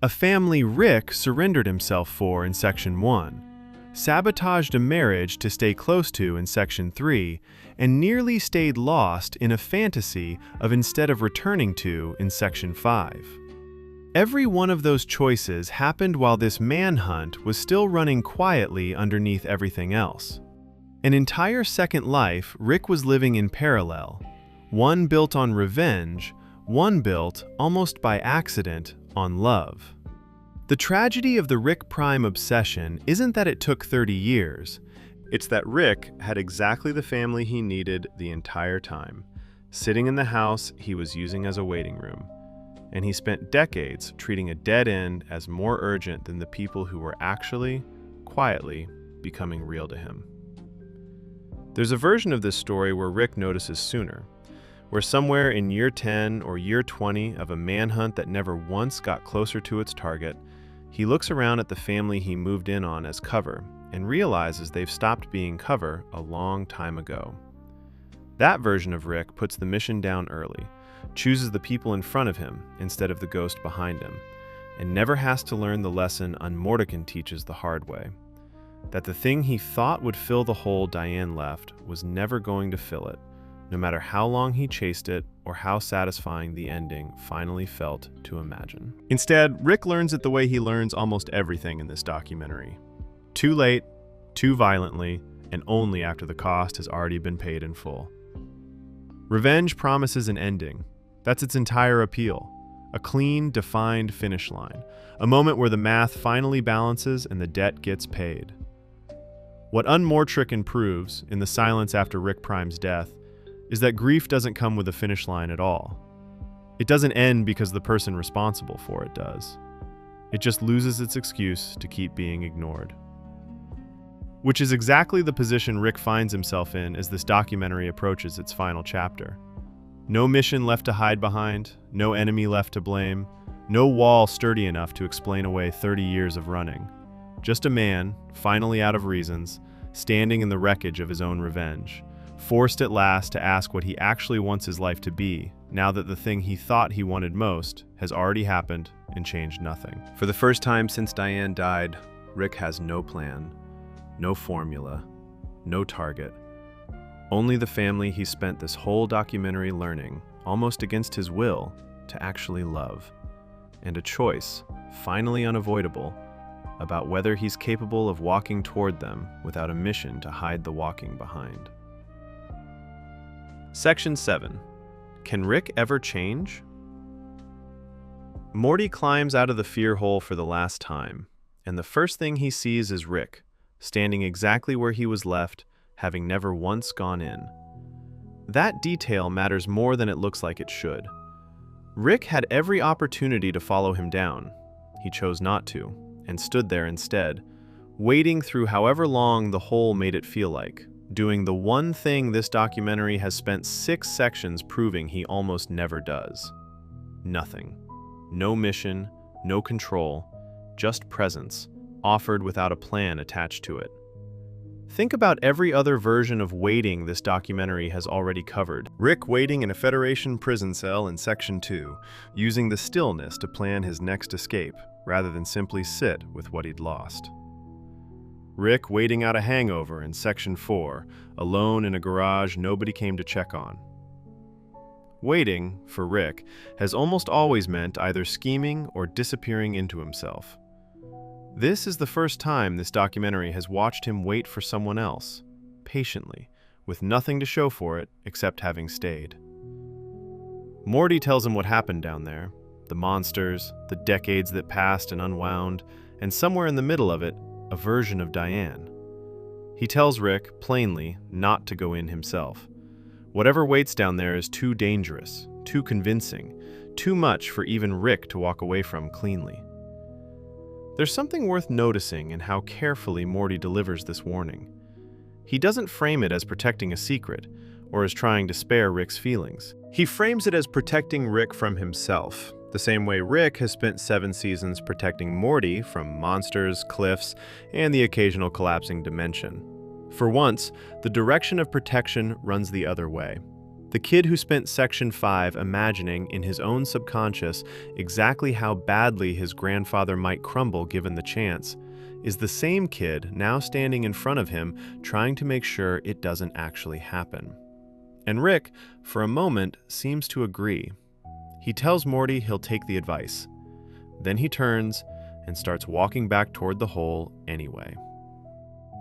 A family Rick surrendered himself for in Section 1, sabotaged a marriage to stay close to in Section 3, and nearly stayed lost in a fantasy of instead of returning to in Section 5. Every one of those choices happened while this manhunt was still running quietly underneath everything else. An entire second life Rick was living in parallel, one built on revenge, one built, almost by accident, on love. The tragedy of the Rick Prime obsession isn't that it took 30 years. It's that Rick had exactly the family he needed the entire time, sitting in the house he was using as a waiting room. And he spent decades treating a dead end as more urgent than the people who were actually, quietly, becoming real to him. There's a version of this story where Rick notices sooner, where somewhere in year 10 or year 20 of a manhunt that never once got closer to its target, he looks around at the family he moved in on as cover and realizes they've stopped being cover a long time ago. That version of Rick puts the mission down early, chooses the people in front of him instead of the ghost behind him, and never has to learn the lesson Unmortican teaches the hard way, that the thing he thought would fill the hole Diane left was never going to fill it, no matter how long he chased it or how satisfying the ending finally felt to imagine. Instead, Rick learns it the way he learns almost everything in this documentary. Too late, too violently, and only after the cost has already been paid in full. Revenge promises an ending. That's its entire appeal. A clean, defined finish line. A moment where the math finally balances and the debt gets paid. What Unmortican proves, in the silence after Rick Prime's death, is that grief doesn't come with a finish line at all. It doesn't end because the person responsible for it does. It just loses its excuse to keep being ignored. Which is exactly the position Rick finds himself in as this documentary approaches its final chapter. No mission left to hide behind, no enemy left to blame, no wall sturdy enough to explain away 30 years of running. Just a man, finally out of reasons, standing in the wreckage of his own revenge, forced at last to ask what he actually wants his life to be, now that the thing he thought he wanted most has already happened and changed nothing. For the first time since Diane died, Rick has no plan, no formula, no target. Only the family he spent this whole documentary learning, almost against his will, to actually love. And a choice, finally unavoidable, about whether he's capable of walking toward them without a mission to hide the walking behind. Section 7. Can Rick ever change? Morty climbs out of the fear hole for the last time, and the first thing he sees is Rick, standing exactly where he was left, having never once gone in. That detail matters more than it looks like it should. Rick had every opportunity to follow him down. He chose not to, and stood there instead, wading through however long the hole made it feel like, doing the one thing this documentary has spent 6 sections proving he almost never does. Nothing. No mission, no control, just presence, offered without a plan attached to it. Think about every other version of waiting this documentary has already covered. Rick waiting in a Federation prison cell in Section 2, using the stillness to plan his next escape, rather than simply sit with what he'd lost. Rick waiting out a hangover in Section 4, alone in a garage nobody came to check on. Waiting, for Rick, has almost always meant either scheming or disappearing into himself. This is the first time this documentary has watched him wait for someone else, patiently, with nothing to show for it except having stayed. Morty tells him what happened down there, the monsters, the decades that passed and unwound, and somewhere in the middle of it, a version of Diane. He tells Rick, plainly, not to go in himself. Whatever waits down there is too dangerous, too convincing, too much for even Rick to walk away from cleanly. There's something worth noticing in how carefully Morty delivers this warning. He doesn't frame it as protecting a secret, or as trying to spare Rick's feelings. He frames it as protecting Rick from himself, the same way Rick has spent 7 seasons protecting Morty from monsters, cliffs, and the occasional collapsing dimension. For once, the direction of protection runs the other way. The kid who spent Section 5 imagining in his own subconscious exactly how badly his grandfather might crumble given the chance, is the same kid now standing in front of him trying to make sure it doesn't actually happen. And Rick, for a moment, seems to agree. He tells Morty he'll take the advice. Then he turns and starts walking back toward the hole anyway.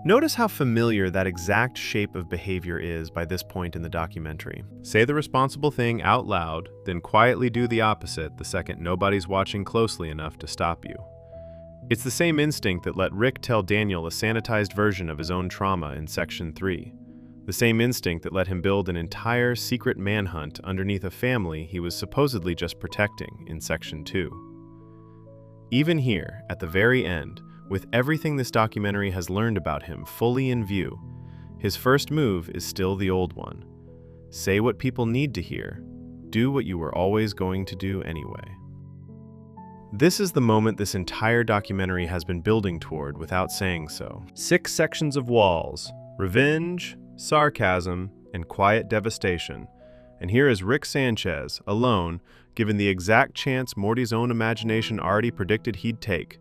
Notice how familiar that exact shape of behavior is by this point in the documentary. Say the responsible thing out loud, then quietly do the opposite the second nobody's watching closely enough to stop you. It's the same instinct that let Rick tell Daniel a sanitized version of his own trauma in Section 3. The same instinct that let him build an entire secret manhunt underneath a family he was supposedly just protecting in Section 2. Even here, at the very end, with everything this documentary has learned about him fully in view, his first move is still the old one. Say what people need to hear. Do what you were always going to do anyway. This is the moment this entire documentary has been building toward without saying so. 6 sections of walls, revenge, sarcasm, and quiet devastation. And here is Rick Sanchez, alone, given the exact chance Morty's own imagination already predicted he'd take.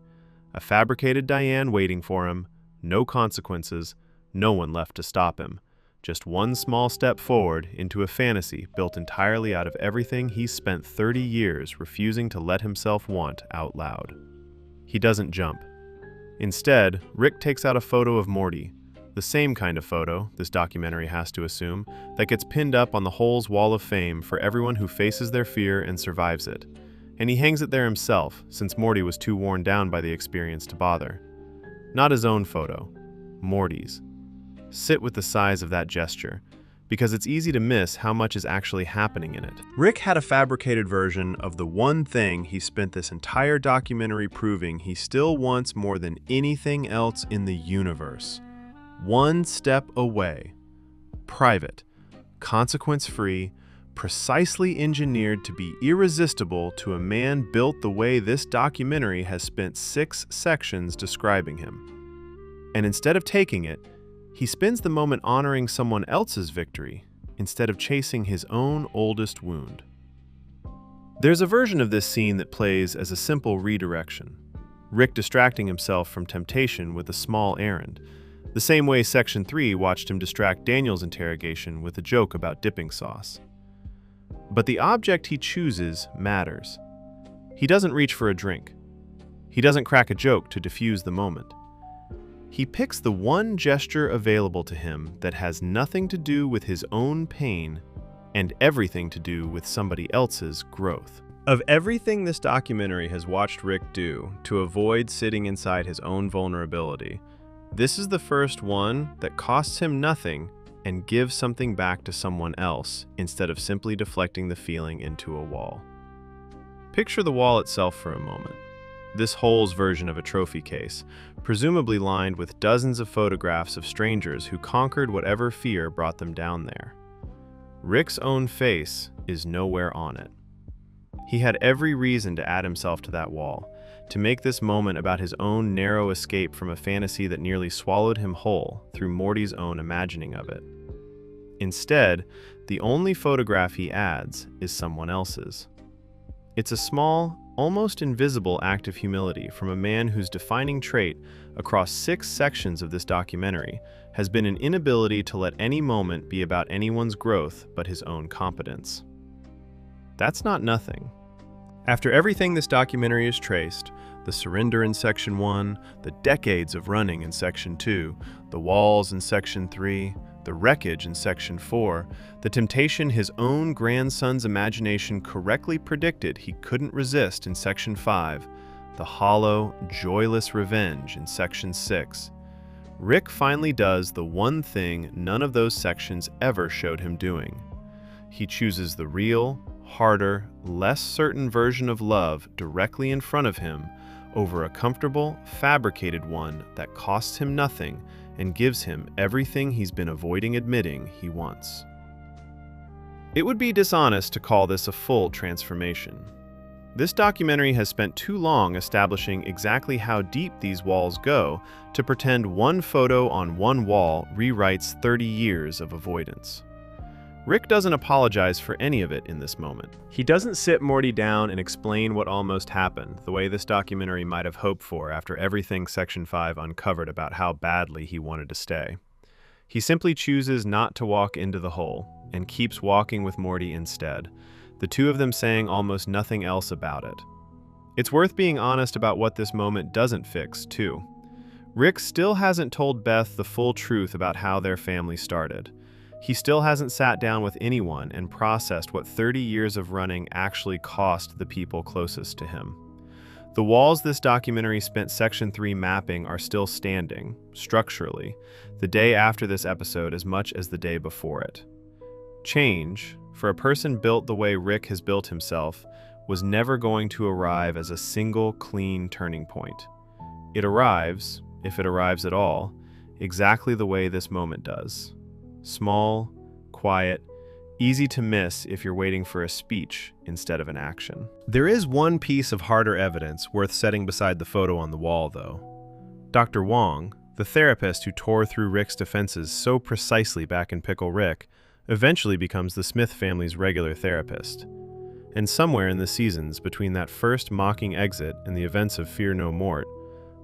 A fabricated Diane waiting for him, no consequences, no one left to stop him. Just one small step forward into a fantasy built entirely out of everything he's spent 30 years refusing to let himself want out loud. He doesn't jump. Instead, Rick takes out a photo of Morty, the same kind of photo, this documentary has to assume, that gets pinned up on the Hole's Wall of Fame for everyone who faces their fear and survives it. And he hangs it there himself, since Morty was too worn down by the experience to bother. Not his own photo, Morty's. Sit with the size of that gesture, because it's easy to miss how much is actually happening in it. Rick had a fabricated version of the one thing he spent this entire documentary proving he still wants more than anything else in the universe. One step away. Private, consequence-free, precisely engineered to be irresistible to a man built the way this documentary has spent 6 sections describing him. And instead of taking it, he spends the moment honoring someone else's victory instead of chasing his own oldest wound. There's a version of this scene that plays as a simple redirection. Rick distracting himself from temptation with a small errand, the same way Section 3 watched him distract Daniel's interrogation with a joke about dipping sauce. But the object he chooses matters. He doesn't reach for a drink. He doesn't crack a joke to diffuse the moment. He picks the one gesture available to him that has nothing to do with his own pain and everything to do with somebody else's growth. Of everything this documentary has watched Rick do to avoid sitting inside his own vulnerability, this is the first one that costs him nothing and gives something back to someone else instead of simply deflecting the feeling into a wall. Picture the wall itself for a moment. This Hole's version of a trophy case, presumably lined with dozens of photographs of strangers who conquered whatever fear brought them down there. Rick's own face is nowhere on it. He had every reason to add himself to that wall, to make this moment about his own narrow escape from a fantasy that nearly swallowed him whole through Morty's own imagining of it. Instead, the only photograph he adds is someone else's. It's a small, almost invisible act of humility from a man whose defining trait across 6 sections of this documentary has been an inability to let any moment be about anyone's growth but his own competence. That's not nothing. After everything this documentary is traced, the surrender in Section 1, the decades of running in Section 2, the walls in Section 3, the wreckage in Section 4, the temptation his own grandson's imagination correctly predicted he couldn't resist in Section 5, the hollow, joyless revenge in Section 6. Rick finally does the one thing none of those sections ever showed him doing. He chooses the real, harder, less certain version of love directly in front of him over a comfortable, fabricated one that costs him nothing and gives him everything he's been avoiding admitting he wants. It would be dishonest to call this a full transformation. This documentary has spent too long establishing exactly how deep these walls go to pretend one photo on one wall rewrites 30 years of avoidance. Rick doesn't apologize for any of it in this moment. He doesn't sit Morty down and explain what almost happened, the way this documentary might have hoped for after everything Section 5 uncovered about how badly he wanted to stay. He simply chooses not to walk into the hole and keeps walking with Morty instead, the two of them saying almost nothing else about it. It's worth being honest about what this moment doesn't fix, too. Rick still hasn't told Beth the full truth about how their family started. He still hasn't sat down with anyone and processed what 30 years of running actually cost the people closest to him. The walls this documentary spent Section 3 mapping are still standing, structurally, the day after this episode as much as the day before it. Change, for a person built the way Rick has built himself, was never going to arrive as a single, clean turning point. It arrives, if it arrives at all, exactly the way this moment does. Small, quiet, easy to miss if you're waiting for a speech instead of an action. There is one piece of harder evidence worth setting beside the photo on the wall, though. Dr. Wong, the therapist who tore through Rick's defenses so precisely back in Pickle Rick, eventually becomes the Smith family's regular therapist. And somewhere in the seasons between that first mocking exit and the events of Fear No Mort,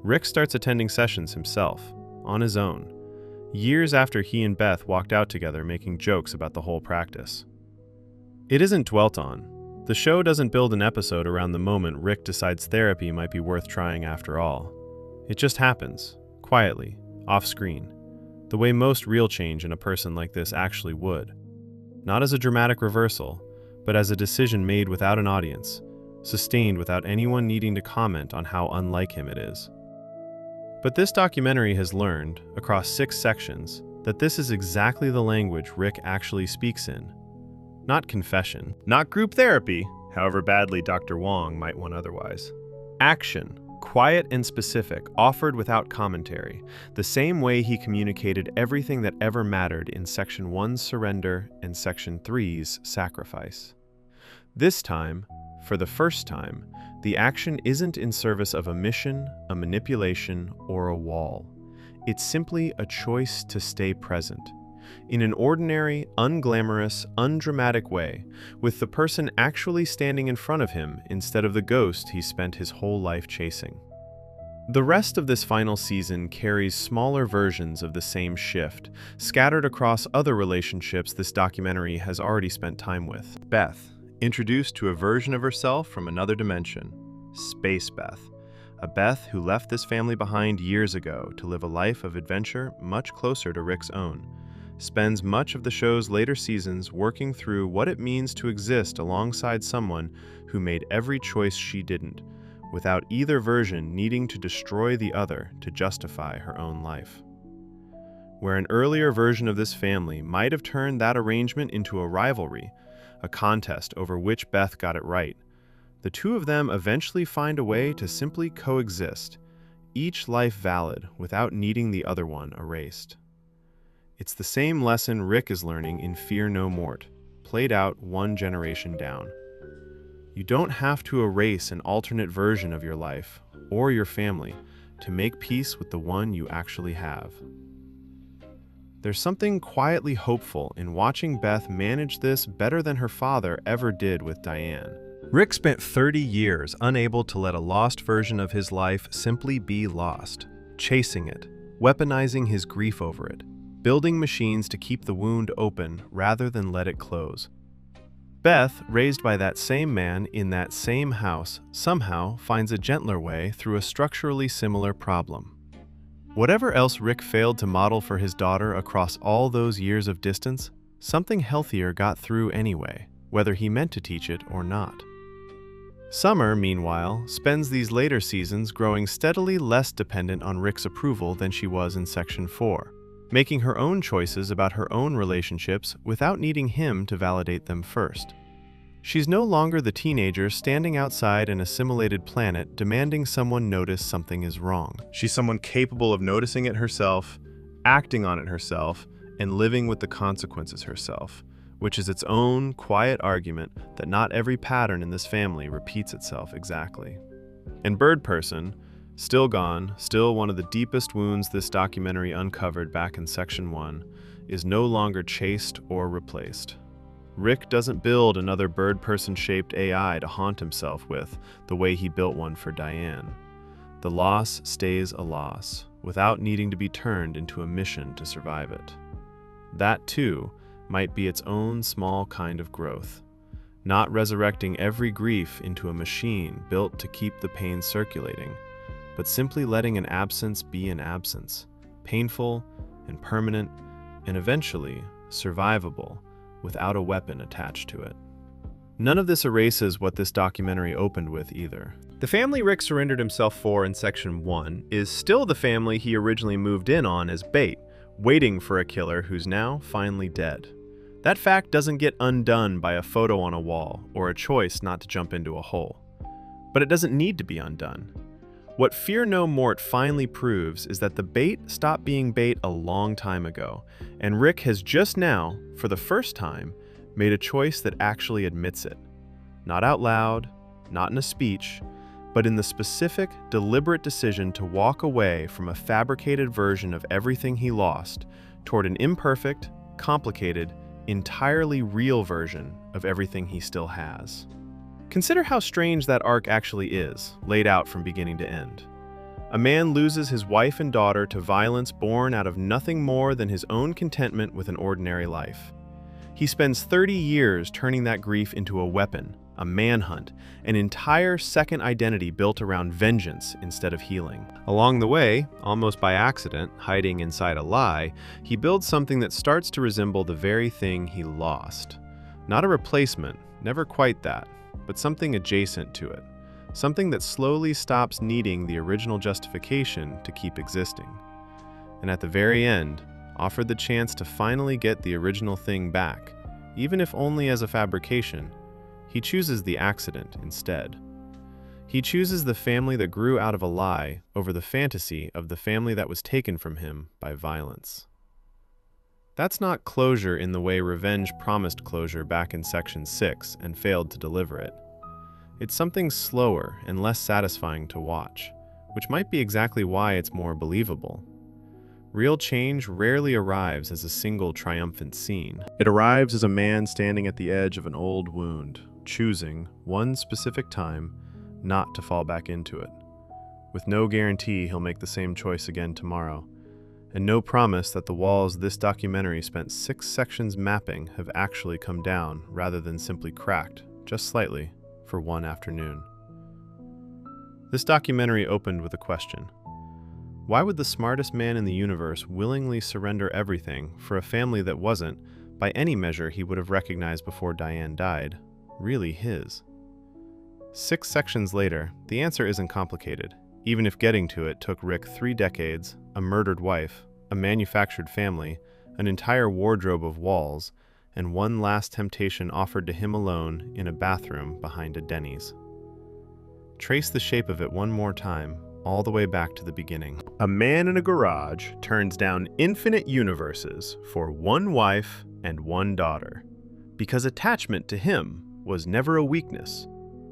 Rick starts attending sessions himself, on his own, years after he and Beth walked out together making jokes about the whole practice. It isn't dwelt on. The show doesn't build an episode around the moment Rick decides therapy might be worth trying after all. It just happens, quietly, off-screen, the way most real change in a person like this actually would. Not as a dramatic reversal, but as a decision made without an audience, sustained without anyone needing to comment on how unlike him it is. But this documentary has learned, across 6 sections, that this is exactly the language Rick actually speaks in. Not confession, not group therapy, however badly Dr. Wong might want otherwise. Action, quiet and specific, offered without commentary, the same way he communicated everything that ever mattered in Section 1's surrender and Section 3's sacrifice. This time, for the first time, the action isn't in service of a mission, a manipulation, or a wall. It's simply a choice to stay present, in an ordinary, unglamorous, undramatic way, with the person actually standing in front of him instead of the ghost he spent his whole life chasing. The rest of this final season carries smaller versions of the same shift, scattered across other relationships this documentary has already spent time with. Beth, introduced to a version of herself from another dimension, Space Beth, a Beth who left this family behind years ago to live a life of adventure much closer to Rick's own, spends much of the show's later seasons working through what it means to exist alongside someone who made every choice she didn't, without either version needing to destroy the other to justify her own life. Where an earlier version of this family might have turned that arrangement into a rivalry, a contest over which Beth got it right, the two of them eventually find a way to simply coexist, each life valid without needing the other one erased. It's the same lesson Rick is learning in Fear No Mort, played out one generation down. You don't have to erase an alternate version of your life or your family to make peace with the one you actually have. There's something quietly hopeful in watching Beth manage this better than her father ever did with Diane. Rick spent 30 years unable to let a lost version of his life simply be lost, chasing it, weaponizing his grief over it, building machines to keep the wound open rather than let it close. Beth, raised by that same man in that same house, somehow finds a gentler way through a structurally similar problem. Whatever else Rick failed to model for his daughter across all those years of distance, something healthier got through anyway, whether he meant to teach it or not. Summer, meanwhile, spends these later seasons growing steadily less dependent on Rick's approval than she was in Section 4, making her own choices about her own relationships without needing him to validate them first. She's no longer the teenager standing outside an assimilated planet demanding someone notice something is wrong. She's someone capable of noticing it herself, acting on it herself, and living with the consequences herself, which is its own quiet argument that not every pattern in this family repeats itself exactly. And Birdperson, still gone, still one of the deepest wounds this documentary uncovered back in Section 1, is no longer chased or replaced. Rick doesn't build another Birdperson-shaped AI to haunt himself with the way he built one for Diane. The loss stays a loss, without needing to be turned into a mission to survive it. That, too, might be its own small kind of growth, not resurrecting every grief into a machine built to keep the pain circulating, but simply letting an absence be an absence, painful and permanent and eventually survivable without a weapon attached to it. None of this erases what this documentary opened with either. The family Rick surrendered himself for in Section 1 is still the family he originally moved in on as bait, waiting for a killer who's now finally dead. That fact doesn't get undone by a photo on a wall or a choice not to jump into a hole. But it doesn't need to be undone. What Fear No Mort finally proves is that the bait stopped being bait a long time ago, and Rick has just now, for the first time, made a choice that actually admits it. Not out loud, not in a speech, but in the specific, deliberate decision to walk away from a fabricated version of everything he lost toward an imperfect, complicated, entirely real version of everything he still has. Consider how strange that arc actually is, laid out from beginning to end. A man loses his wife and daughter to violence born out of nothing more than his own contentment with an ordinary life. He spends 30 years turning that grief into a weapon, a manhunt, an entire second identity built around vengeance instead of healing. Along the way, almost by accident, hiding inside a lie, he builds something that starts to resemble the very thing he lost. Not a replacement, never quite that, but something adjacent to it. Something that slowly stops needing the original justification to keep existing. And at the very end, offered the chance to finally get the original thing back, even if only as a fabrication, he chooses the accident instead. He chooses the family that grew out of a lie over the fantasy of the family that was taken from him by violence. That's not closure in the way revenge promised closure back in Section 6 and failed to deliver it. It's something slower and less satisfying to watch, which might be exactly why it's more believable. Real change rarely arrives as a single triumphant scene. It arrives as a man standing at the edge of an old wound, choosing, one specific time, not to fall back into it. With no guarantee he'll make the same choice again tomorrow, and no promise that the walls this documentary spent 6 sections mapping have actually come down rather than simply cracked, just slightly, for one afternoon. This documentary opened with a question. Why would the smartest man in the universe willingly surrender everything for a family that wasn't, by any measure he would have recognized before Diane died, really his? 6 sections later, the answer isn't complicated, even if getting to it took Rick 3 decades, a murdered wife, a manufactured family, an entire wardrobe of walls, and one last temptation offered to him alone in a bathroom behind a Denny's. Trace the shape of it one more time, all the way back to the beginning. A man in a garage turns down infinite universes for one wife and one daughter, because attachment to him was never a weakness.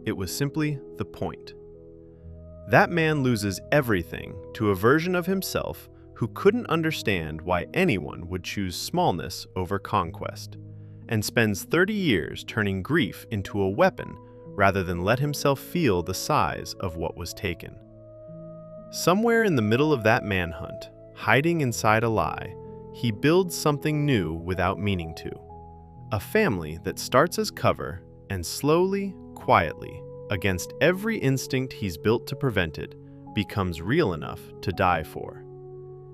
It was simply the point. That man loses everything to a version of himself who couldn't understand why anyone would choose smallness over conquest, and spends 30 years turning grief into a weapon rather than let himself feel the size of what was taken. Somewhere in the middle of that manhunt, hiding inside a lie, he builds something new without meaning to. A family that starts as cover and slowly, quietly, against every instinct he's built to prevent it, becomes real enough to die for.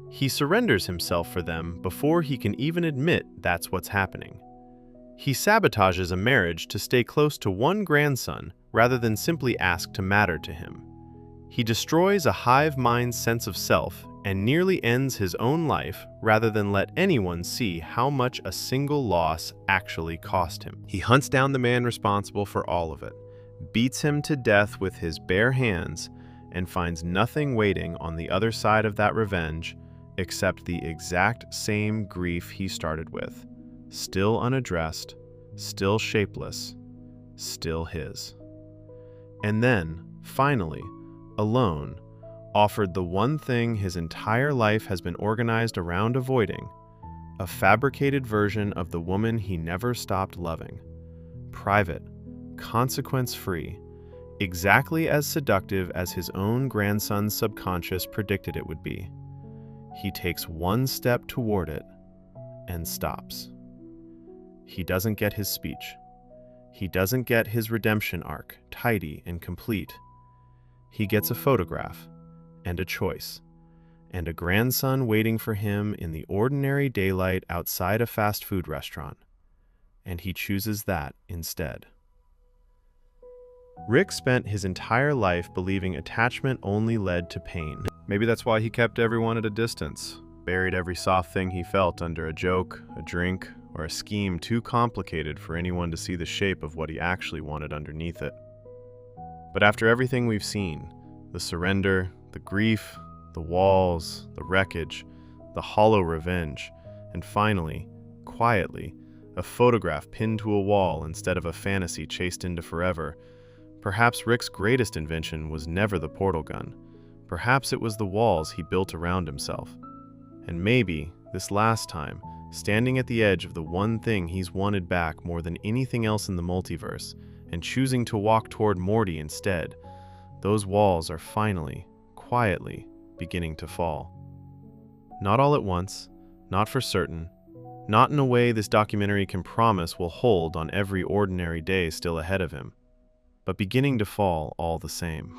He surrenders himself for them before he can even admit that's what's happening. He sabotages a marriage to stay close to one grandson rather than simply ask to matter to him. He destroys a hive mind's sense of self and nearly ends his own life rather than let anyone see how much a single loss actually cost him. He hunts down the man responsible for all of it, beats him to death with his bare hands, and finds nothing waiting on the other side of that revenge except the exact same grief he started with, still unaddressed, still shapeless, still his. And then, finally, alone, offered the one thing his entire life has been organized around avoiding, a fabricated version of the woman he never stopped loving. Private, consequence-free, exactly as seductive as his own grandson's subconscious predicted it would be. He takes one step toward it and stops. He doesn't get his speech. He doesn't get his redemption arc, tidy and complete. He gets a photograph and a choice, and a grandson waiting for him in the ordinary daylight outside a fast food restaurant. And he chooses that instead. Rick spent his entire life believing attachment only led to pain. Maybe that's why he kept everyone at a distance, buried every soft thing he felt under a joke, a drink, or a scheme too complicated for anyone to see the shape of what he actually wanted underneath it. But after everything we've seen, the surrender, the grief, the walls, the wreckage, the hollow revenge, and finally, quietly, a photograph pinned to a wall instead of a fantasy chased into forever, perhaps Rick's greatest invention was never the portal gun. Perhaps it was the walls he built around himself. And maybe, this last time, standing at the edge of the one thing he's wanted back more than anything else in the multiverse, and choosing to walk toward Morty instead, those walls are finally, quietly, beginning to fall. Not all at once, not for certain, not in a way this documentary can promise will hold on every ordinary day still ahead of him, but beginning to fall all the same.